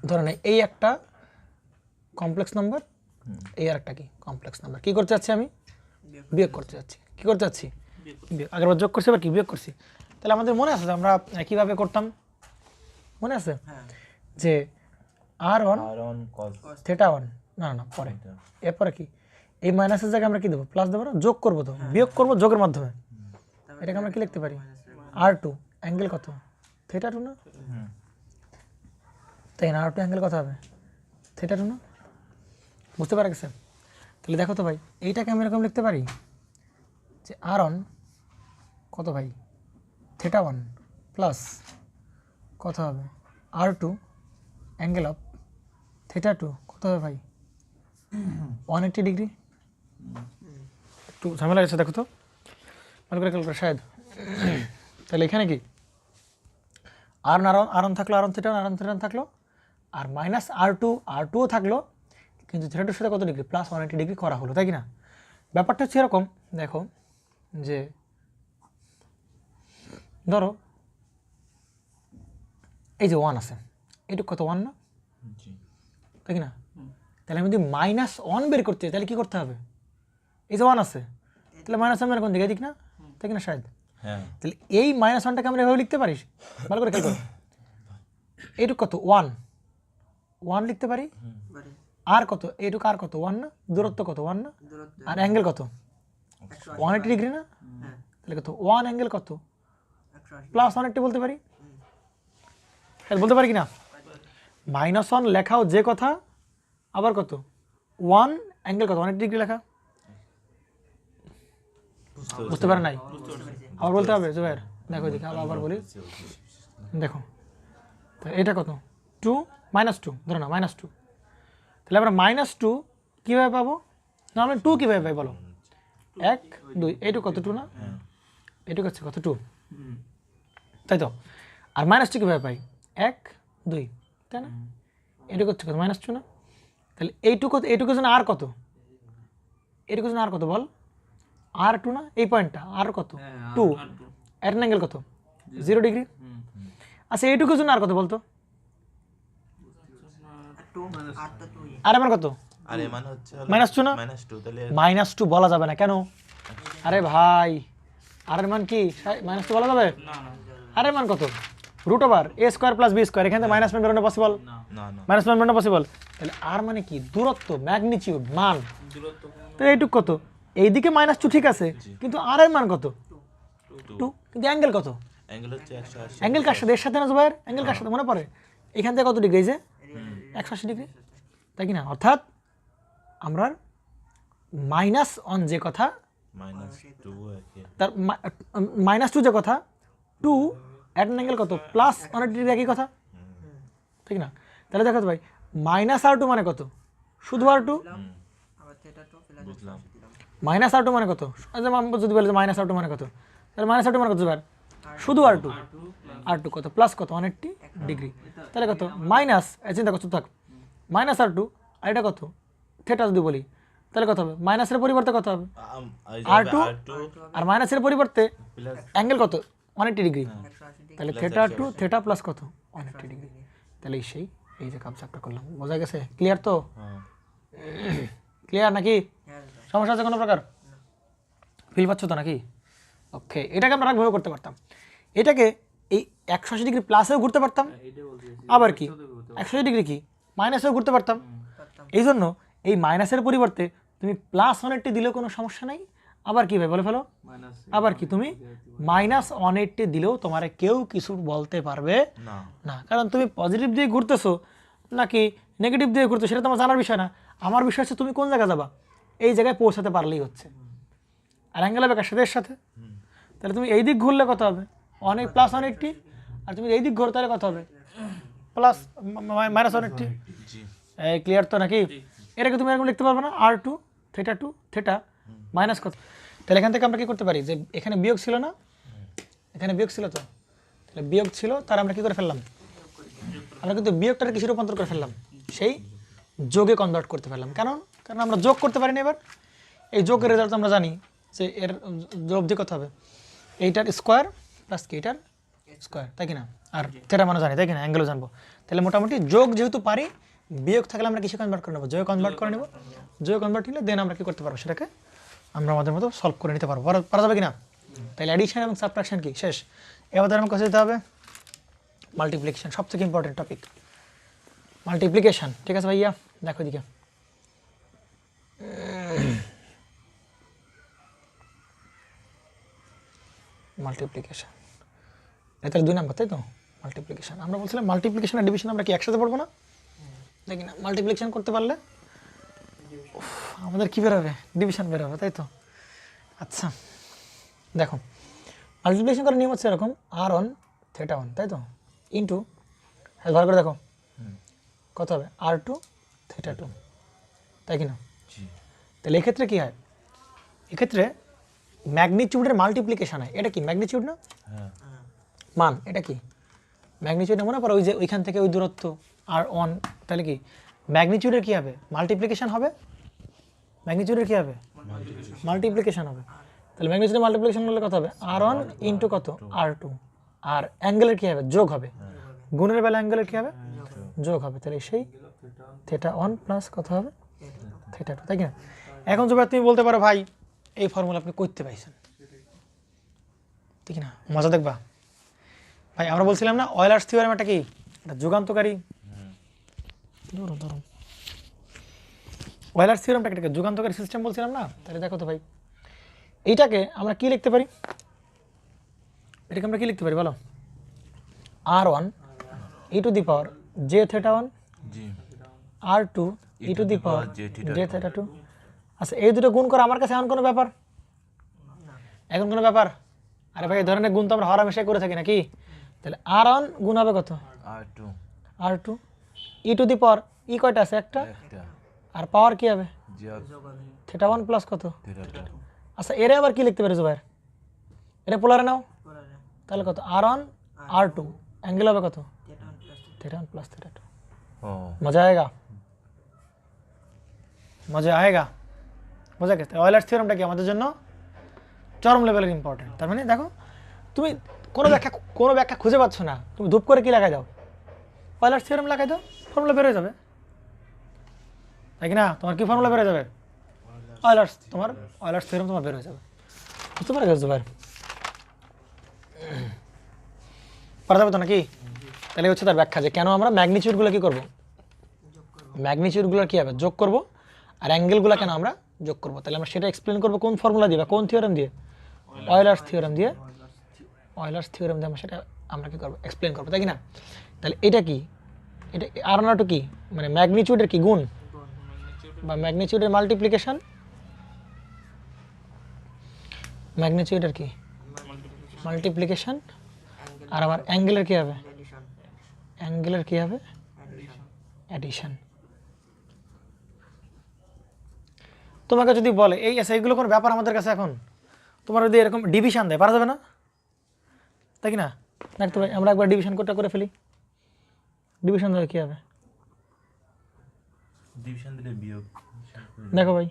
ধরেন এই একটা কমপ্লেক্স নাম্বার, এই আর একটা কি কমপ্লেক্স নাম্বার, কি করতে যাচ্ছি আমি বিয়োগ করতে যাচ্ছি, কি করতে যাচ্ছি বিয়োগ, আগেরবার যোগ করছি এবার কি বিয়োগ করছি। তাহলে আমাদের মনে আছে আমরা কিভাবে করতাম, মনে আছে যে r1 θ 1 না না পরে, এরপরে কি এই মাইনাসের জায়গায় আমরা কি দেবো প্লাস দেবো না, যোগ করবো তো বিয়োগ করবো যোগের মাধ্যমে, এটাকে আমরা কি লিখতে পারি r2 অ্যাঙ্গেল কত θ 2 না, তাই না? r2 অ্যাঙ্গেল কত হবে θ 2 না, বুঝতে পারা গেছে? তাহলে দেখো তো ভাই এইটাকে আমি এরকম লিখতে পারি যে r1 কত ভাই θ 1 প্লাস কত হবে r2 অ্যাঙ্গেল অফ θ 2 কত হবে ভাই 180 ডিগ্রি। একটু ঝামেলা গেছে দেখো তো ভালো করে ক্যালকুলেট শায়দ। তাহলে এখানে কি r1 থাকলো r1 θ 1 r1 θ 1 থাকলো আর মাইনাস r2ও থাকলো, কিন্তু θ 2 সাথে কত ডিগ্রি প্লাস 180 ডিগ্রি করা হলো, তাই কি না? ব্যাপারটা হচ্ছে এরকম দেখো যে ধরো এই যে 1 আছে, এইটুকু কত 1 না, তাই কি না? তাহলে আমি যদি -1 বের করতে তাহলে কি করতে হবে, এই যে 1 আছে তাহলে মাইনাস ওয়ান মানে কোন দিকে এদিক না, তাই কিনা শায়দ? হ্যাঁ তাহলে এই মাইনাস ওয়ানটাকে আমরা এভাবে লিখতে পারিস, ভালো করে খেয়াল করো। এইটুক কত 1 1 লিখতে পারি, বাড়ি আর কত এইটুক আর কত 1 না, দূরত্ব কত 1 না, দূরত্ব আর অ্যাঙ্গেল কত 180 180 ডিগ্রি না, হ্যাঁ তাহলে কত 1 অ্যাঙ্গেল কত 180 প্লাস 180 বলতে পারি, হ্যাঁ বলতে পারি কি না? মাইনাস 1 লেখাও যে কথা, আবার কত 1 অ্যাঙ্গেল কত 180 ডিগ্রি লেখা, বুঝতে পারে নাই? আবার বলতে হবে জুবাইর, দেখো এদিকে আবার বলি, দেখো তো এটা কত 2 -2 ধরো না -2, তাহলে আমরা -2 কীভাবে পাবো না, আমরা 2 কীভাবে পাই বলো? 1 2 এইটুকু কত 2 না, এইটুকু হচ্ছে কত 2, তাই তো? আর -2 কীভাবে পাই 1 2, তাই না? এইটুকু হচ্ছে কত -2 না, তাহলে এইটুকু জন্য আর কত, এইটুকু জন্য আর কত বল, আর 2 না, এই পয়েন্টটা আর কত 2, এর অ্যাঙ্গেল কত 0 ডিগ্রি। আচ্ছা এইটুকু জন্য আর কত বলতো, আর 2 আর তো 2 আর আমার কত আর এ মানে হচ্ছে -2 না, -2 তাহলে -2 বলা যাবে না কেন? আরে ভাই আর এর মান কি -2 বলা যাবে? আর এর মান কত √a² + b², এখান থেকে মাইনাস মান বেরোনো পসিবল, না মাইনাস মান বেরোনো পসিবল, তাহলে আর মানে কি দূরত্ব, ম্যাগনিটিউড, মান। দূরত্ব তো এইটুক কত, এইদিকে -2 ঠিক আছে, কিন্তু আর এর মান কত 2, কিন্তু অ্যাঙ্গেল কত, অ্যাঙ্গেল হচ্ছে 180 অ্যাঙ্গেল কার সাথে, এর সাথে না জুবাইর, অ্যাঙ্গেল কার সাথে মনে পড়ে, এখান থেকে কত ডিগ্রি, এই যে 180 ডিগ্রি, তাই কি না? অর্থাৎ আমরা -1 যে কথা, -2 একে তার -2 যে কথা, 2 এট অ্যাঙ্গেল কত +180 ডিগ্রি একই কথা, ঠিক না? তাহলে দেখো তো ভাই -r2 মানে কত, শুধু r2, আবার থিটা 2 প্লাস বুঝলাম -r2 মানে কত, যদি বলে যে -r2 মানে কত, তাহলে -r2 মানে কত জুবাইর, শুধু r2 কত প্লাস কত 180 ডিগ্রি, তাহলে কত মাইনাস, চিন্তা করছো থাক, -r2 আর এটা কত থিটা যদি বলি, তাহলে কত হবে, মাইনাসের পরিবর্তে কত হবে r2, আর মাইনাসের পরিবর্তে প্লাস অ্যাঙ্গেল কত 180 ডিগ্রি, 180 ডিগ্রি তাহলে থিটা 2 থিটা প্লাস কত 180 ডিগ্রি, তাহলে এই যে কনসেপ্টটা করলাম, বোঝা গেছে? ক্লিয়ার তো? হ্যাঁ ক্লিয়ার নাকি? হ্যাঁ সমস্যা আছে কোনো প্রকার, ফিল পাচ্ছ তো নাকি? ওকে, এটাকে আমরা আরেকভাবে করতে পারতাম, এটাকে এই 180 ডিগ্রি প্লাসেও ঘুরতে পারতাম, আবার কি 180 ডিগ্রি কি মাইনাসেও ঘুরতে পারতাম। এই জন্য এই মাইনাসের পরিবর্তে তুমি +180 দিলেও কোনো সমস্যা নাই, আবার কি ভাই বলে ফেলো, আবার কি তুমি -180 দিলেও তোমারে কেউ কিছু বলতে পারবে না না, কারণ তুমি পজিটিভ দিয়ে ঘুরতেছো নাকি নেগেটিভ দিয়ে ঘুরতেছো সেটা তোমার জানার বিষয় না, আমার বিষয় হচ্ছে তুমি কোন জায়গায় যাবা, এই জায়গায় পৌঁছাতে পারলেই হচ্ছে। আর অ্যাঙ্গেল হবে কার সাথে, এর সাথে, তাহলে তুমি এই দিক ঘুরলে কত হবে +180, আর তুমি এই দিক ঘুরো তাহলে কত হবে -180। জি এই ক্লিয়ার তো নাকি? এটাকে তুমি এরকম লিখতে পারবে না, r2 থিটা 2 থিটা মাইনাস কত, তাহলে এখান থেকে আমরা কি করতে পারি, যে এখানে বিয়োগ ছিল না, এখানে বিয়োগ ছিল তো, তাহলে বিয়োগ ছিল, তার আমরা কি করে ফেললাম, আমরা কিন্তু বিয়োগটাকে কিসে রূপান্তর করে ফেললাম, সেই যোগে কনভার্ট করতে পারলাম। কারণ আমরা যোগ করতে পারি না, এবার এই যোগের রেজাল্ট আমরা জানি যে এর লব্ধি কত হবে, এইটার স্কোয়ার প্লাস এইটার স্কোয়ার, তাই কিনা? আর থিটা মানে জানি, তাই কিনা? অ্যাঙ্গেলও জানবো, তাহলে মোটামুটি যোগ যেহেতু পারি, বিয়োগ থাকলে আমরা কিসে কনভার্ট করে নেবো, যোগে কনভার্ট করে নেব, যোগে কনভার্ট নিলে দেন আমরা কি করতে পারবো, সেটাকে আমরা আমাদের মতো সলভ করে নিতে পারবো, পারা যাবে কিনা? তাহলে অ্যাডিশন এবং সাবট্রাকশন কি শেষ, এবার আমাকে কাছে যেতে হবে মাল্টিপ্লিকেশন, সবথেকে ইম্পর্টেন্ট টপিক মাল্টিপ্লিকেশন, ঠিক আছে ভাইয়া? দেখো এদিকে মাল্টিপ্লিকেশন, এটা 2 নাম্বার, তাই তো? মাল্টিপ্লিকেশন আমরা বলছিলাম, মাল্টিপ্লিকেশন আর ডিভিশন আমরা কি একসাথে পড়বো না, দেখি না? মাল্টিপ্লিকেশন করতে পারলে আমাদের কি বেরোবে, ডিভিশন বেরোবে, তাই তো? আচ্ছা দেখো, মাল্টিপ্লিকেশন করার নিয়ম হচ্ছে এরকম, r1 থিটা 1, তাই তো, ইন্টু, ভালো করে দেখো কত হবে r2 থিটা 2, তাই কিনা? জি তাহলে এক্ষেত্রে কী হয়, এক্ষেত্রে ম্যাগনিটিউডের মাল্টিপ্লিকেশন হয়, এটা কি ম্যাগনিটিউড না, হ্যাঁ মান, এটা কি ম্যাগনিটিউড, মনে পড়ে ওই যে ওইখান থেকে ওই দূরত্ব r1, তাহলে কি ম্যাগনিটিউডের কী হবে, মাল্টিপ্লিকেশন হবে, ম্যাগনিটিউডের কী হবে, মাল্টিপ্লিকেশন হবে, তাহলে ম্যাগনিটিউডের মাল্টিপ্লিকেশন করলে কত হবে r1 ইন্টু কত r2, আর অ্যাঙ্গেলের কী হবে, যোগ হবে, গুণের বেলা অ্যাঙ্গেলের কী হবে, যোগ হবে, তাহলে সেই থিটা 1 প্লাস কত হবে থিটা 2, তাই কিনা? এখন যদি তুমি বলতে পারো ভাই এই ফর্মুলা আপনি করতে পাইছেন, ঠিক না? মজা দেখবা ভাই, আমরা বলছিলাম না অয়েলার্স থিওরেম একটা কি, এটা যুগান্তকারী। ধরুন ধরুন অয়েলার্স থিওরেমটা একটা যুগান্তকারী সিস্টেম বলছিলাম না? তাহলে দেখো তো ভাই, এইটাকে আমরা কি লিখতে পারি? এটাকে আমরা কি লিখতে পারি বলো? R1 e two the power j theta 1 G R2 e two the power j theta 2। আচ্ছা, এই দুটো গুণ করা আমার কাছে এখন কোনো ব্যাপার? এখন কোনো ব্যাপার? আরে ভাই, এই ধরনের গুণ তো আমরা হরামেশাই করে থাকি নাকি? তাহলে R1 গুণ হবে কত? R2 R2 e two the পাওয়ার, ই কয়টা আছে? একটা। একটা আর পাওয়ার কি হবে? জি থেটা 1 প্লাস কত? থিটা 2 আচ্ছা, এর আবার কি লিখতে পারি জুবাইর? এটা পোলারে নাও, তাহলে কত? R1 R2 অ্যাঙ্গেল হবে কত? Theta 1 plus theta 2। ও मजा आएगा, मजा आएगा, বোঝা গেছে? অয়েলার্স থিওরেমটা কি আমাদের জন্য চরম লেভেলের ইম্পর্টেন্ট। তার মানে দেখো, তুমি কোনো ব্যাখ্যা খুঁজে পাচ্ছ না, তুমি ধূপ করে কি লাগাই দাও? অয়েলার্স থিওরেম লাগাই দাও, ফর্মুলা বের হয়ে যাবে, তাই কি না? তোমার কি ফর্মুলা বের হয়ে যাবে? তোমার অয়েলার্স থিওরেম তোমার বের হয়ে যাবে। বুঝতে পারা গেছে ভাই? পারা যাবে তো নাকি? তাহলে হচ্ছে তার ব্যাখ্যা যে কেন আমরা ম্যাগনিচিউডগুলো কি করব, ম্যাগনিচিউডগুলো কি হবে যোগ করব, আর অ্যাঙ্গেলগুলো কেন আমরা যোগ করব। তাহলে আমরা সেটা এক্সপ্লেন করব কোন ফর্মুলা দিয়ে বা কোন থিওরেম দিয়ে? অয়েলার্স থিওরেম দিয়ে। অয়েলার্স থিওরেম দিয়ে আমরা সেটা কি করব, এক্সপ্লেন করব, তাই কি না? তাহলে এটা কি, এটা R1 কি, মানে ম্যাগনিচিউডের কি গুণ বা ম্যাগনিচিউডের মাল্টিপ্লিকেশন, ম্যাগনিচিউডের কি মাল্টিপ্লিকেশন, আর আমার অ্যাঙ্গেলের কি হবে? অ্যাঙ্গেলের কি হবে? অ্যাডিশন। তোমাকে যদি বলে এই এইগুলো কোনো ব্যাপার আমাদের কাছে এখন, তোমার যদি এরকম ডিভিশন দেয়, পারা যাবে না, তাই কি না? দেখতে ভাই, আমরা একবার ডিভিশন কোডটা করে ফেলি। ডিভিশন দিলে কী হবে? ডিভিশন দিলে বিয়োগ। দেখো ভাই,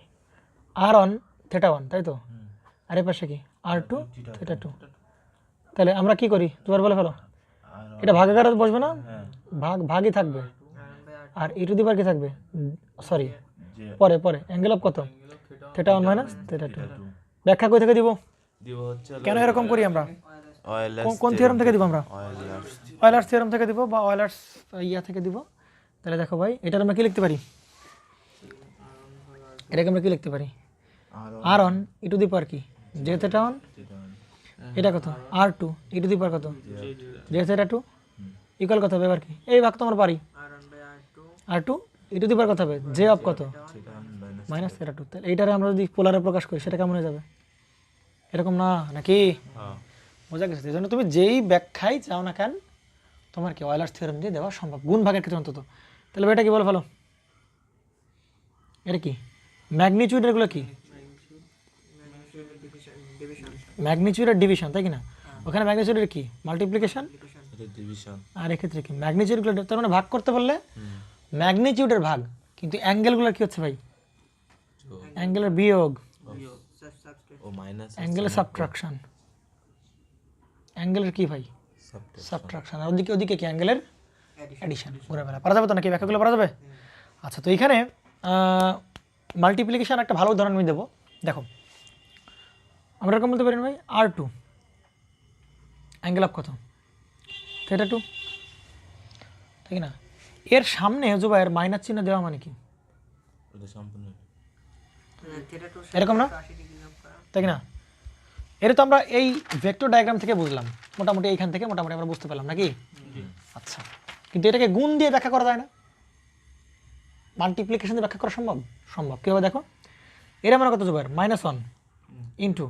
R1 থেটা 1, তাই তো? আর এ পাশে কি R2 থেটা 2। তাহলে আমরা কি করি, দুবার বলে ফেলো। এটা ভাগাকারে বসবে না, ভাগই থাকবে, আর ই টু দি পাওয়ার কি থাকবে? সরি, পরে অ্যাঙ্গেল অফ কত? Theta 1 minus theta 2। ব্যাখ্যা কই থেকে দিব? কেন এরকম করি আমরা? কোন থিওরেম থেকে দিব আমরা? অয়েলার্স থিওরেম থেকে দিব বা অয়েলার্স থেকে দিব। তাহলে দেখো ভাই, এটার আমরা কি লিখতে পারি? এটাকে আমরা কি লিখতে পারি? R1 ই টু দি পাওয়ার কি জে থেটা 1, এটা কত? R2 E to the power কত? জে থেটা 2 ইকুয়াল কত হবে? এবার কি এই ভাগ তো আমরা পারি, R2 E to the power কত হবে? জে অফ কত? Minus theta 2। তাহলে এইটারে আমরা যদি পোলারে প্রকাশ করি সেটা কেমন হয়ে যাবে? এরকম না নাকি? বোঝা গেছে? এই জন্য তুমি যেই ব্যাখ্যাই চাও না কেন, তোমার কি অয়েলার্স থিওরেম দিয়ে দেওয়া সম্ভব, গুণ ভাগের ক্ষেত্রে অন্তত। তাহলে এটা কি বলে ফেলো, এটা কি ম্যাগনিচিউড, এগুলো কি ম্যাগনিচিউডের ডিভিশন, তাই কি না? ওখানে ম্যাগনিচিউডের কি মাল্টিপ্লিকেশন, আর এক্ষেত্রে কি ম্যাগনিচিউডগুলো, তার মানে ভাগ করতে বললে ম্যাগনিচিউডের ভাগ, কিন্তু অ্যাঙ্গেলগুলোর কি হচ্ছে ভাই? অ্যাঙ্গেলের বিয়োগ, অ্যাঙ্গেলের সাবট্রাকশন, অ্যাঙ্গেলের কি ভাই? সাবট্রাকশন। আর ওদিকে কি অ্যাঙ্গেলের অ্যাডিশন। ঘুরে বেলা পারা যাবে তো নাকি? ব্যাখ্যাগুলো পারা যাবে? আচ্ছা, তো এইখানে মাল্টিপ্লিকেশন একটা ভালো উদাহরণ আমি দেবো। দেখো, আমরা এরকম বলতে পারি ভাই R2 অ্যাঙ্গেল অফ কত? থেটা 2, তাই কি না? এর সামনে জুবাইর মাইনাস চিহ্ন দেওয়া মানে কি? এরকম না, তাই কি না? এটা তো আমরা এই ভেক্টর ডায়াগ্রাম থেকে বুঝলাম, মোটামুটি এইখান থেকে মোটামুটি আমরা বুঝতে পারলাম নাকি? আচ্ছা, কিন্তু এটাকে গুণ দিয়ে ব্যাখ্যা করা যায় না, মাল্টিপ্লিকেশন দিয়ে ব্যাখ্যা করা সম্ভব? সম্ভব। কীভাবে দেখো, এর মানে কত জুবাইর? -1 ইন্টু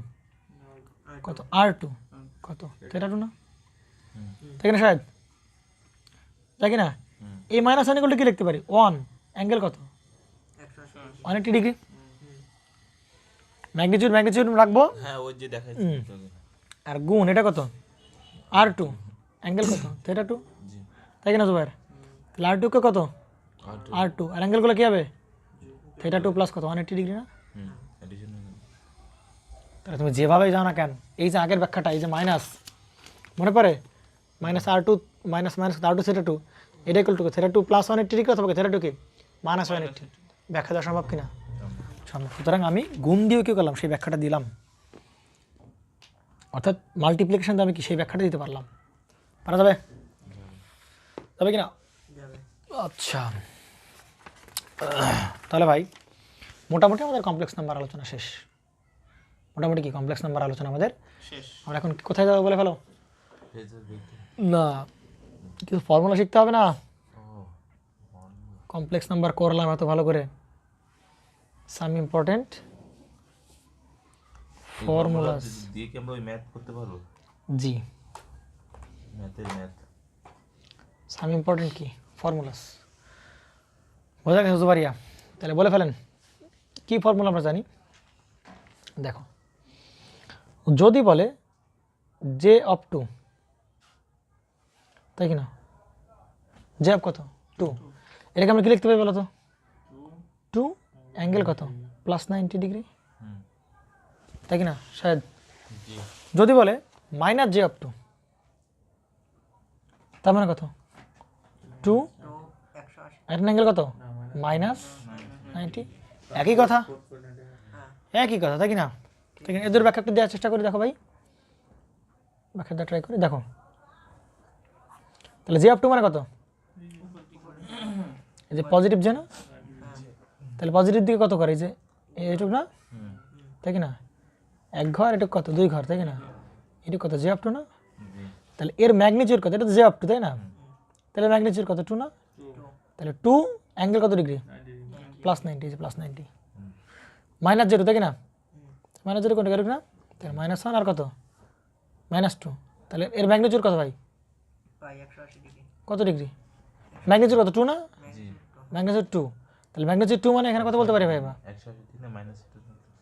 কত? R2 কত? থেটা 2 না, তাই না শায়দ? তাই কি না? এই -1 ইকুয়াল টু কি লিখতে পারি? 1 অ্যাঙ্গেল কত? 180 ডিগ্রি। ম্যাগনিচিউড রাখবো, আর গুণ এটা কত? R2 অ্যাঙ্গেল কত? থেটা 2, তাই কি না জুবাইর? তাহলে R2 কে কত? R2, আর অ্যাঙ্গেলগুলো কি হবে? থেটা 2 প্লাস কত? 180 ডিগ্রি না? তাহলে তুমি যেভাবেই যাও না কেন, এই যে আগের ব্যাখ্যাটা, এই যে মাইনাস, মনে পড়ে? -R2 মাইনাস R2 থেটা 2, এটা equal to theta 2 plus 180 degree অথবা থেটা 2 কে -180। ব্যাখ্যা দেওয়া সম্ভব কিনা? সম্ভব। সুতরাং আমি গুণ দিয়েও কী করলাম, সেই ব্যাখ্যাটা দিলাম, অর্থাৎ মাল্টিপ্লিকেশন দিয়ে আমি কি সেই ব্যাখ্যাটা দিতে পারলাম। পারা যাবে? যাবে কি না? যাবে। আচ্ছা, তাহলে ভাই মোটামুটি আমাদের কমপ্লেক্স নাম্বার আলোচনা শেষ। মোটামুটি কি কমপ্লেক্স নাম্বার আলোচনা আমাদের শেষ। আমরা এখন কোথায় যাবো বলে ফেলো? ফেজার দেখতে না, কিছু ফর্মুলা শিখতে হবে না? ও কমপ্লেক্স নাম্বার করলাম এত ভালো করে, সাম ইম্পর্টেন্ট ফর্মুলাস। দিয়ে কি আমরা ওই ম্যাথ করতে পারবো? জি, ম্যাথ সাম ইম্পর্টেন্ট কি ফর্মুলাস বোঝা গেছে জুবারিয়া? তাহলে বলে ফেলেন কি ফর্মুলা আমরা জানি। দেখো, যদি বলে জে অফ টু, তাই কি না, জে অফ কত 2, এটাকে আমরা কি লিখতে পারি বলো তো? 2 অ্যাঙ্গেল কত +90 ডিগ্রি, হুম তাই কি না শায়দ? জি যদি বলে মাইনাস জে অফ 2, তার মানে কত 2 তো 180। এর অ্যাঙ্গেল কত -90, একই কথা, একই কথা, তাই কি না? তাই কি না? এদের ব্যাখ্যা একটু দেওয়ার চেষ্টা করি, দেখো ভাই ব্যাখ্যা দেওয়া ট্রাই করি। দেখো তাহলে জে অফ 2 মানে কত, এই যে পজিটিভ জে না, তাহলে পজিটিভ দিকে কত করে, এই যে এইটুক না, হুম তাই কি না, এক ঘর, এটুক কত 2 ঘর, তাই কি না, এটুক কত জে অফ 2 না, জি তাহলে এর ম্যাগনিটিউড কত, এটা তো জে অফ 2 তাই না, তাহলে ম্যাগনিটিউড কত 2 না, তাহলে 2 অ্যাঙ্গেল কত ডিগ্রি +90, এই যে +90, -0 তাই কি না, -0 কোনটা গেল না, তাহলে -1 আর কত -2, তাহলে এর ম্যাগনিটিউড কত ভাই, পাই 180 ডিগ্রি। কত ডিগ্রি, ম্যাগনিটিউড কত 2 না, জি ম্যাগনিটিউড 2, তাহলে ম্যাগনিটিউড 2 মানে এখানে কত বলতে পারি ভাই, বা 180 না মাইনাস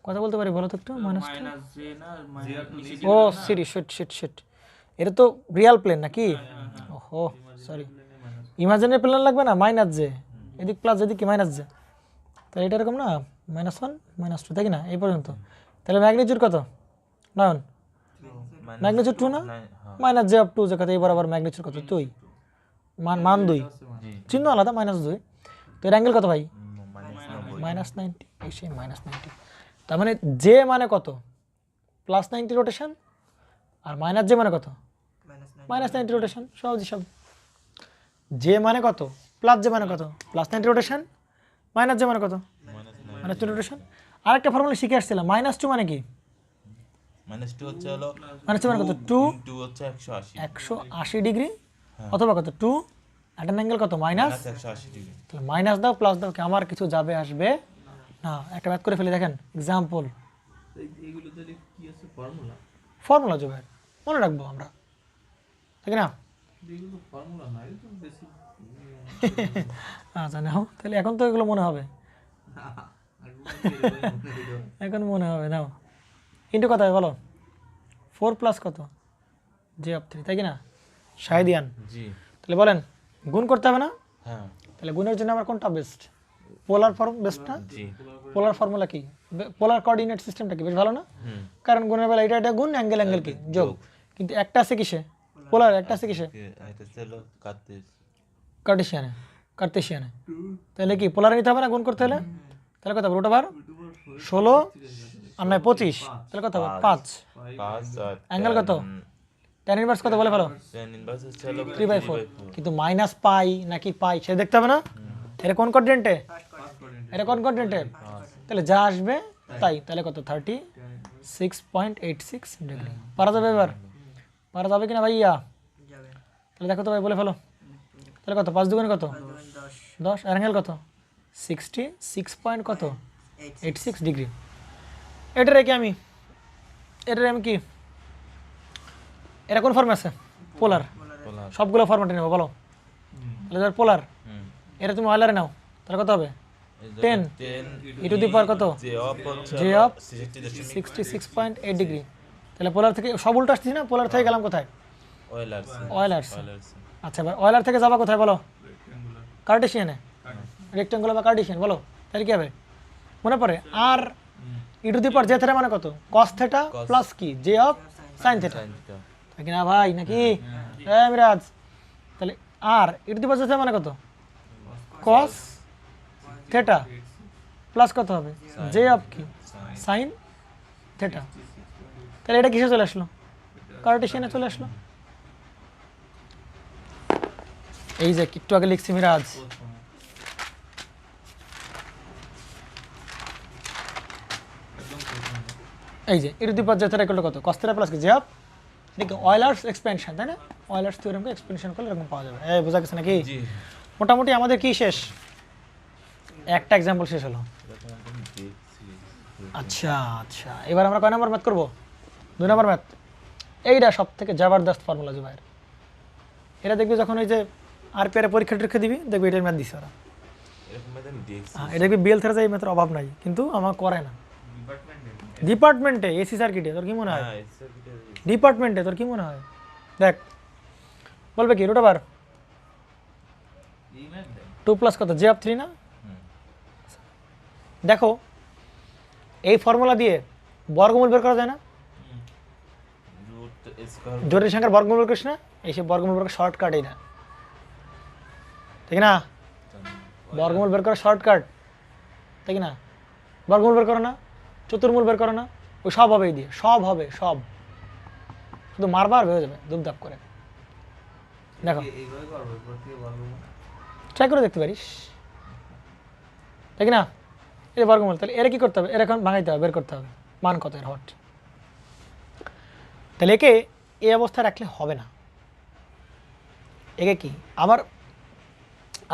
কথা বলতে পারি বলো তো একটু, -2, মাইনাস জে না মাইনাস ও সিরি শিট, এটা তো রিয়াল প্লেন নাকি, ওহো সরি, ইমাজিনারি প্লেন লাগবে না, মাইনাস জে, এদিক প্লাস এদিক কি মাইনাস জে, তাহলে এটা এরকম না, -1 -2 তাই কি না, এই পর্যন্ত, তাহলে ম্যাগনিটিউড কত নয়ন, ম্যাগনিটিউড 2 না, হ্যাঁ মাইনাস জে অফ 2 যে কত, এই বরাবর ম্যাগনিটিউড কত 2, মান 2, জি চিহ্ন আলাদা -2, তো এর অ্যাঙ্গেল কত ভাই মাইনাস -90, এই সেই -90, তার মানে জে মানে কত +90 রোটেশন, আর মাইনাস জে মানে কত -90 রোটেশন, সহজই সব, জে মানে কত প্লাস জে মানে কত +90 রোটেশন, মাইনাস জে মানে কত -2 রোটেশন। আরেকটা ফর্মুলা শিখে আসছিলাম, -2 মানে কি, -2 হচ্ছে হলো -2 মানে কত 2 2 হচ্ছে 180 180 ডিগ্রি, অথবা কত 2 অ্যাট অ্যান অ্যাঙ্গেল কত মাইনাস, 180 ডিগ্রি তাহলে মাইনাস দাও প্লাস দাও, কি আমার কিছু যাবে আসবে না, একটা ম্যাথ করে ফেলি, দেখেন এক্সাম্পল, এইগুলো তাহলে কি আছে ফর্মুলা? ফর্মুলা যোগ মনে রাখবো আমরা, ঠিক না? এগুলো ফর্মুলা না, এটা তো বেশি আচ্ছা নাও, তাহলে এখন তো এগুলো মনে হবে, এখন মনে হবে, নাও ইন্টু কত হবে বলো, 4 প্লাস কত জে অফ 3, তাই কি না শাহিদিয়ান? জি তাহলে বলেন গুণ করতে হবে না, হ্যাঁ তাহলে গুণের জন্য আমার কোনটা বেস্ট, পোলার ফর্ম বেস্ট না, জি পোলার ফর্মুলা কি, পোলার কোঅর্ডিনেট সিস্টেমটা কি বেশ ভালো না, হুম কারণ গুণের বেলা এটা গুণ, অ্যাঙ্গেল কি যোগ, কিন্তু একটা আছে কিসে পোলার, একটা আছে কিসে এটা হলো কার্টেশিয়ানে, তাহলে কি পোলার নিতে হবে না গুণ করতে হলে, তাহলে কত হবে √16 আর নয় 25, তাহলে কত হবে 5, 5 আর অ্যাঙ্গেল কত tan ইনভার্স কত বলে ফেলো, tan ইনভার্স হচ্ছে হলো 3/4, কিন্তু মাইনাস পাই নাকি পাই সে দেখতে হবে না, এটা কোন কোঅর্ডিনেটে, এটা কোন কোঅর্ডিনেটে, তাহলে যা আসবে তাই, তাহলে কত 36.86 ডিগ্রি, পারা যাবে এবার, পারা যাবে কিনা ভাইয়া, যাবে। তাহলে দেখো তো ভাই বলে ফেলো, তাহলে কত 5 দুগুণে কত 10 10, আর অ্যাঙ্গেল কত 66 পয়েন্ট কত 86 ডিগ্রি, এটা রেখে আমি কি, এটা কোন ফর্মে আছে পোলার, পোলার সবগুলো ফর্মেটে নেবো বলো, তাহলে পোলার, হুম এটা তুমি অয়েলারে নাও, তাহলে কত হবে 10 10 ই টু দি পাওয়ার কত জে অফ হচ্ছে জে অফ 66.8 ডিগ্রি, তাহলে পোলার থেকে সব উল্টো আসছি না, পোলার থেকে গেলাম কোথায় অয়েলার্স অয়েলার্স, আচ্ছা ভাই অয়েলার থেকে যাবা কোথায় বলো, কার্টেশিয়ানে, রেক্ট্যাঙ্গুলার বা কার্টেশিয়ান বলো, তাহলে কি হবে মনে পড়ে, আর e to the power j theta মানে কত cos থিটা প্লাস কি জে অফ sin থিটা, নাকি না ভাই নাকি, হ্যাঁ মিরাজ, তাহলে আর e to the power j theta মানে কত cos থিটা প্লাস কত হবে জে অফ কি সাইন থেটা। তাহলে এটা কিসে চলে আসলো কার্টেশিয়ানে চলে আসলো। এই যে একটু আগে লিখছি মিরাজ, এই যে e two the power j theta equal to কত cos থেটা প্লাস কি j অফ দেখো অয়েলার্স এক্সপেনশন, তাই না? অয়েলার্স থিওরেমকে এক্সপেনশন করলে এরকম পাওয়া যাবে। এই বোঝা গেছে নাকি? জি মোটামুটি আমাদের কি শেষ, একটা এক্সাম্পল শেষ হলো। এরকম একদম দেখছি। আচ্ছা আচ্ছা, এবার আমরা কয় নম্বর ম্যাথ করব? 2 নম্বর ম্যাথ। এইটা সব থেকে জবরদস্ত ফর্মুলা জুবাইর, এটা দেখবি যখন ওই যে আরপিআর পরীক্ষা টরীক্ষা দিবি দেখবি এটার ম্যাথ দিছে ওরা। এরকম ম্যাথ আমি দেখছি। হ্যাঁ, এটা দেখবি বিএল থেরাতে এই ম্যাথের অভাব নাই, কিন্তু আমার করে না ডিপার্টমেন্টে এসি সার্কিটে। তোর কি মনে হয় হ্যাঁ এসে ভিডিও ডিপার্টমেন্টে তোর কি মনে হয়? দেখ বলবে কি রুট ওভার 2 প্লাস কত জে অফ 3 না? দেখো এই ফর্মুলা দিয়ে বর্গমূল বের করা যায় না? রুট স্কয়ার জটিল সংখ্যার বর্গমূল বের করিস না? এই সে বর্গমূল বের করা শর্টকাট এই না, ঠিক না? বর্গমূল বের করা শর্টকাট, ঠিক না? বর্গমূল বের করো না, চতুর্মূল বের করো না, ওই সব হবে এই দিয়ে, সব হবে সব, শুধু মারবার হয়ে যাবে দুপদাপ করে। দেখো এইভাবে করবো প্রত্যেক বর্গমূল ট্রাই করে দেখতে পারিস, ঠিক না? এই যে বর্গমূল, তাহলে এরা কি করতে হবে? এর এখন ভাঙাইতে হবে, বের করতে হবে মান কত এর হট। তাহলে একে এই অবস্থায় রাখলে হবে না। একে কি আবার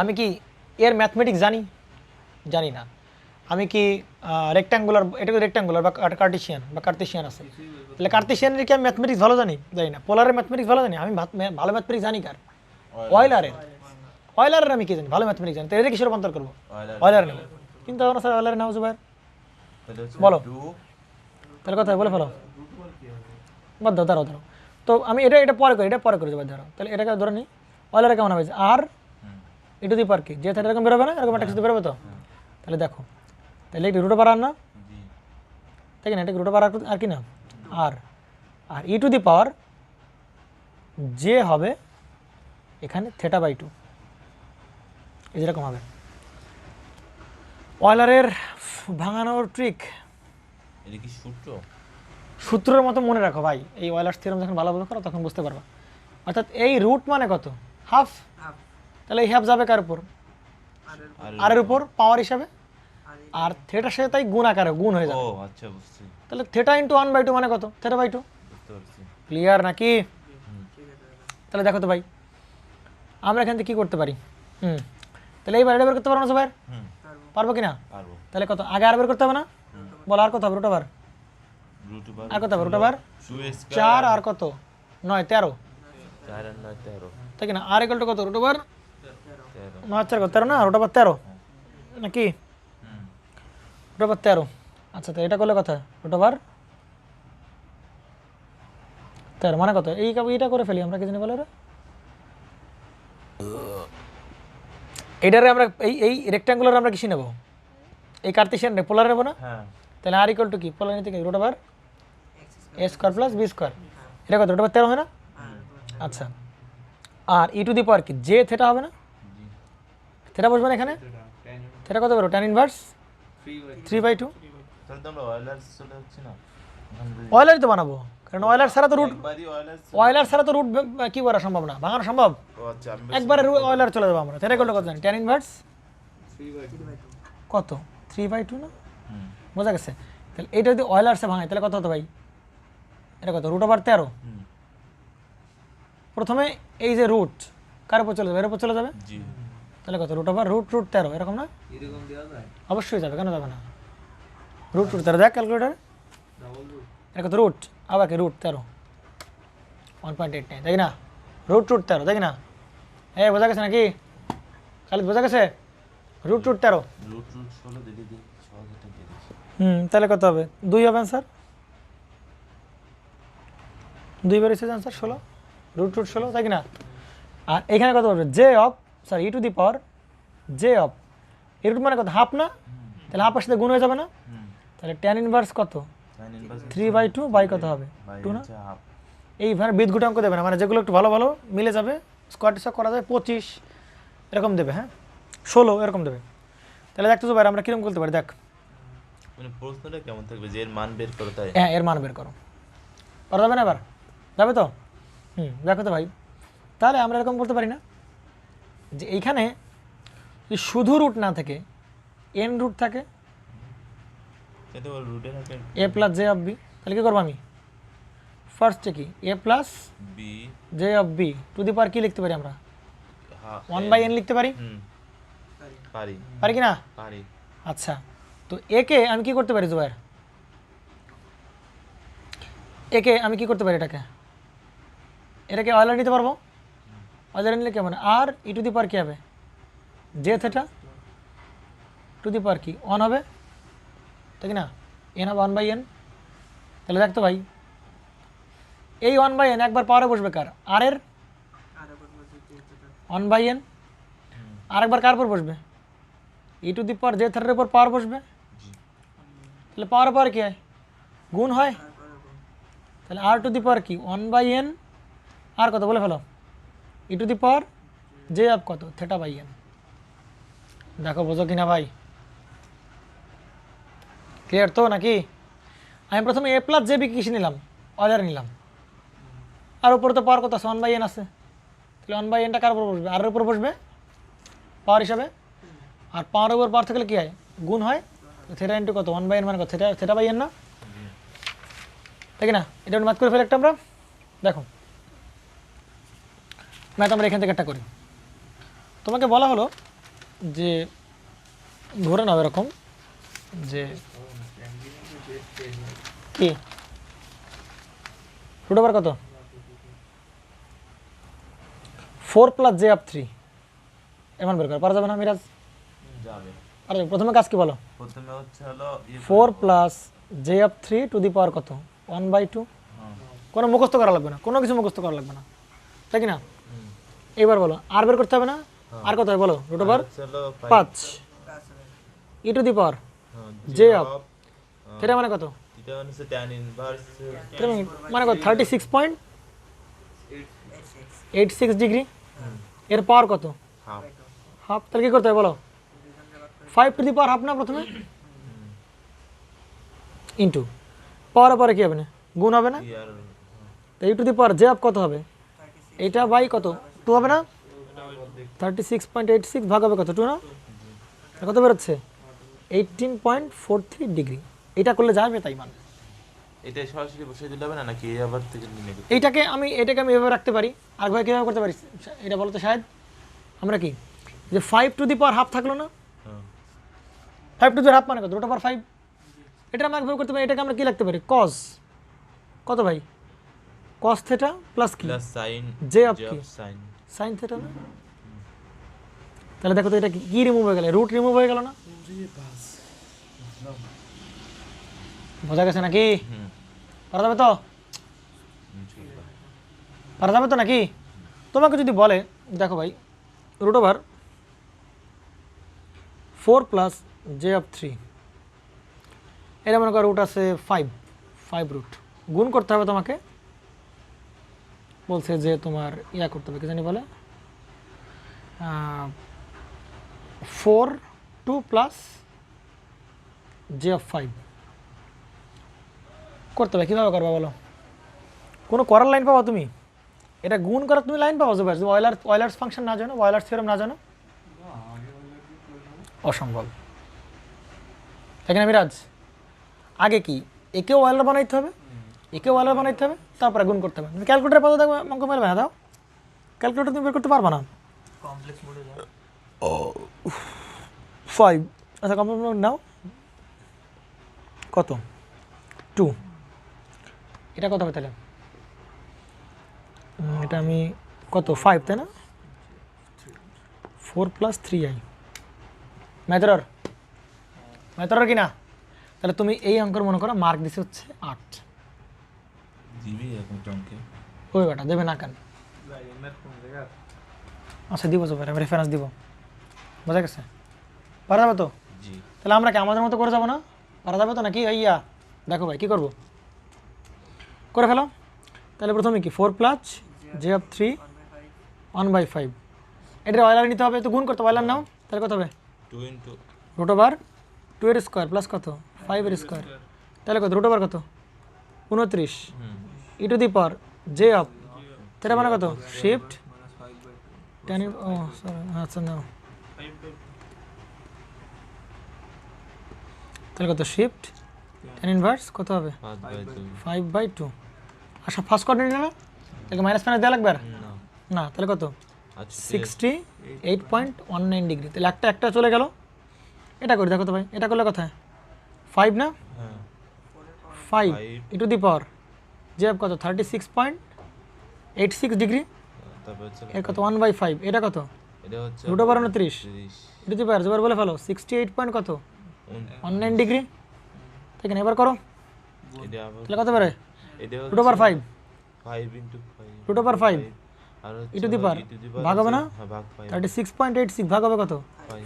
আমি কি এর ম্যাথমেটিক্স জানি? জানি না। আমি কি রেক্ট্যাঙ্গুলার, এটা তো রেক্ট্যাঙ্গুলার বা কার্টেশিয়ান বা কার্টেশিয়ান আছে, তাহলে কার্টেশিয়ানের কি আমি ম্যাথমেটিক্স ভালো জানি? জানি না। পোলারের ম্যাথমেটিক্স ভালো জানি? আমি ভালো ম্যাথমেটিক্স জানি কার? অয়েলারের। অয়েলারের আমি কি জানি? ভালো ম্যাথমেটিক্স জানি। তাহলে কিসে রূপান্তর করবো? অয়েলার নেব। কিন্তু আমরা স্যার অয়েলার নেওয়া যাবে, বলো তাহলে কথা বলে ফেলো, বাদ দাও, দাঁড়াও দাঁড়াও। তো আমি এটা পরে করি, এটা পরে করে যাবো, ধরো তাহলে এটাকে ধরে নিই। অয়েলারে কেমন হবে? আর ই টু দি পাওয়ার কি জে থেটা এরকম বেরোবে না? এরকম একটা কিছু বেরোবে তো? তাহলে দেখো, তাহলে একটু রুটো পাওয়ার না, তাই না? এটা রুটো পাওয়ার আর কি না আর আর e to the power J হবে এখানে থেটা বাই 2, এই যেরকম হবে। অয়েলারের ভাঙানোর ট্রিক এটা কি সূত্র? সূত্রের মতো মনে রাখো ভাই, এই অয়েলার্স থিওরেম যখন ভালোভাবে করো তখন বুঝতে পারবা। অর্থাৎ এই রুট মানে কত? হাফ। হাফ তাহলে এই হাফ যাবে কার উপর? আর আর এর উপর পাওয়ার হিসাবে, আর থেটার সাথে তাই গুণ আকারে গুণ হয়ে ও যাবে। আচ্ছা বুঝছি, তাহলে থেটা ইন্টু 1/2 মানে কত? Theta by 2। বুঝতে পারছি। ক্লিয়ার নাকি? ঠিক আছে তাহলে দেখো তো ভাই, আমরা এখান থেকে কী করতে পারি? তাহলে এইবার এটা বের করতে পারবো না সবাই? হুম পারবো কি না? পারবো। তাহলে কত আগে আর বের করতে হবে না? বলো আর কত হবে? রুট ওভার রুট ওভার আর কত হবে? রুট ওভার 2 4 আর কত 9 13, 4 আর 9 13 তাই কি না? আর ইকুয়াল টু কত? রুট ওভার 13 9 4 কত 13 না? রুট ওভার 13 নাকি? হুম রুট ওভার 13। আচ্ছা, তো এটা করলে কথা রুট ওভার 13 মানে কত? এইটা করে ফেলি আমরা, কি জানি বলে রে, এইটারে আমরা এই রেক্ট্যাঙ্গুলার আমরা কিসে নেব? এই কার্তেশিয়ান পোলার নেবো না? হ্যাঁ তাহলে আর ইকুয়াল টু কি? পোলার নিতে কি? Root over a square plus B square, এটা কত? রুট ওভার 13 হয় না? আচ্ছা, আর ই টু দি পাওয়ার কি জে থেটা হবে না? জি থেটা বসবে না এখানে? থেটা কত বেরো? tan inverse 3/2। তাহলে তো আমরা অয়েলার্স চলে যাচ্ছি না এখানে যদি অয়েলারই তো বানাবো, কারণ অয়েলার ছাড়া তো রুট, একবারই অয়েলার্স অয়েলার ছাড়া তো রুট কি করা সম্ভব না, ভাঙানো সম্ভব? ও আচ্ছা আমি একবারে অয়েলার চলে যাবো আমরা। থেটা ইকুয়াল টু কত জানি? tan ইনভার্স কত? 3/2 না? হুম বোঝা গেছে? তাহলে এইটা যদি অয়েলার্সে ভাঙাই তাহলে কত হতো ভাই? এটা কত? Root over 13। হুম প্রথমে এই যে রুট কার উপর চলে যাবে? এর উপর চলে যাবে, জি তাহলে কত? রুট ওভার রুট 13 এরকম না? এরকম দেওয়া যায় অবশ্যই যাবে, কেন যাবে না? রুট 13 দেখ ক্যালকুলেটার, ডাবল রুট এটা কত? রুট আবার কি রুট 13 1.89, তাই না? রুট 13, তাই না? বোঝা গেছে নাকি খালিদ? বোঝা গেছে? রুট 13। রুট রুট 16 দিদি দি 6000 টাকা দিয়ে দিছি তাহলে কত হবে? 2 হবে অ্যান্সার, 2 বার এসেছে অ্যান্সার 16, রুট 16, তাই কি না? আর এখানে কত হবে? J of sorry E to the power j of এই রুট মানে কত? হাফ না? তাহলে হাফের সাথে গুণ হয়ে যাবে না? হুম তাহলে tan ইনভার্স কত? 9 ইনভার্স 3/2 বাই কত হবে? বাই 2 না? হচ্ছে হাফ এইভাবে বীজগুটি অঙ্ক দেবে না, মানে যেগুলো একটু ভালো ভালো মিলে যাবে, স্কোয়ার টিস্কোয়ার করা যায় 25 এরকম দেবে, হ্যাঁ 16 এরকম দেবে। তাহলে দেখতে তো বাইরে আমরা কীরকম করতে পারি, দেখ মানে প্রশ্নটা কেমন থাকবে যে এর মান বের করো তাই? হ্যাঁ এর মান বের করো, করা যাবে না এবার? যাবে তো? দেখো তো ভাই, তাহলে আমরা এরকম করতে পারি না যে এইখানে যদি শুধু রুট না থেকে এন রুট থাকে এটা বল রুটের আগে a plus j of b, তাহলে কী করবো আমি ফার্স্টে কি a plus b j of b to the power কী লিখতে পারি আমরা 1/n লিখতে পারি, পারি পারি কি না? পারি। আচ্ছা, তো একে আমি কি করতে পারি জুবাইর, একে আমি কি করতে পারি, এটাকে অয়লার নিতে পারবো, অয়লার নিলে কেমন আর ই টু দি পাওয়ার কী হবে জে থেটা টু দি পাওয়ার কি 1 হবে, তাই কি না? এন হবে 1/n। তাহলে দেখতো ভাই এই 1/n একবার পাওয়ারে বসবে কার আর এর 1/n, আর একবার কার উপর বসবে ই টু দি পাওয়ার জে থেটার উপর পাওয়ার বসবে, তাহলে পাওয়ার কি হয় গুণ হয়, তাহলে আর টু দি পাওয়ার কি 1/n আর কত বলে ফেলো e to the power j of কত θ/n। দেখো বোঝো কিনা ভাই, ক্লিয়ার তো নাকি? আমি প্রথমে এ প্লাস জে বি কিসে নিলাম অয়লার নিলাম, আর উপরে তো পাওয়ার কত আছে 1/n আছে, তাহলে 1/nটা কার উপর বসবে আর এর উপর বসবে পাওয়ার হিসাবে, আর পাওয়ার উপর পাওয়ার থাকলে কী হয় গুণ হয়, থেটা ইন্টু কত 1/n মানে কত θ/n না, তাই কি না? এটা ম্যাথ করে ফেলে একটা আমরা, দেখো ম্যাথ আমরা এখান থেকে একটা করি। তোমাকে বলা হলো যে ধরে নাও এরকম যে কি রুট ওভার কত 4 প্লাস জে অফ 3 এমন বের করা পারা যাবে না মিরাজ? যাবে। পারা যাবে। প্রথমে কাজ কি বলো, প্রথমে হচ্ছে হলো 4 plus j of 3 to the power কত 1/2, কোনো মুখস্থ করা লাগবে না, কোনো কিছু মুখস্থ করা লাগবে না, তাই কি না? এবার বলো আর বের করতে হবে না, আর কত হয় বলো root over 5 e to the power j of theta মানে কত, এটা হচ্ছে tan ইনভার্স থিটা মানে কত 36.86 ডিগ্রি, এর পাওয়ার কত হাফ হাফ, তাহলে কি করতে হবে বলো 5 টু দি পাওয়ার হাফ না প্রথমে ইন্টু পাওয়ার পরে কি হবে না গুণ হবে না, ইয়ার তো e to the power j of কত হবে এটা বাই কত 2 হবে না, 36.86 ভাগ হবে কত 2 না, কত বেরোচ্ছে 18.43 ডিগ্রি। এটা করলে যাবে তাই মান, এটা সরাসরি বসে দিলে হবে না নাকি এই আবার থেকে নিয়ে নেব? এটাকে আমি এভাবে রাখতে পারি, আর ভাই কীভাবে করতে পারি এটা বলো তো শায়দ, আমরা কি যে 5 টু দি পাওয়ার হাফ থাকলো না, 5 টু দি হাফ মানে কত রুট ওভার 5, এটা আমরা একভাবে করতে পারি, এটাকে আমরা কি লিখতে পারি কস কত ভাই কস থেটা প্লাস কি প্লাস sin জে অফ কি sin সাইন থেটা না, তাহলে দেখো তো এটা কি রিমুভ হয়ে গেল রুট রিমুভ হয়ে গেল না, বোঝা গেছে নাকি? পারা যাবে তো, পারা যাবে তো নাকি? তোমাকে যদি বলে দেখো ভাই root over 4 plus j of 3 এটা মনে করো রুট আছে 5 রুট গুণ করতে হবে তোমাকে, বলছে যে তোমার ইয়া করতে হবে কি জানি বলে 4 2 প্লাস জে অফ 5 করতে হবে, কীভাবে করবা বলো? কোনো করার লাইন পাবো তুমি, এটা গুণ করার তুমি লাইন পাবো যে অয়লার্স ফাংশন না জানো, অয়লার্স থিওরেম না জানো, অসম্ভব। এখানে মিরাজ আগে কি একেও অয়লার বানাইতে হবে, একেও অয়লার বানাইতে হবে, তারপরে গুণ করতে হবে। তুমি ক্যালকুলেটার পাবো দেখো অঙ্ক মেলবে না, দাও ক্যালকুলেটার তুমি বের করতে পারবা না, কমপ্লেক্স মোডে যাও 5 আচ্ছা কমপ্লেক্স মোড নাও কত 2, এটা কত হবে তাহলে এটা আমি কত 5 তাই না 4 প্লাস 3i ম্যাথর কি না, তাহলে তুমি এই অঙ্কের মনে করো মার্ক দিছে হচ্ছে 8, দিবি এখন জমকে ওই বেটা দেবে না কেন, আচ্ছা দিব যাবে আমি রেফারেন্স দিব, বোঝা গেছে? পারা যাবে তো? জি তাহলে আমরা কি আমাদের মতো করে যাবো না, পারা যাবে তো নাকি? ইয়া দেখো ভাই কী করবো করে ফেলো, তাহলে প্রথমে কি 4 প্লাস জে অফ 3 1/5 এটার অয়লার নিতে হবে, তো গুণ করতে অয়লার নাও, তাহলে কত হবে 2 ইনটু রুট ওভার 2 এর স্কোয়ার প্লাস কত 5 এর স্কোয়ার, তাহলে কত রুট ওভার কত 29 hmm e to the power j of, এটা মানে কত শিফট tan ও সরি আচ্ছা নাও, তাহলে কত শিফট tan ইনভার্স কত হবে 5/2 5/2। আচ্ছা ফার্স্ট কোঅর্ডিনেট না, তাহলে মাইনাস মাইনাস দেওয়া লাগবে আর না না, তাহলে কত আচ্ছা 68.19 ডিগ্রি, তাহলে একটা চলে গেল। এটা করি দেখো তো ভাই, এটা করলে কোথায় 5 না, হ্যাঁ 5 5 e to the power j of কত 36.86 ডিগ্রি, তারপর হচ্ছে এর কত 1/5, এটা কত এটা হচ্ছে root over 29 30 e to the power জোবার বলে ফেলো 68 পয়েন্ট কত 19 ডিগ্রি, ঠিক আছে এবার করো, এটা আবার তাহলে কত পারে এটা root over 5 5 into 5 root over 5 আর e to the power e to the power ভাগ হবে না, হ্যাঁ ভাগ 5 36.86 ভাগ হবে কত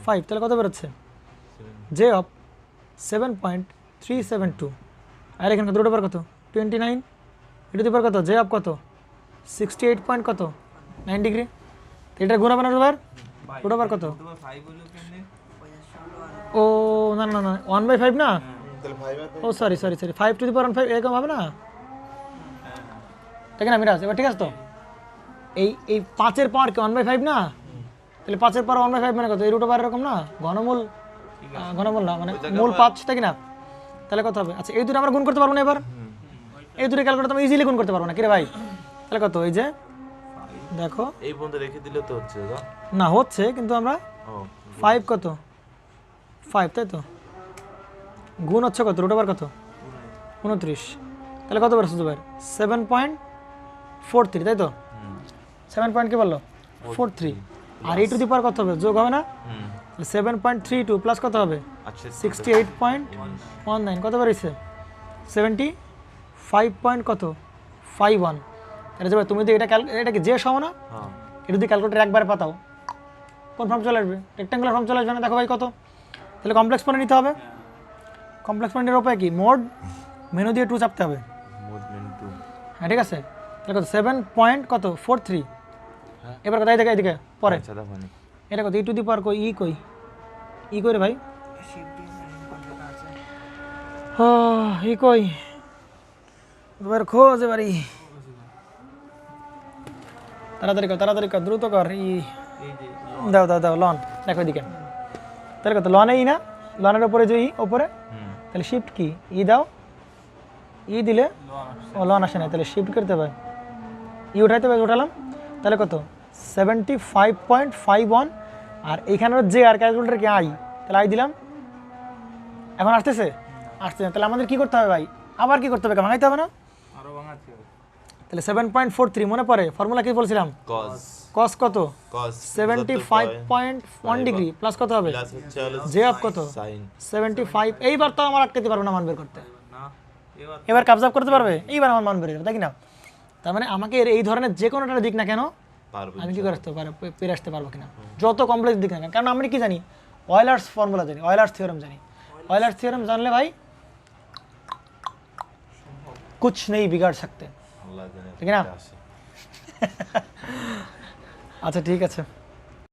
5, তাহলে কত বেরোচ্ছে জে অফ 7.372, আর এখানে কত রুট ওভার কত 29 ই টু দি পাওয়ার কত জে অফ কত 68 পয়েন্ট কত 9 ডিগ্রি, এটা গুণ হবে না রুট ওভার কত ও না না না 1/5 না, ও সরি 5 টু দি পাওয়ার 5 এরকম হবে না, ঠিক না মিরাজ, এবার ঠিক আছে তো এই 5 এর পাওয়ার কি 1/5 না, তাহলে 5 এর পাওয়ার 1/5 মানে কত এই রুট ওভার এরকম না, ঘনমূল ঘনমূল না মানে মূল 5, তাই কি না, তাহলে কত হবে, আচ্ছা এই দুটো আমরা গুণ করতে পারবো না, এবার এই দুটো ক্যালকুলেটর আমরা ইজিলি গুণ করতে পারবো না কি রে ভাই, তাহলে কত এই যে দেখো এই পর্যন্ত রেখে দিলে তো হচ্ছে দাদা না হচ্ছে, কিন্তু আমরা ও 5 কত 5 তাই তো গুণ হচ্ছে কত রুট ওভার কত 29, তাহলে কত বেরোচ্ছে জুবাইর 7.43 তাই তো 7 পয়েন্ট কি বললো 43, আর ই টু দি পাওয়ার কত হবে যোগ হবে না, হুম 7.32 প্লাস কত হবে আচ্ছা 68.19 কত বেরিয়েছে 75 পয়েন্ট কত 51, তাহলে জুবাইর তুমি তো এটা কি যে সমান না, হ্যাঁ এটা যদি ক্যালকুলেটর একবারে পাতাও কোন ফর্ম চলে আসবে, রেক্ট্যাঙ্গুলার ফর্ম চলে আসবে না, দেখো ভাই কত, তাহলে কমপ্লেক্স পয়েন্ট নিতে হবে, কমপ্লেক্স পয়েন্টের উপায় কি মোড মেনু দিয়ে 2 চাপতে হবে, মুভমেন্ট 2 হ্যাঁ ঠিক আছে, তাহলে কত 7 পয়েন্ট কত 43, হ্যাঁ। এবার কত এদিকে পরে আচ্ছা দেখো নি এটা কত ই টু দি পাওয়ার কই ই কই রে ভাই ই কই এবার খোঁজ এবারই তাড়াতাড়ি কর দ্রুত কর দাও লন দেখো এদিকে, তাহলে কত লন না লনের উপরে যে উপরে, হুম তাহলে শিফট কি দাও দিলে ও লন আসে না, তাহলে শিফট করতে হবে উঠাইতে হবে, উঠালাম, তাহলে কত 75.51, আর এইখানে যে আর ক্যালকুলেটর কি তাহলে দিলাম, এখন আসতেছে তাহলে আমাদের কি করতে হবে ভাই, আবার কি করতে হবে ভাঙাইতে হবে না, আরো ভাঙাতে হবে তাহলে 7.43 মনে পড়ে ফর্মুলা কি বলছিলাম cos কত cos 75.1 ডিগ্রি প্লাস কত হবে প্লাস হচ্ছে হলো জে অফ কত sin 75, এইবার তো আমার আটকাতে পারবো না মান বের করতে, না এবার এবার কাবজাব করতে পারবে, এইবার আমার মান বের হবে তাই কি না, তার মানে আমাকে এই ধরনের যে কোনোটা দিক না কেন পারবো আমি কি করে আসতে পারবো পেরে আসতে পারবো কিনা, যত কমপ্লেক্স দিক না কেন, কারণ আমি কি জানি অয়েলার্স ফর্মুলা জানি, অয়েলার্স থিওরেম জানি, অয়েলার্স থিওরেম জানলে ভাই कुछ नहीं बिगाड़ सकते, আল্লাহ জানে ঠিক না? আসে আচ্ছা ঠিক আছে।